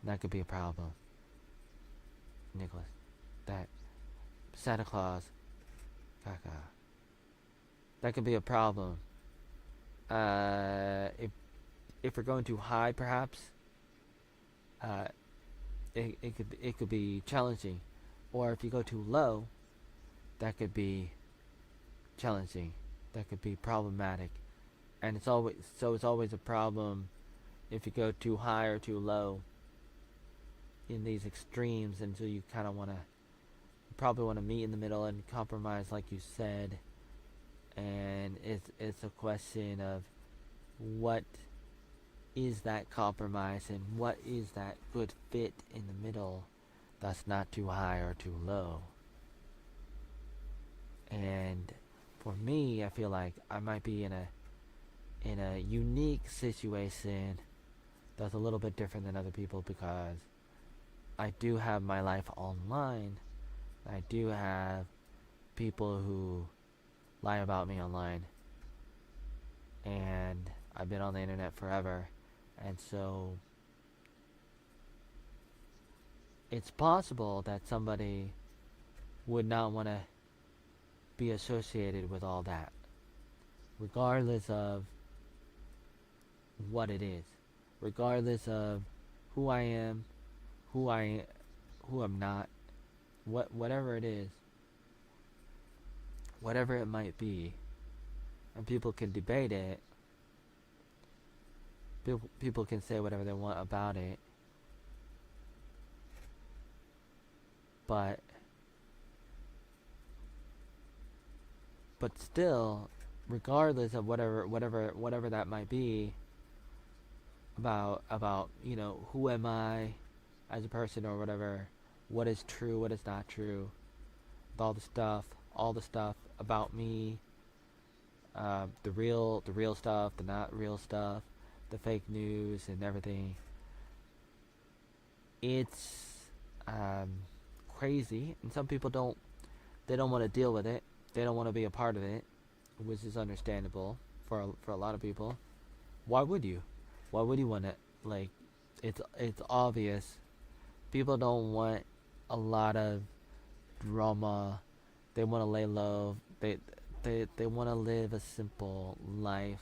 That could be a problem, Nicholas. That Santa Claus, caca. That could be a problem. If we're going too high, perhaps, uh, it could be challenging, or if you go too low, that could be challenging. That could be problematic, and it's always a problem if you go too high or too low in these extremes until you kind of probably want to meet in the middle and compromise, like you said. And it's a question of what is that compromise and what is that good fit in the middle that's not too high or too low. And for me, I feel like I might be in a unique situation that's a little bit different than other people because I do have my life online. I do have people who lie about me online, and I've been on the internet forever, and so it's possible that somebody would not want to be associated with all that, regardless of what it is, regardless of who I am, who I'm not, whatever it is, whatever it might be, and people can debate it. People can say whatever they want about it, but still, regardless of whatever that might be, about who am I as a person or whatever, what is true, what is not true, all the stuff about me, the real stuff, the not real stuff, the fake news and everything. It's um, crazy, and some people don't want to deal with it. They don't want to be a part of it, which is understandable for a lot of people. Why would you? Why would you want it? Like, it's obvious. People don't want a lot of drama. They want to lay low. They want to live a simple life.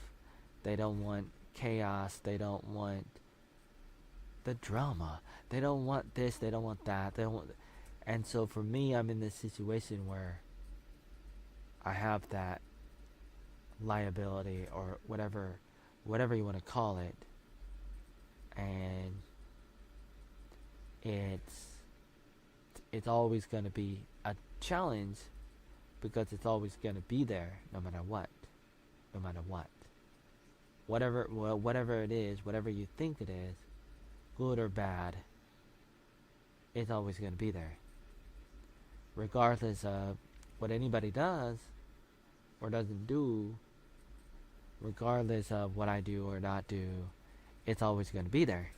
They don't want chaos. They don't want the drama. They don't want this. They don't want that. They don't want. And so for me, I'm in this situation where I have that liability or whatever you want to call it, and it's it's always going to be a challenge because it's always going to be there no matter what, no matter what. Whatever it is, whatever you think it is, good or bad, it's always going to be there, regardless of what anybody does or doesn't do. Regardless of what I do or not do, it's always going to be there.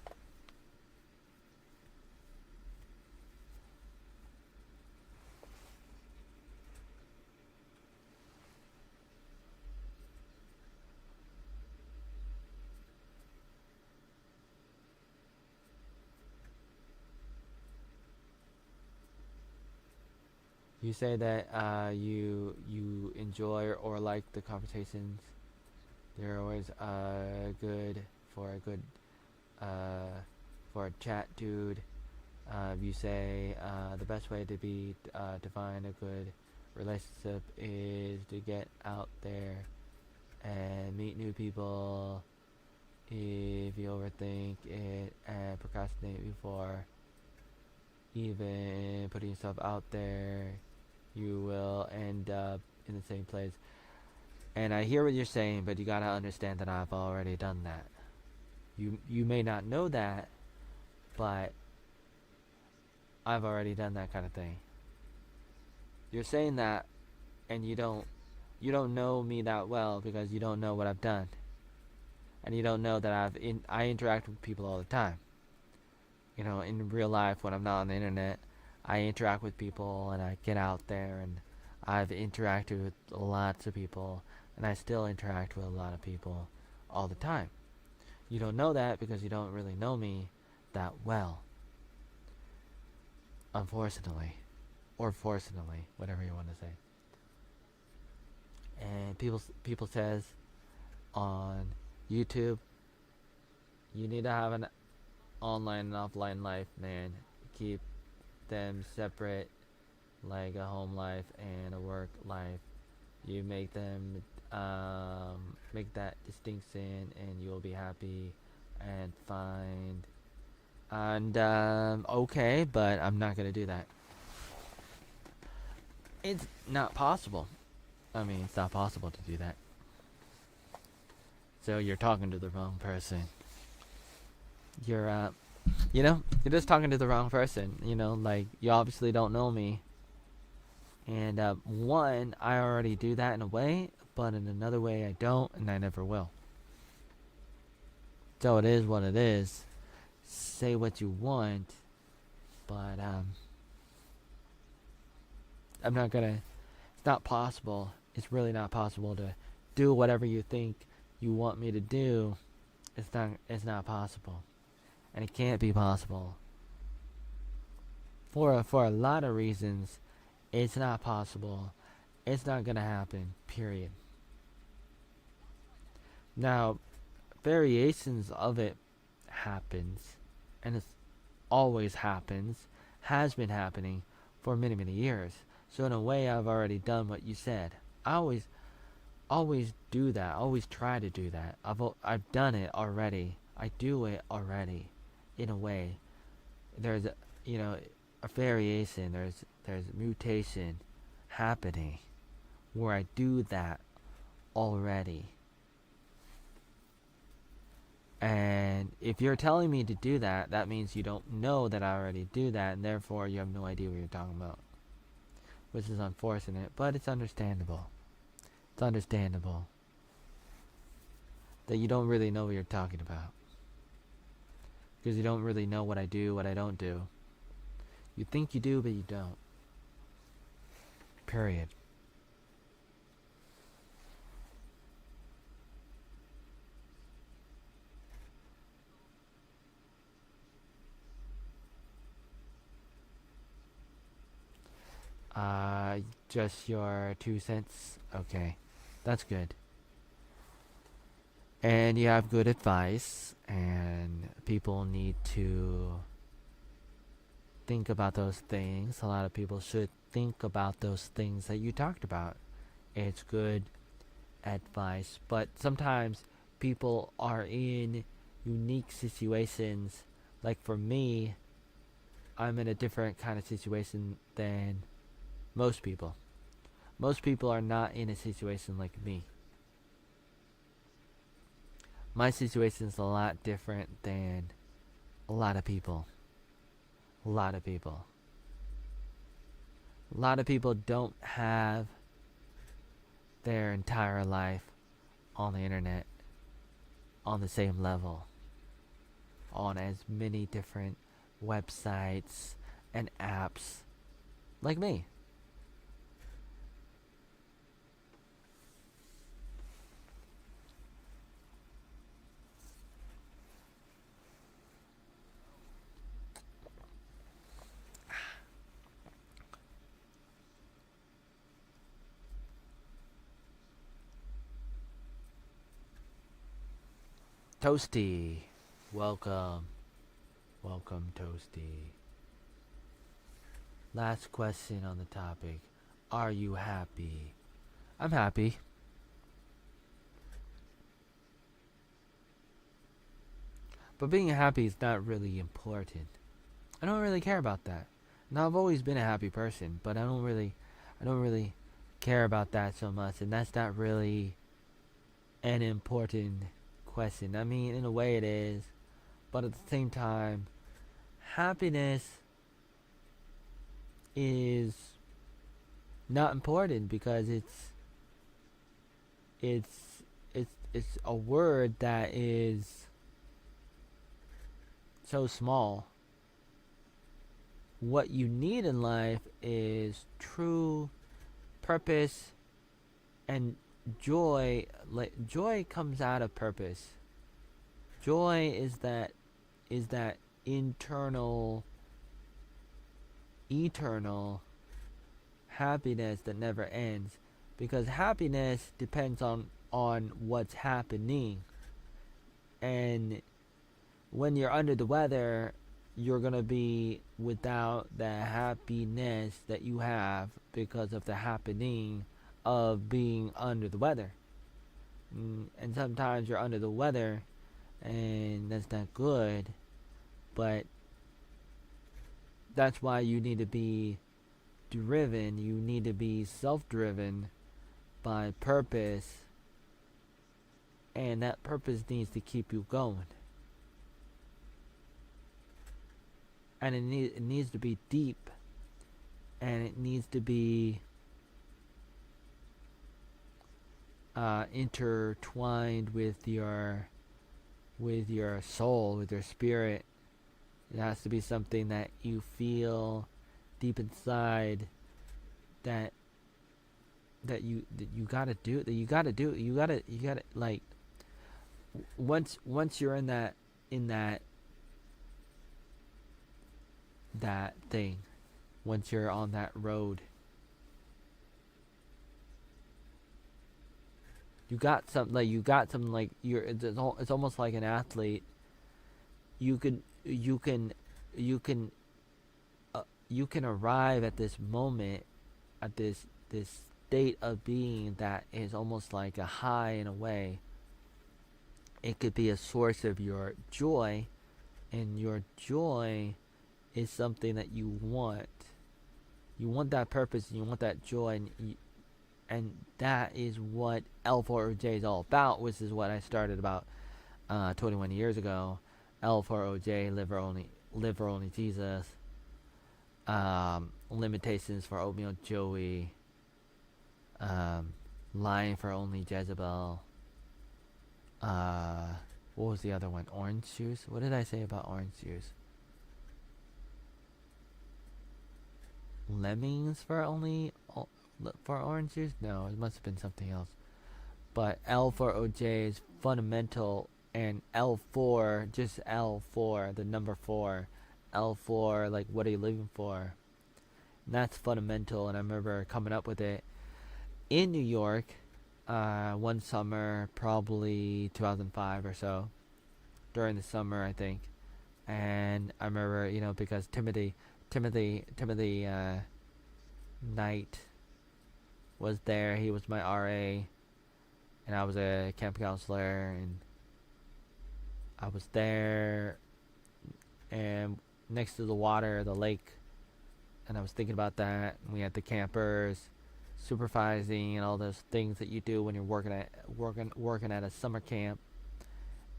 You say that you enjoy or like the conversations. They're always good for a good for a chat, dude. You say the best way to find a good relationship is to get out there and meet new people. If you overthink it and procrastinate before even putting yourself out there, you will end up in the same place. And I hear what you're saying, but you gotta understand that I've already done that. You may not know that, but I've already done that kind of thing. You're saying that, and you don't know me that well because you don't know what I've done, and you don't know that I interact with people all the time. In real life when I'm not on the internet, I interact with people and I get out there and I've interacted with lots of people and I still interact with a lot of people all the time. You don't know that because you don't really know me that well. Unfortunately. Or fortunately, whatever you want to say. And people says on YouTube, you need to have an online and offline life, man. Keep them separate, like a home life and a work life. You make them make that distinction, and you'll be happy and fine. And okay, but I'm not gonna do that. It's not possible. I mean, it's not possible to do that. So you're talking to the wrong person. You're you're just talking to the wrong person. Like, you obviously don't know me. And one, I already do that in a way, but in another way I don't, and I never will. So it is what it is. Say what you want, but I'm not gonna. It's not possible. It's really not possible to do whatever you think you want me to do. It's not. It's not possible. And it can't be possible. For a lot of reasons, it's not possible. It's not gonna happen. Period. Now, variations of it happens, and it's always happens, has been happening for many, many years. So in a way, I've already done what you said. I always do that. Always try to do that. I've done it already. I do it already. In a way, there's a variation. There's mutation happening where I do that already. And if you're telling me to do that, that means you don't know that I already do that, and therefore you have no idea what you're talking about. Which is unfortunate, but it's understandable. It's understandable that you don't really know what you're talking about. Because you don't really know what I do, what I don't do. You think you do, but you don't. Period. Just your 2 cents? Okay. That's good. And you have good advice, and people need to think about those things. A lot of people should think about those things that you talked about. It's good advice, but sometimes people are in unique situations. Like for me, I'm in a different kind of situation than most people. Most people are not in a situation like me. My situation is a lot different than a lot of people. A lot of people. A lot of people don't have their entire life on the internet on the same level, on as many different websites and apps like me. Toasty, welcome. Welcome, Toasty. Last question on the topic. Are you happy? I'm happy. But being happy is not really important. I don't really care about that. Now I've always been a happy person, but I don't really care about that so much, and that's not really an important question. I mean, in a way it is, but at the same time, happiness is not important because it's a word that is so small. What you need in life is true purpose and joy. Like joy comes out of purpose. Joy is that internal eternal happiness that never ends, because happiness depends on what's happening. And when you're under the weather, you're going to be without the happiness that you have because of the happening of being under the weather. And sometimes you're under the weather and that's not good, but that's why you need to be driven. You need to be self-driven by purpose, and that purpose needs to keep you going. And it needs to be deep, and it needs to be intertwined with your soul, with your spirit. It has to be something that you feel deep inside that you gotta do, you gotta like once you're in that thing, once you're on that road, it's almost like an athlete. You can arrive at this moment, at this state of being that is almost like a high in a way. It could be a source of your joy, and your joy is something that you want. You want that purpose, and you want that joy, and that is what L4J is all about, which is what I started about 21 years ago. L for OJ, live for only Jesus. Limitations for Oatmeal Joey. Lying for only Jezebel. What was the other one? Orange juice? What did I say about orange juice? Lemmings for orange juice? No, it must have been something else. But L for OJ is fundamental, and L4, just L4, the number 4. L4, like, what are you living for? And that's fundamental, and I remember coming up with it in New York one summer, probably 2005 or so, during the summer, I think. And I remember, because Timothy Knight was there. He was my RA, and I was a camp counselor, and I was there and next to the water, the lake, and I was thinking about that. And we had the campers supervising and all those things that you do when you're working at a summer camp,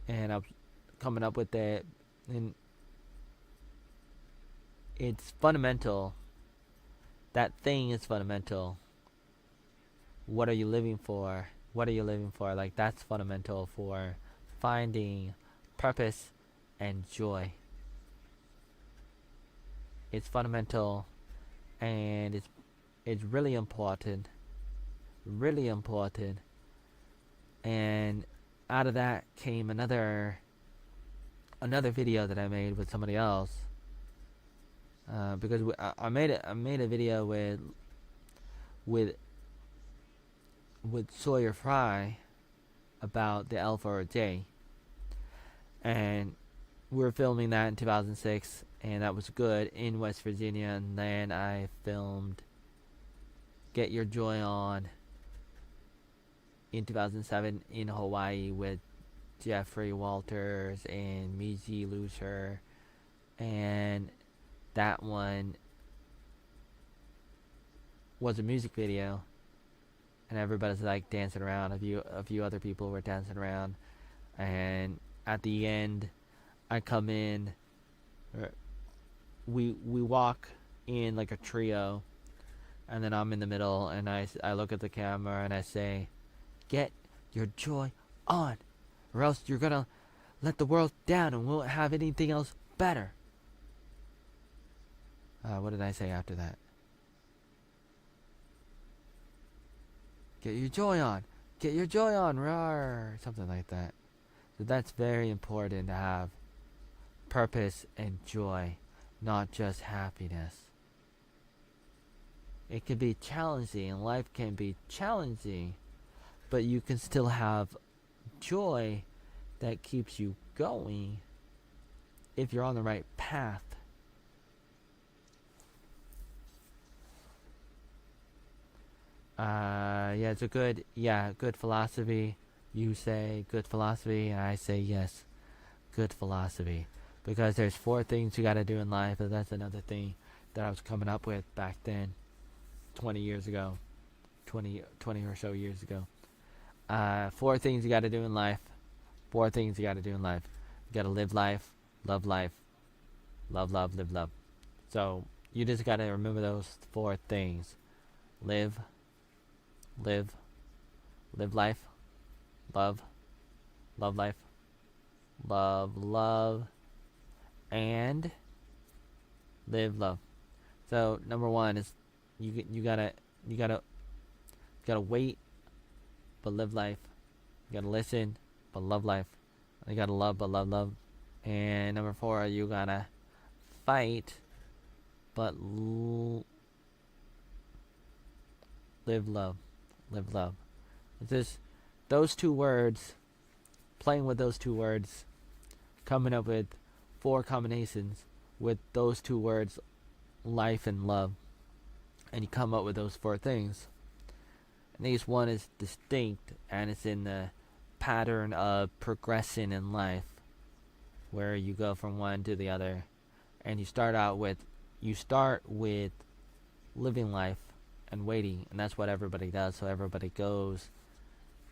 and I was coming up with it, and it's fundamental. That thing is fundamental. What are you living for? What are you living for? Like, that's fundamental for finding purpose and joy. It's fundamental, and it's really important. Really important. And out of that came another video that I made with somebody else. Because I made a video with Sawyer Fry about the L for J, and we were filming that in 2006, and that was good in West Virginia. And then I filmed Get Your Joy On in 2007 in Hawaii with Jeffrey Walters and Miji Lucer, and that one was a music video, and everybody's like dancing around. A few other people were dancing around, and at the end, I come in. We walk in like a trio, and then I'm in the middle, and I look at the camera and I say, "Get your joy on, or else you're gonna let the world down, and we won't have anything else better." What did I say after that? Get your joy on. Get your joy on. Rawr. Something like that. So that's very important to have purpose and joy, not just happiness. It can be challenging, and life can be challenging, but you can still have joy that keeps you going if you're on the right path. It's a good philosophy. You say good philosophy, and I say yes, good philosophy. Because there's 4 things you gotta do in life, and that's another thing that I was coming up with back then, 20 years ago, 20 or so years ago. 4 things you gotta do in life. 4 things you gotta do in life. You gotta live life, love, live, love. So you just gotta remember those 4 things. Live life, love life, love, and live love. So number 1 is you gotta wait, but live life. You gotta listen, but love life. You gotta love, but love. And number 4, you gotta fight, but live love. It's just those 2 words, playing with those 2 words, coming up with 4 combinations with those 2 words, life and love, and you come up with those 4 things. And each one is distinct, and it's in the pattern of progression in life, where you go from one to the other, and you start with living life and waiting, and that's what everybody does. So everybody goes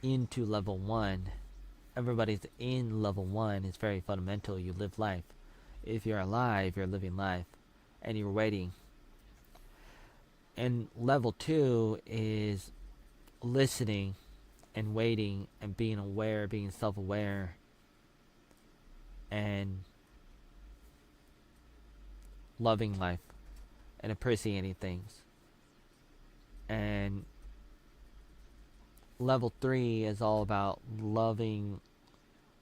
into level 1, everybody's in level 1 is very fundamental. You live life. If you're alive, you're living life, and you're waiting. And level 2 is listening and waiting and being aware, being self-aware, and loving life and appreciating things. And level 3 is all about loving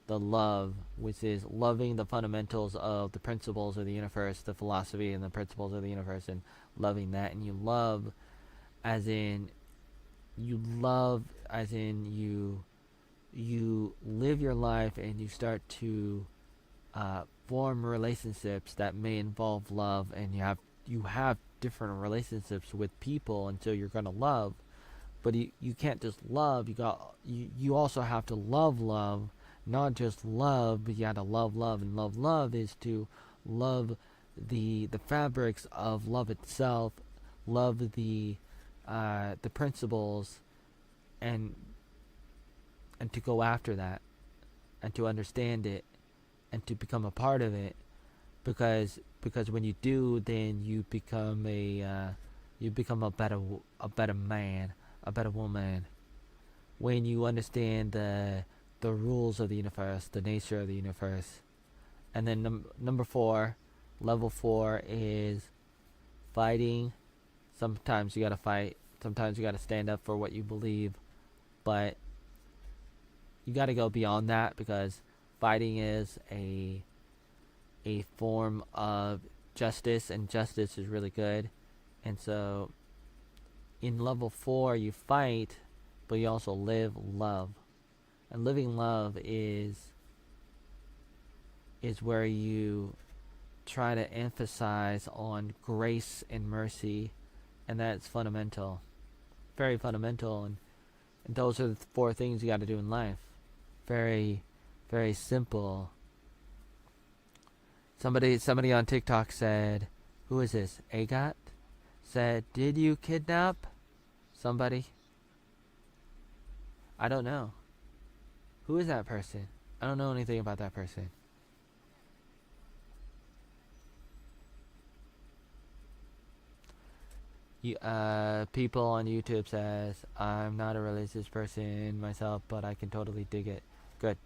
the love, which is loving the fundamentals of the principles of the universe, the philosophy and the principles of the universe, and loving that. And you love as in you live your life, and you start to form relationships that may involve love, and you have different relationships with people until you're gonna love. But you can't just love. You also have to love, not just love, but you got to love, and love is to love the fabrics of love itself, love the principles, and to go after that, and to understand it, and to become a part of it, because when you do, then you become a better man, a better woman, when you understand the rules of the universe, the nature of the universe. And then number 4, level 4 is fighting. Sometimes you gotta fight. Sometimes you gotta stand up for what you believe, but you gotta go beyond that, because fighting is a form of justice, and justice is really good. And so in level 4 you fight, but you also live love. And living love is where you try to emphasize on grace and mercy, and that's fundamental, very fundamental. And those are the 4 things you got to do in life. Very, very simple. Somebody on TikTok said, who is this? Agat said, "Did you kidnap somebody?" I don't know. Who is that person? I don't know anything about that person. People on YouTube says, "I'm not a religious person myself, but I can totally dig it." Good.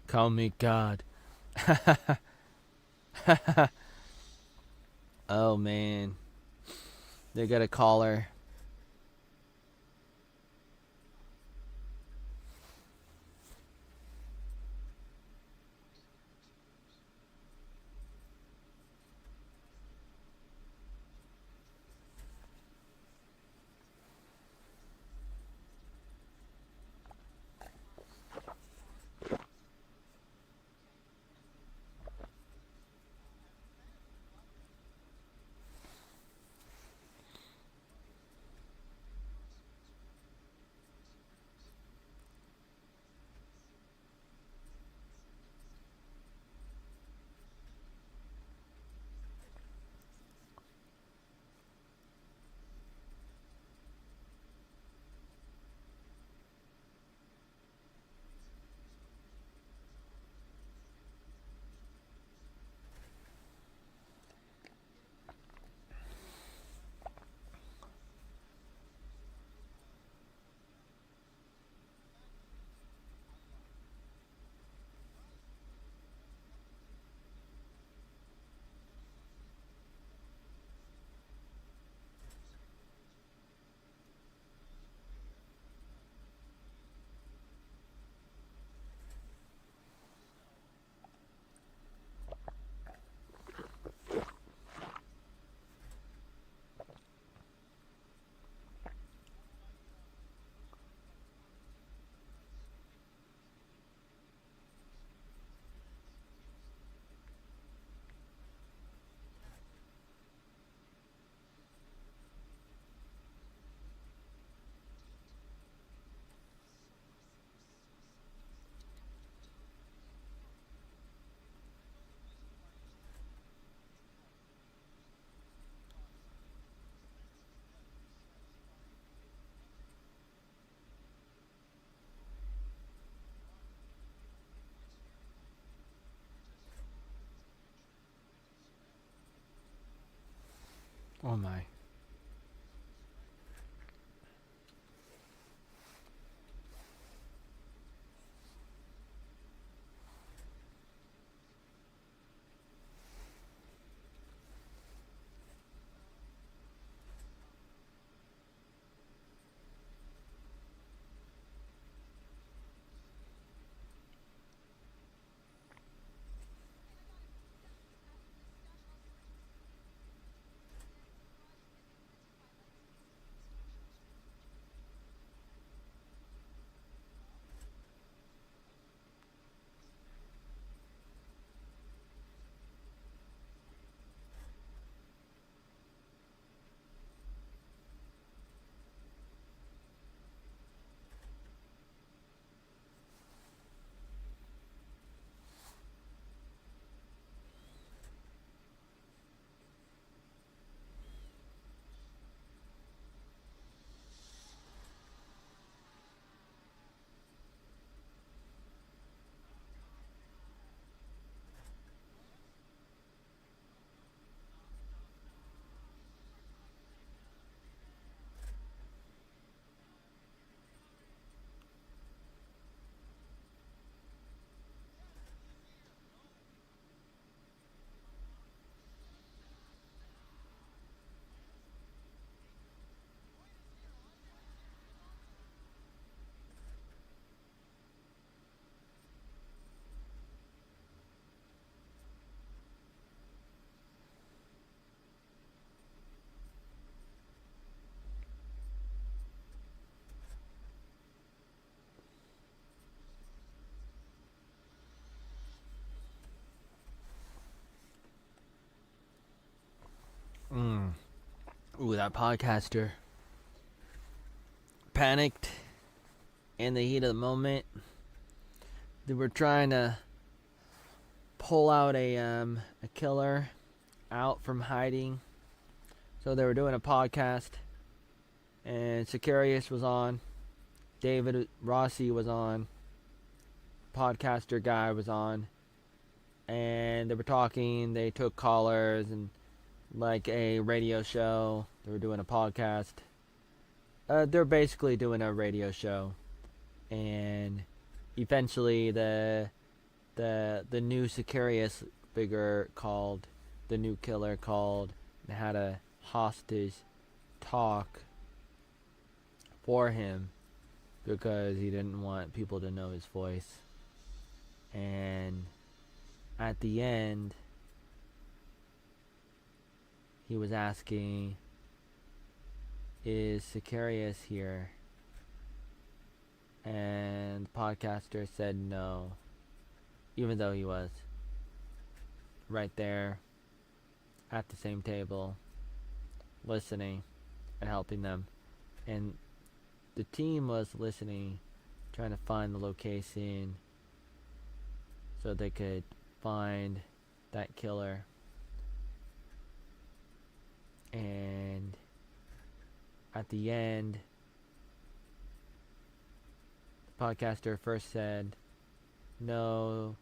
Call me God. Oh man, they got a caller. Oh my. Mm. Ooh, that podcaster panicked in the heat of the moment. They were trying to pull out a killer out from hiding. So they were doing a podcast, and Sicarius was on, David Rossi was on, podcaster guy was on, and they were talking. They took callers and like a radio show. They were doing a podcast. They're basically doing a radio show, and eventually the new Sicarius figure called, the new killer called, and had a hostage talk for him because he didn't want people to know his voice. And at the end, he was asking, is Sicarius here? And the podcaster said no, even though he was right there at the same table, listening and helping them. And the team was listening, trying to find the location so they could find that killer. And at the end, the podcaster first said no,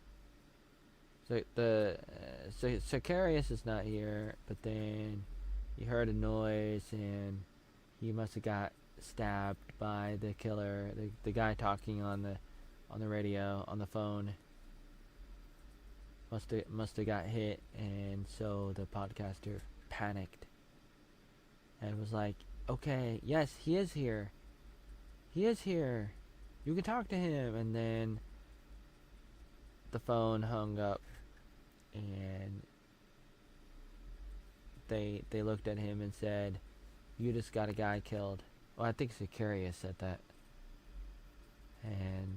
so Sicarius is not here, but then he heard a noise and he must have got stabbed by the killer, the guy talking on the radio, on the phone. Must have got hit, and so the podcaster panicked and was like, okay, yes, he is here. He is here. You can talk to him. And then the phone hung up, and they looked at him and said, you just got a guy killed. Well, I think Sicarius said that. And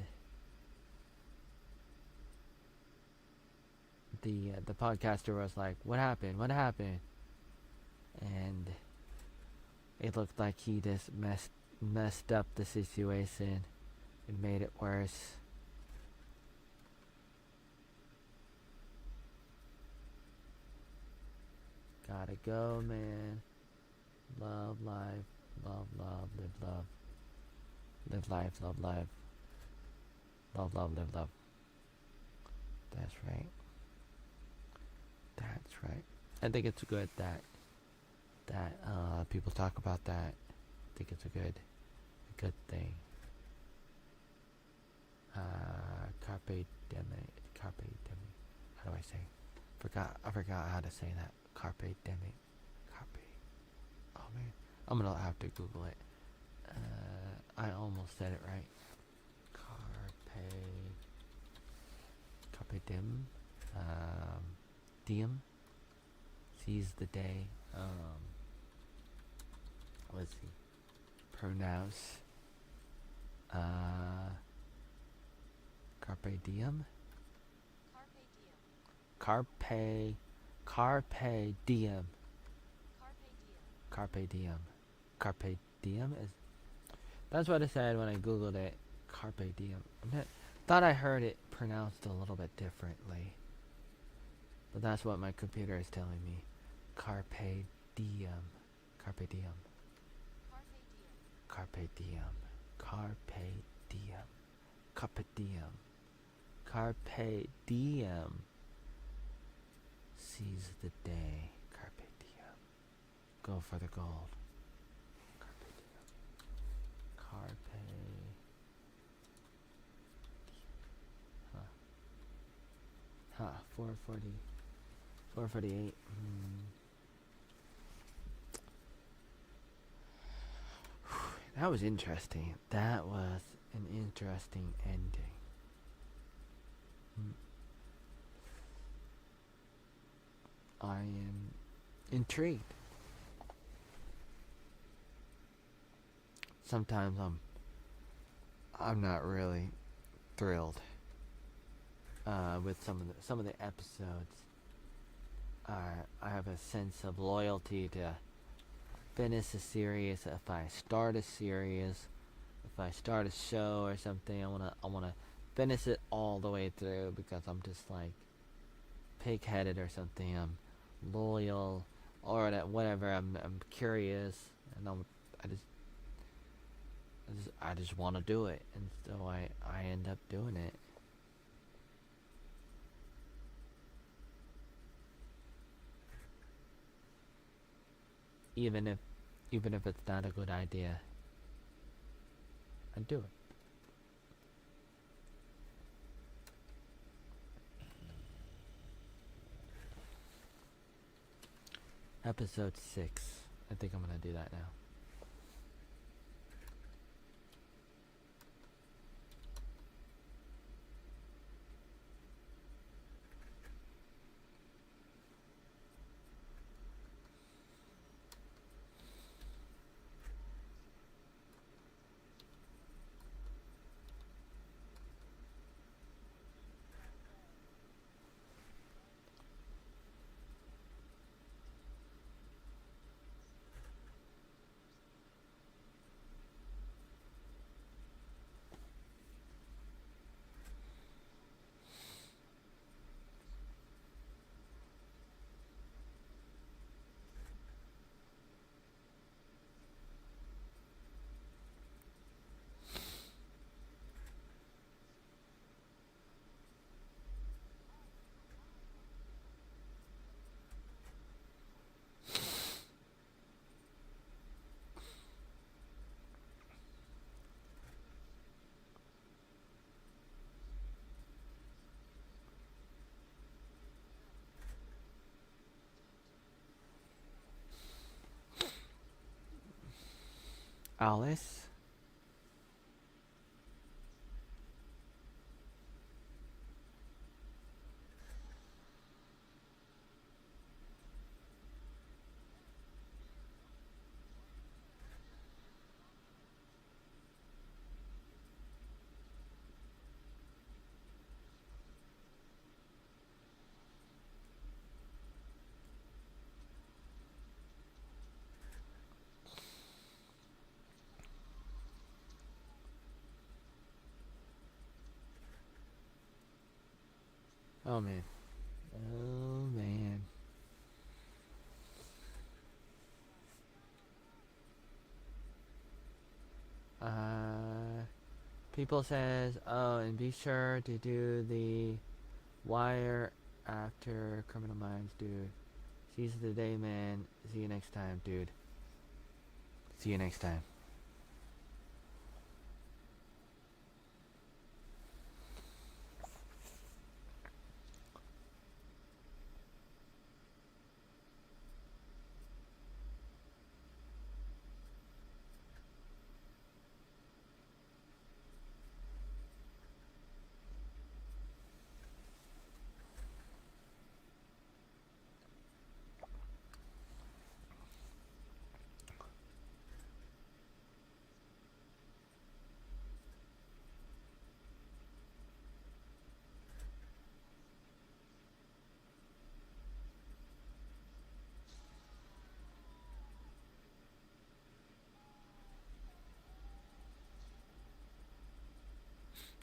the podcaster was like, what happened? What happened? And it looked like he just messed up the situation and made it worse. Gotta go, man. Love life, love, live love. Live life, love life. Love, live love. That's right. That's right. I think it's good that that people talk about that. I think it's a good thing. Carpe diem. Carpe diem. How do I say? I forgot how to say that. Carpe diem. Carpe. Oh man, I'm gonna have to Google it. I almost said it right. Carpe diem. Diem. Seize the day. Let's see. Pronounce. Carpe diem. Carpe diem. Carpe diem. Carpe diem is. That's what I said when I googled it. Carpe diem. Thought I heard it pronounced a little bit differently, but that's what my computer is telling me. Carpe diem. Carpe diem. Carpe diem. Carpe diem. Carpe diem. Carpe diem. Seize the day. Carpe diem. Go for the gold. Carpe diem. Carpe. Huh. 440. 448. That was interesting. That was an interesting ending. I am intrigued. Sometimes I'm not really thrilled with some of the episodes. I have a sense of loyalty to finish a series. If I start a series, if I start a show or something, I wanna finish it all the way through because I'm just like pig-headed or something. I'm loyal or whatever. I'm curious, and I just want to do it, and so I end up doing it. Even if it's not a good idea, I do it. Episode 6. I think I'm gonna do that now. Alice. Oh man. Oh man. People says, oh, and be sure to do the wire after Criminal Minds do Seize the day, man. See you next time, dude. See you next time.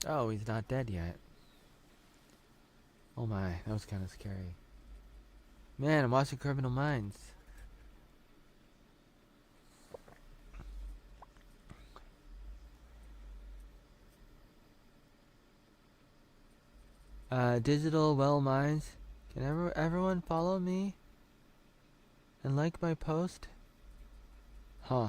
Oh, he's not dead yet. Oh my, that was kind of scary. Man, I'm watching Criminal Minds. Digital Well Minds. Can everyone follow me? And like my post? Huh.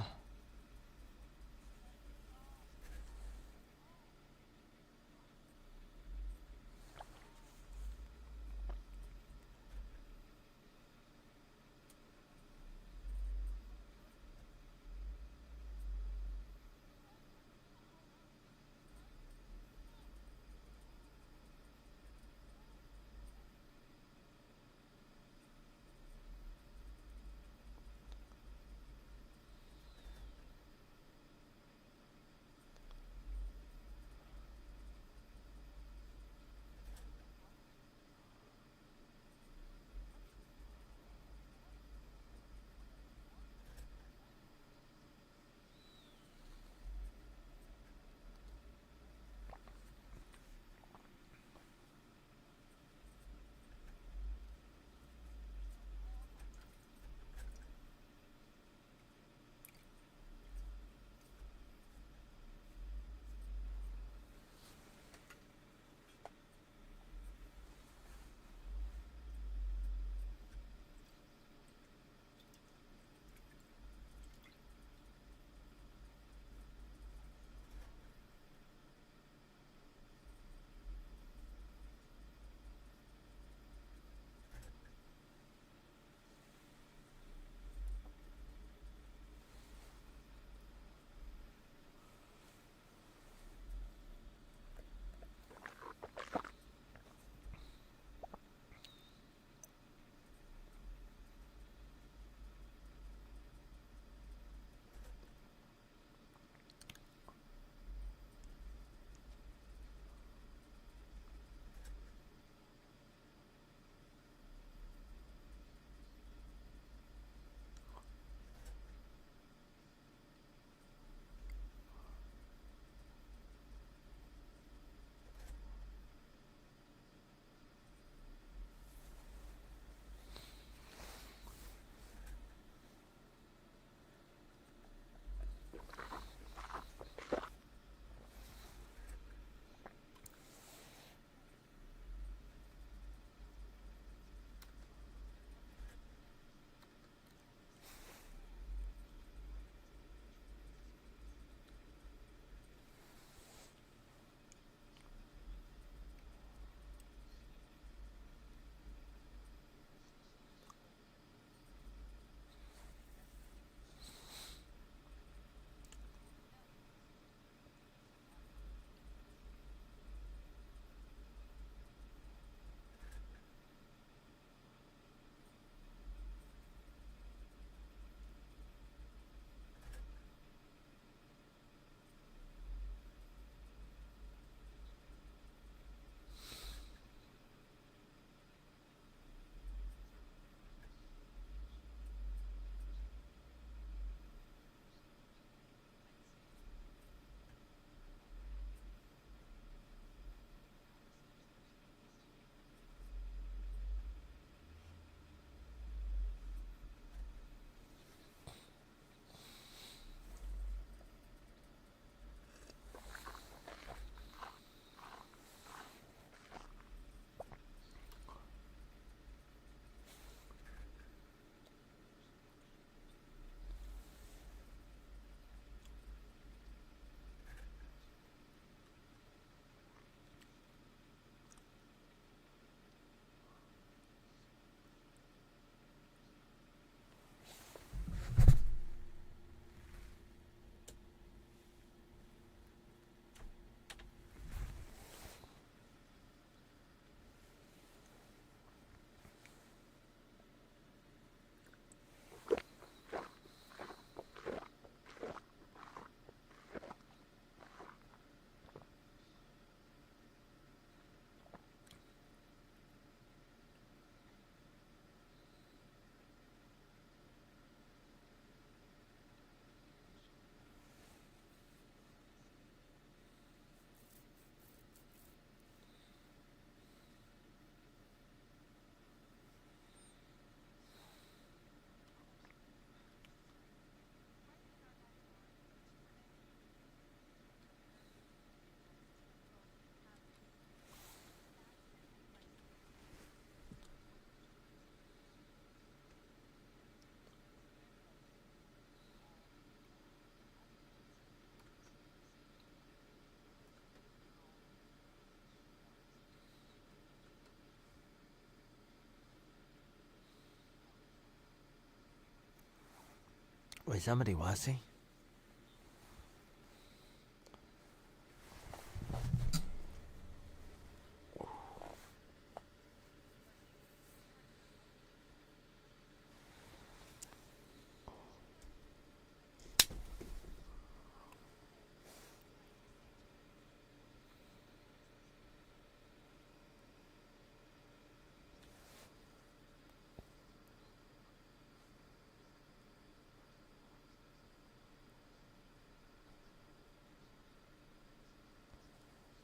Wait, somebody watching?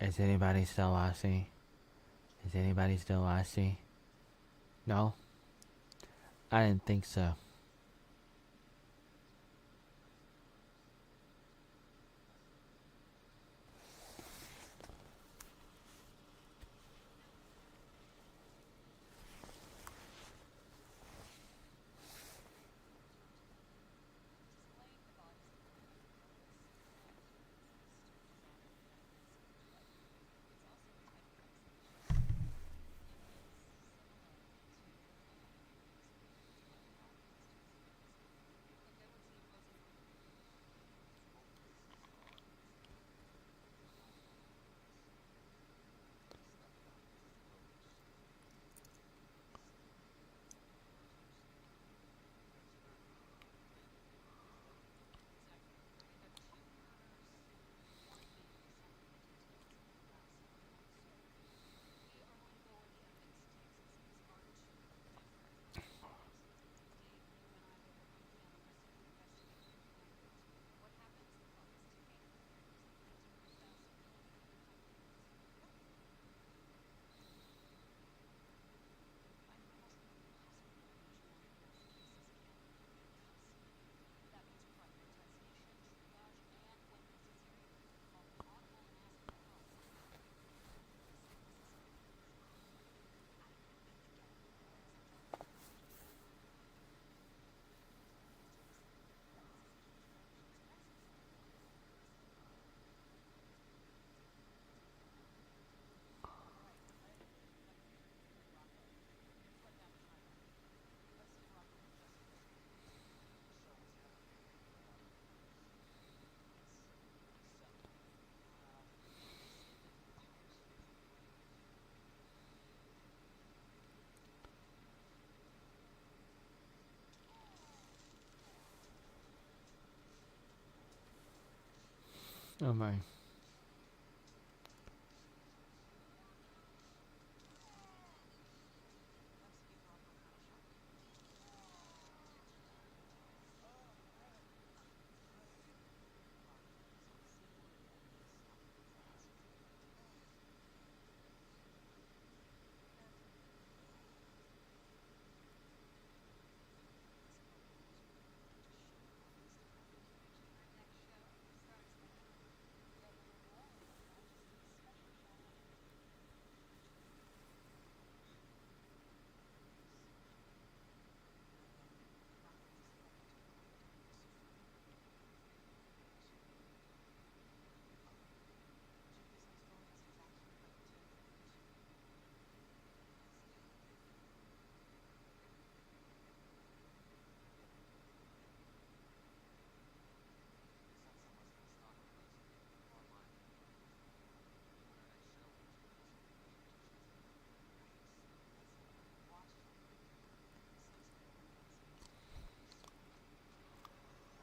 Is anybody still watching? Is anybody still watching? No? I didn't think so. Oh my.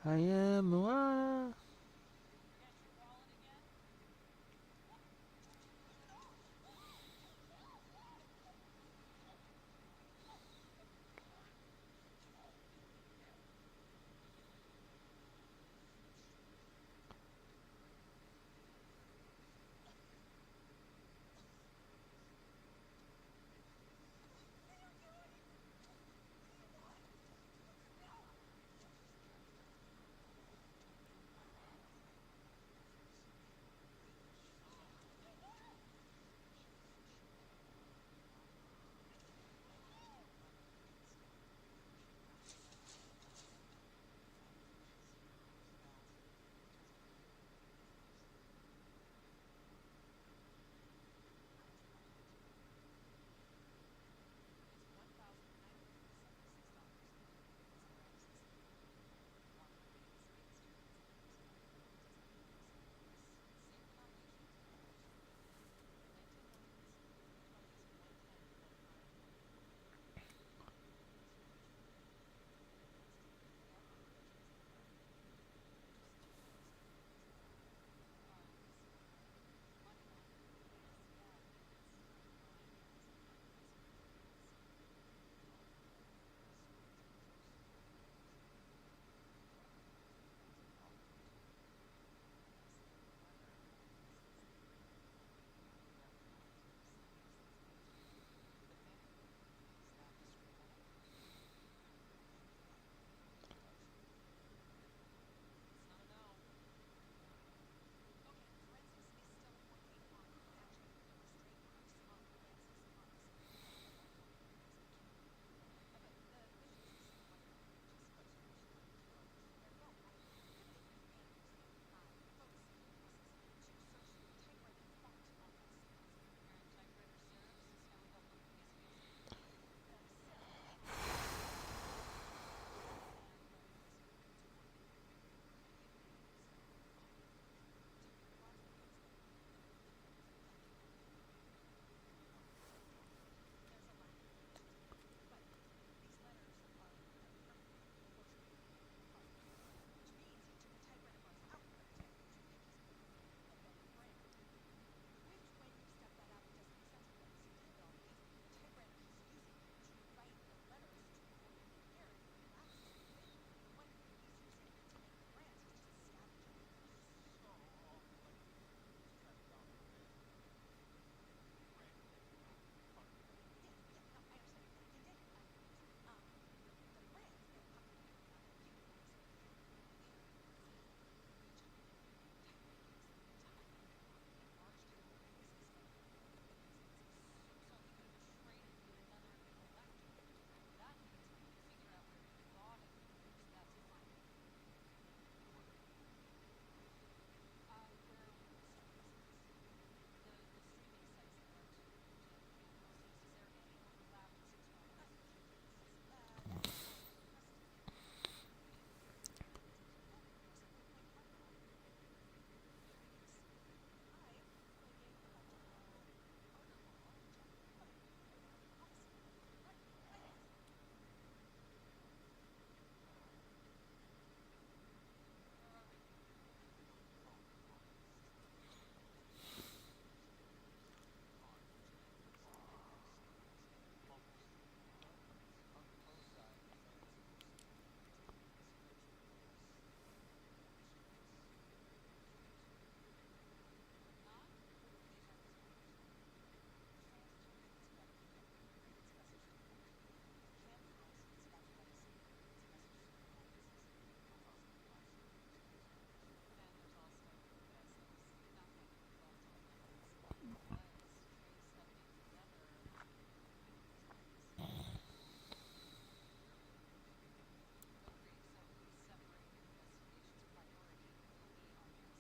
I am Moana.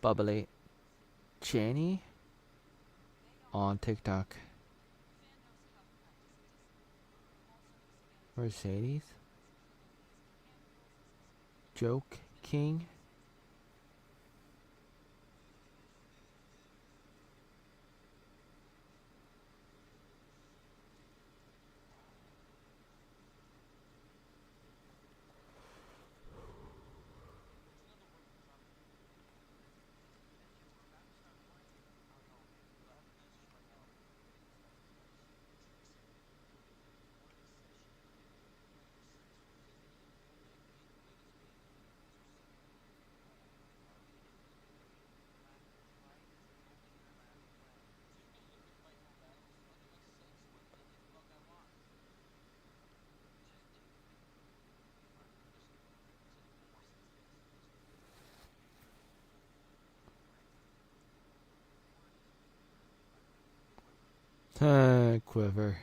Bubbly Cheney on TikTok. Mercedes. Joke King. Quiver.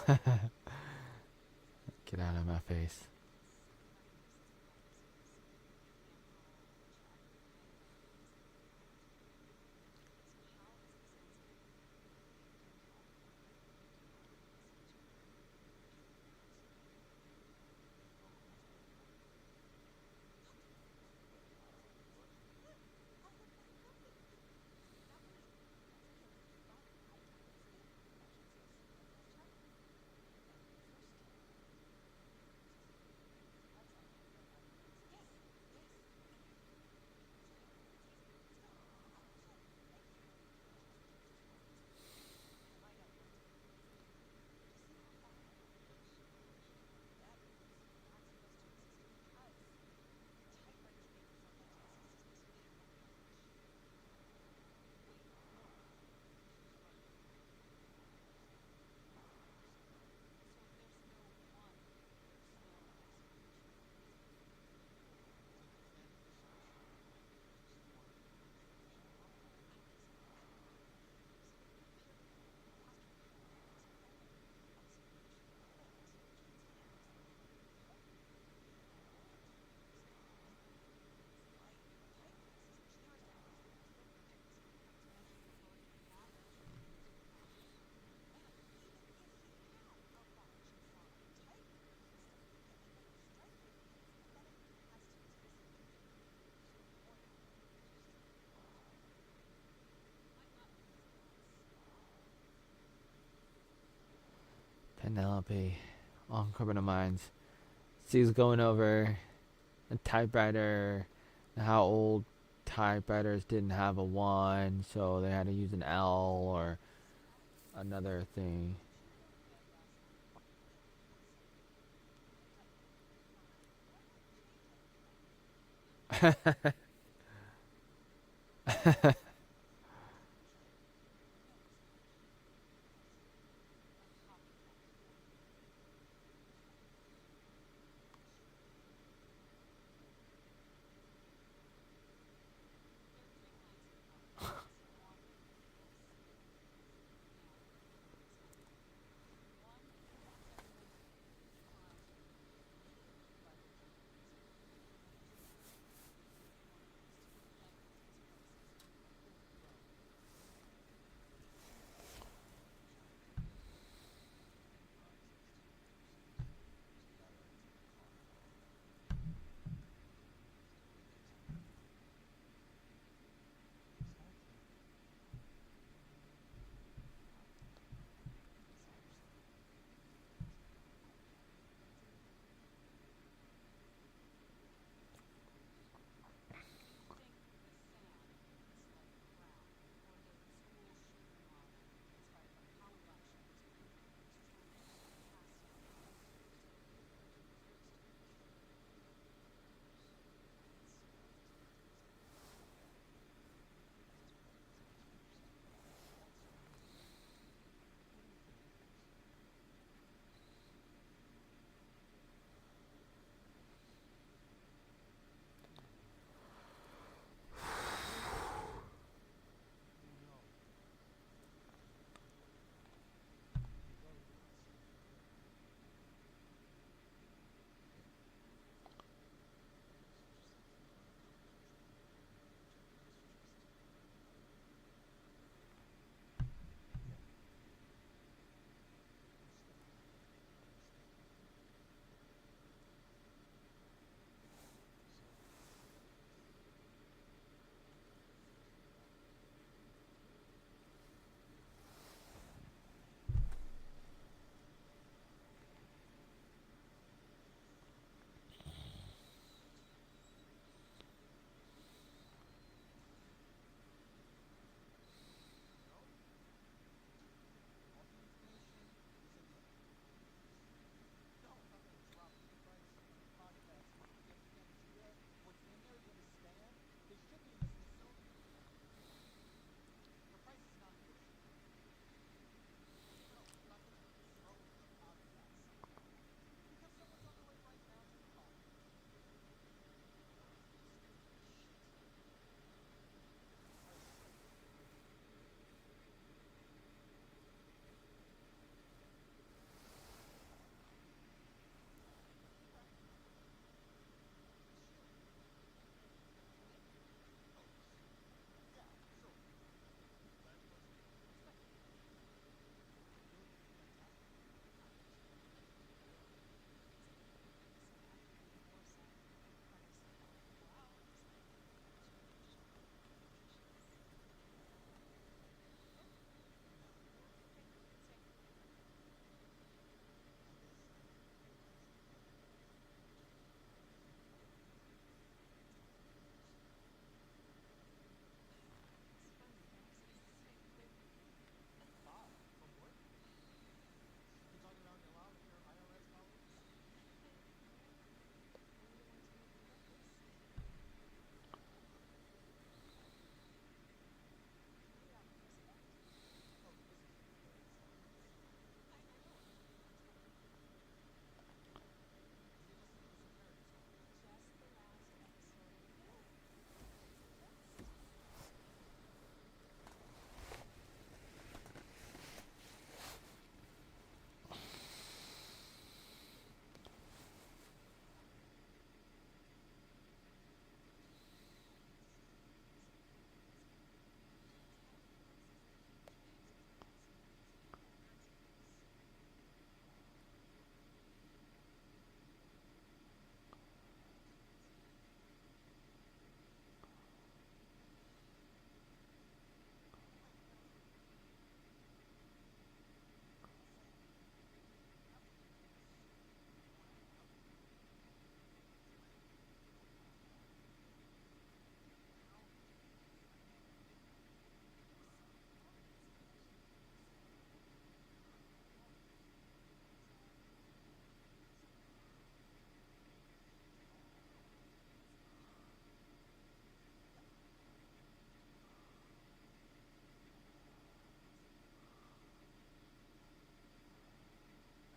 Get out of my face. Penelope on Criminal Minds. She's going over a typewriter, and how old typewriters didn't have a 1, so they had to use an L or another thing.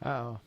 Oh.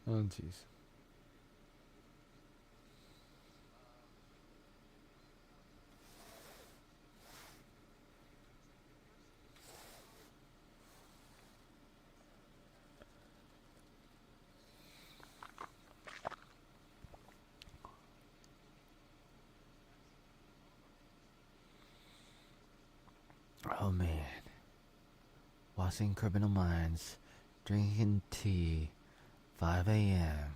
Oh, jeez. Oh, man. Watching Criminal Minds. Drinking tea. 5 a.m.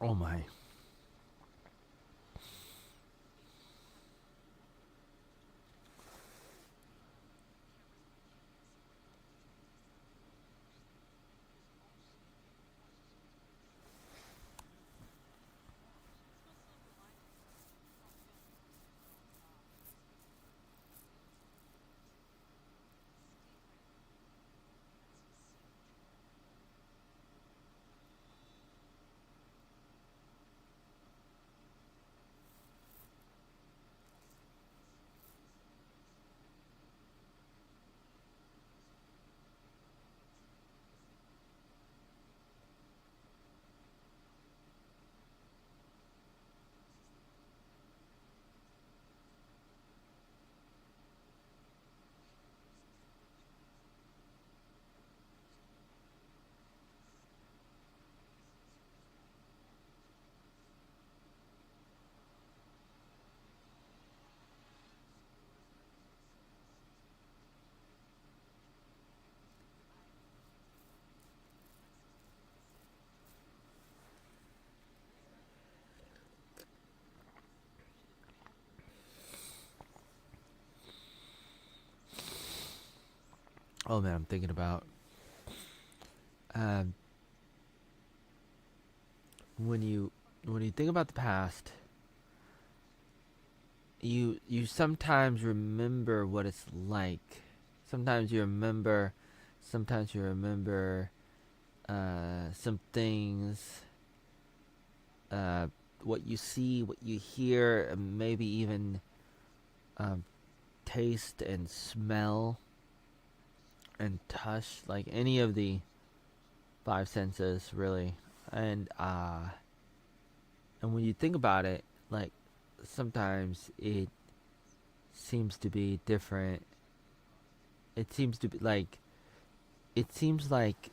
Oh my. Oh man, I'm thinking about um, when you think about the past, you sometimes remember what it's like. Sometimes you remember, sometimes you remember some things, uh, what you see, what you hear, and maybe even um, taste and smell and touch, like any of the five senses, really. And and when you think about it, like sometimes it seems to be different. It seems to be like it seems like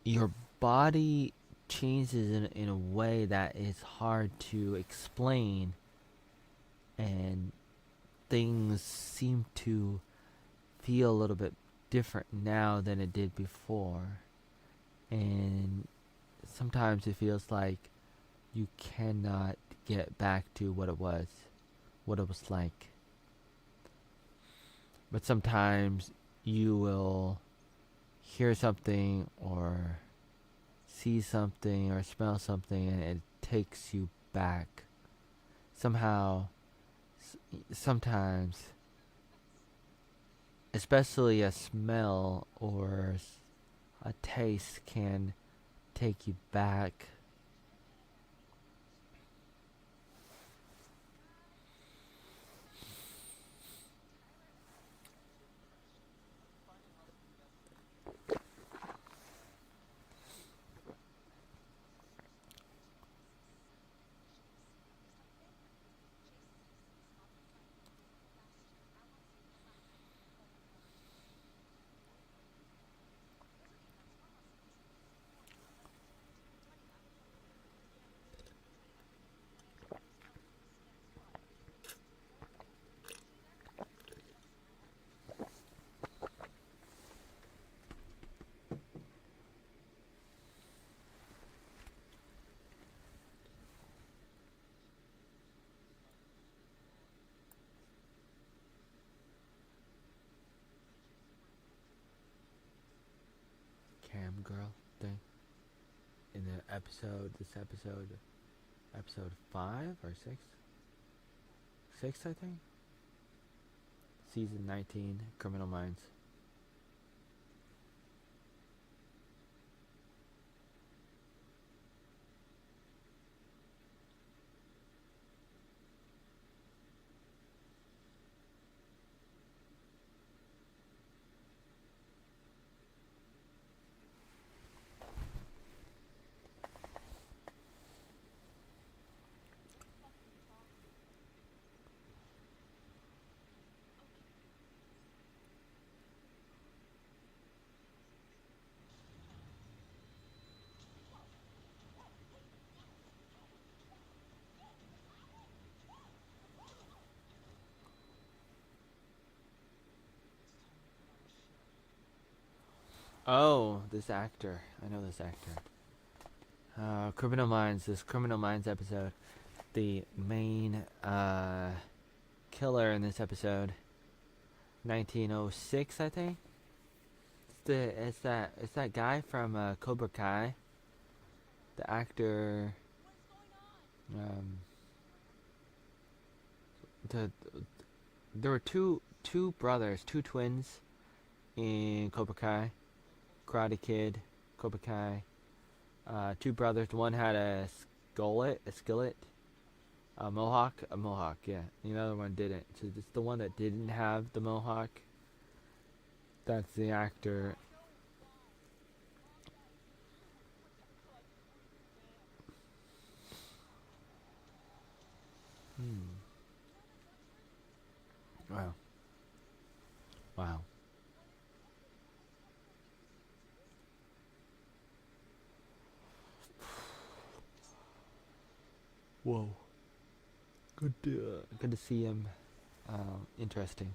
your body changes in a way that is hard to explain, and things seem to feel a little bit different now than it did before. And sometimes it feels like you cannot get back to what it was like. But sometimes you will hear something or see something or smell something and it takes you back. Somehow, sometimes, especially a smell or a taste can take you back. Cam girl thing in the episode 5 or 6, 6 I think, season 19, Criminal Minds. Oh, this actor. I know this actor. Criminal Minds. This Criminal Minds episode. The main killer in this episode. 1906, I think. It's that guy from Cobra Kai. The actor. Um, there were two brothers, two twins in Cobra Kai, Karate Kid, Cobra Kai. Two brothers. One had a skillet, a mohawk. Yeah. The other one didn't. So it's the one that didn't have the mohawk. That's the actor. Wow. Wow. Whoa. Good to see him. Interesting.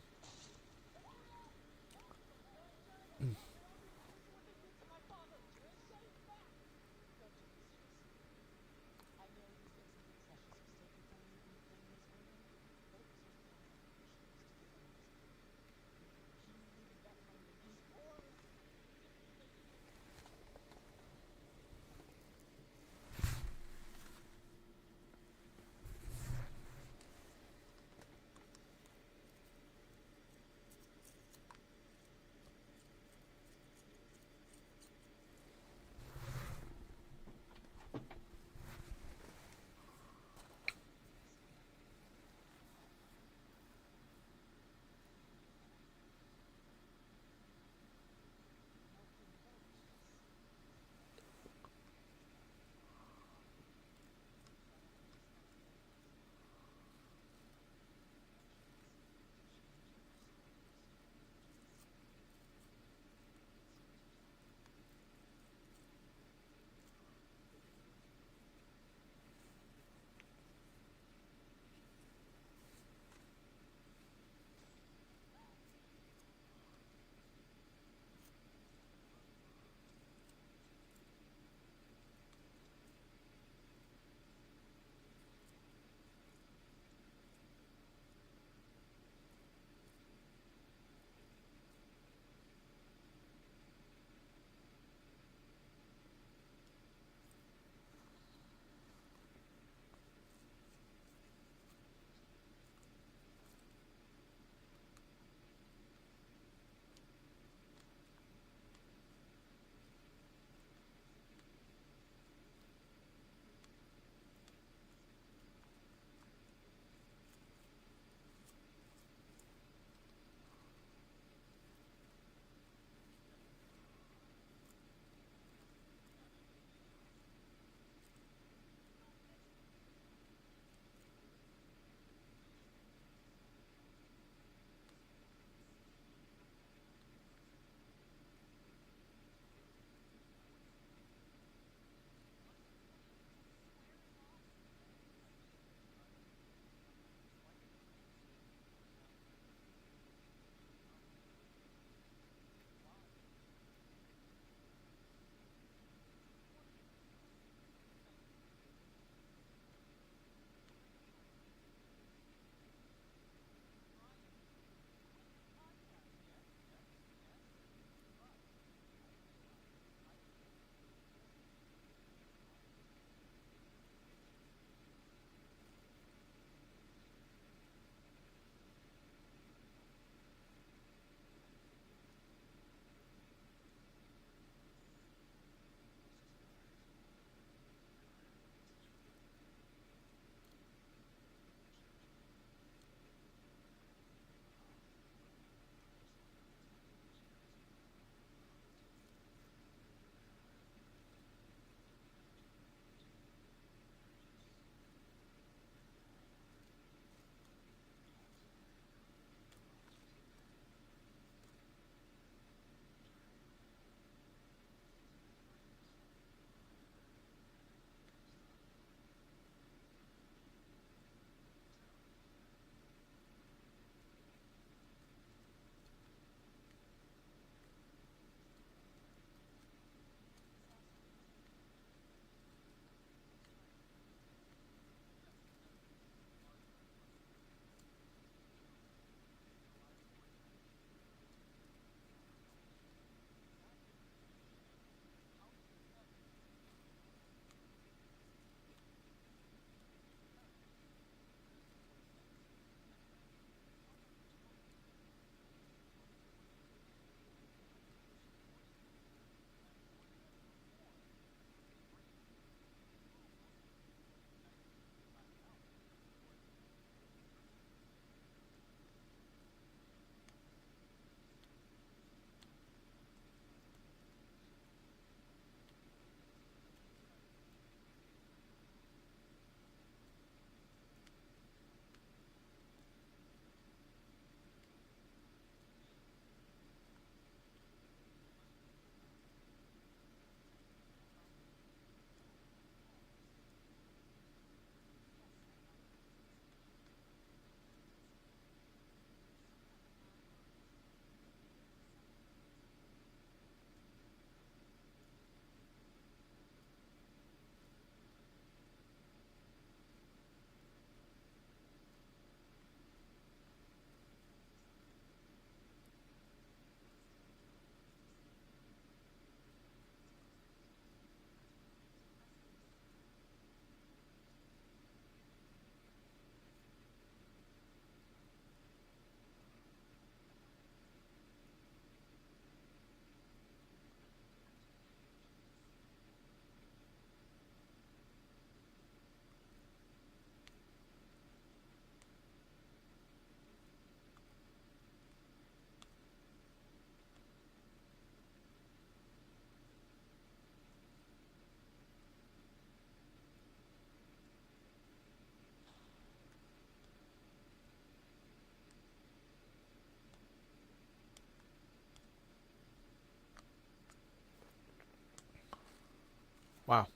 Wow.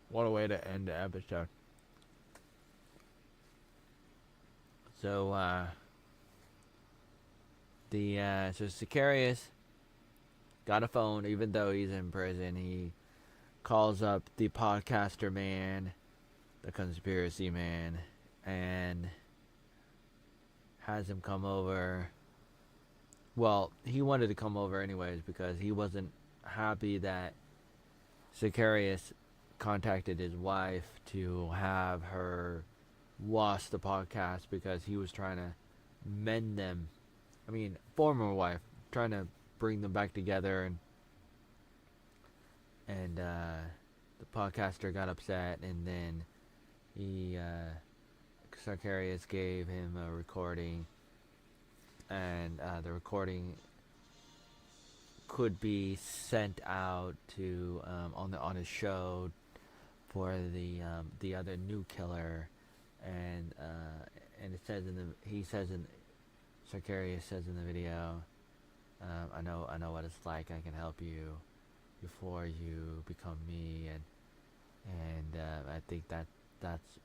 What a way to end the episode. So, so Sicarius got a phone, even though he's in prison. He calls up the podcaster man, the conspiracy man, and has him come over. Well, he wanted to come over anyways because he wasn't happy that Sicarius contacted his wife to have her watch the podcast because he was trying to mend them. I mean, former wife, trying to bring them back together, and the podcaster got upset, and then he Sicarius gave him a recording, and the recording could be sent out to on his show for the other new killer, and it says in the he says in Sicarius says in the video, I know what it's like. I can help you before you become me, and I think that's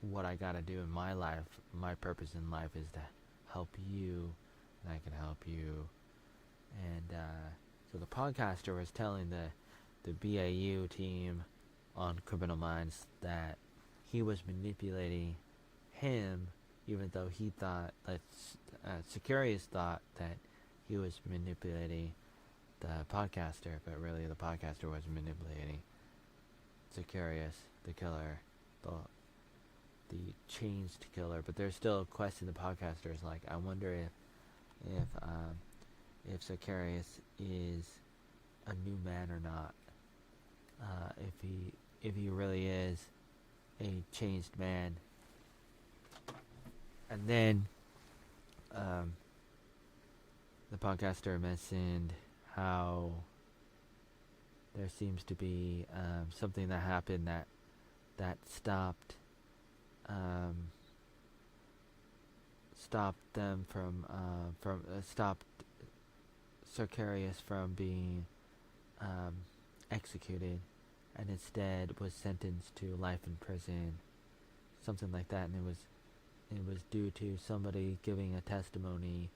what I gotta do in my life. My purpose in life is to help you, and I can help you. And so the podcaster was telling the BAU team on Criminal Minds that he was manipulating him, even though he thought that Sicarius thought that he was manipulating the podcaster, but really the podcaster was manipulating Sicarius, the killer, the the changed killer. But there's still a question. The podcaster is like, I wonder if Sicarius is a new man or not. If he really is a changed man. And then the podcaster mentioned how there seems to be something that happened that stopped them from stopped Sicarius from being executed, and instead was sentenced to life in prison, something like that. And it was due to somebody giving a testimony,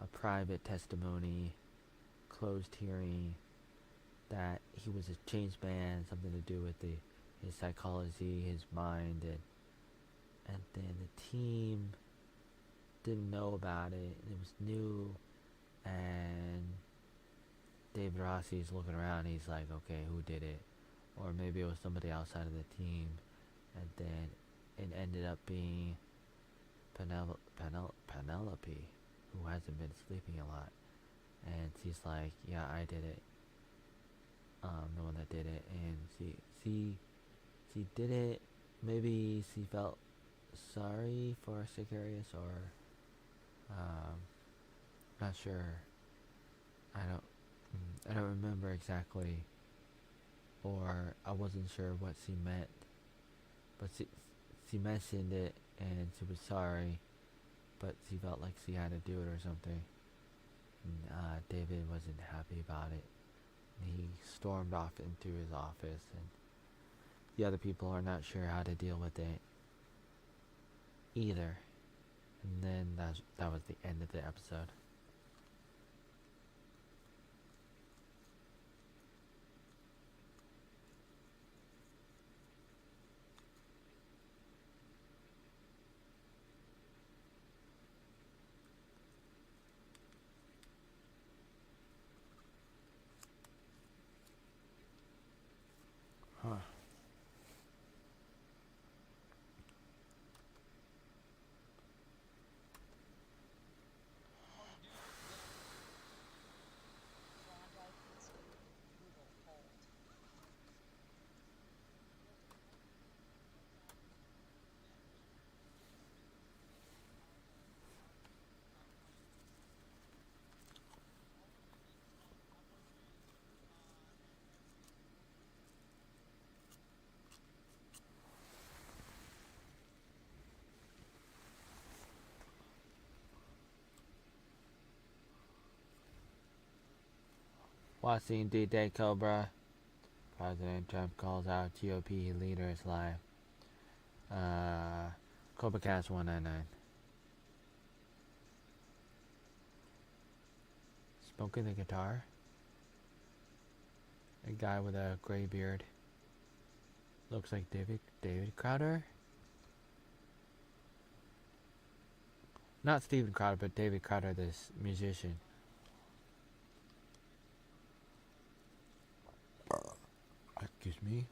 a private testimony, closed hearing, that he was a changed man, something to do with his psychology, his mind, and then the team didn't know about it. It was new, and David Rossi's looking around. He's like, okay, who did it? Or maybe it was somebody outside of the team, and then it ended up being Penelope, who hasn't been sleeping a lot, and she's like, yeah, I did it. The one that did it, and she did it. Maybe she felt sorry for Sicarius, or not sure. I don't remember exactly, or I wasn't sure what she meant, but she mentioned it, and she was sorry, but she felt like she had to do it or something. And David wasn't happy about it. He stormed off into his office, and the other people are not sure how to deal with it either. And then that was the end of the episode. Huh. Washington D-Day Cobra. President Trump calls out GOP leaders live. Cobra Cast 199. Smoking the guitar. A guy with a gray beard. Looks like David Crowder. Not Steven Crowder, but David Crowder, this musician. Excuse me.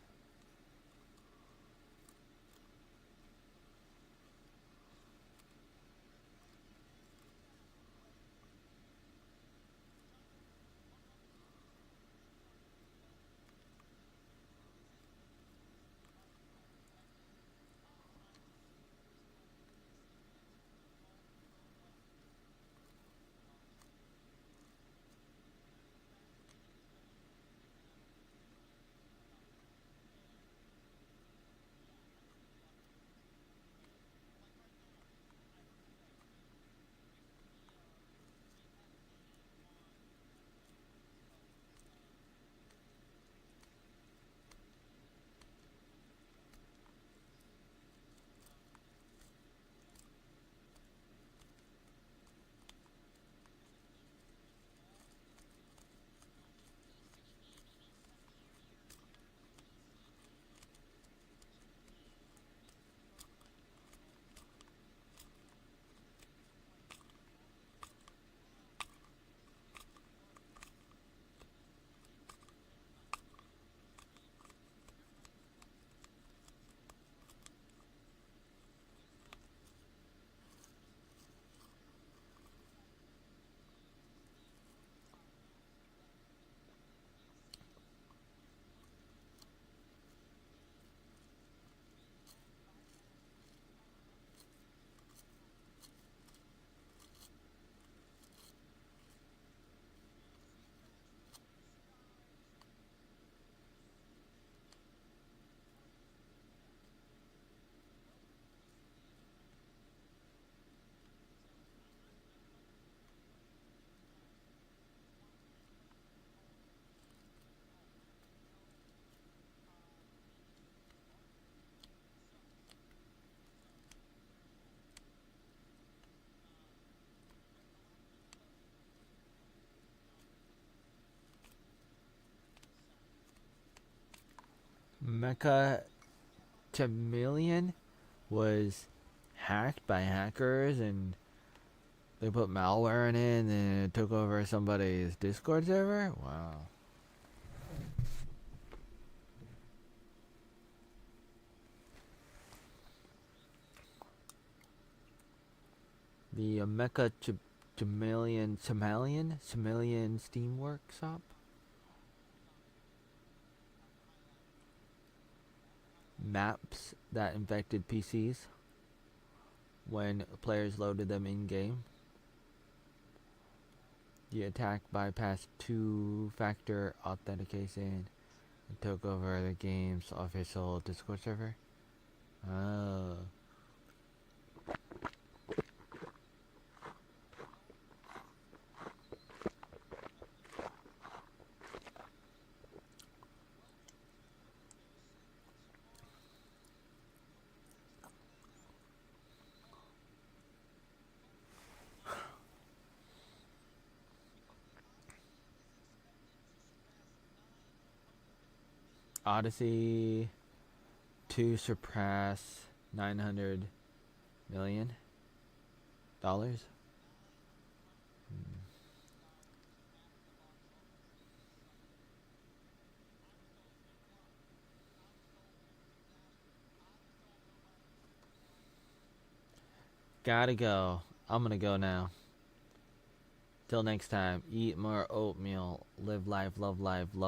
Mecha Chameleon was hacked by hackers and they put malware in it and then it took over somebody's Discord server? Wow. The Mecha Chameleon Steam Workshop? Maps that infected PCs when players loaded them in-game. The attack bypassed two-factor authentication and took over the game's official Discord server. Oh. Odyssey to surpass $900 million. Gotta go. I'm gonna go now. Till next time, eat more oatmeal, live life, love life, love.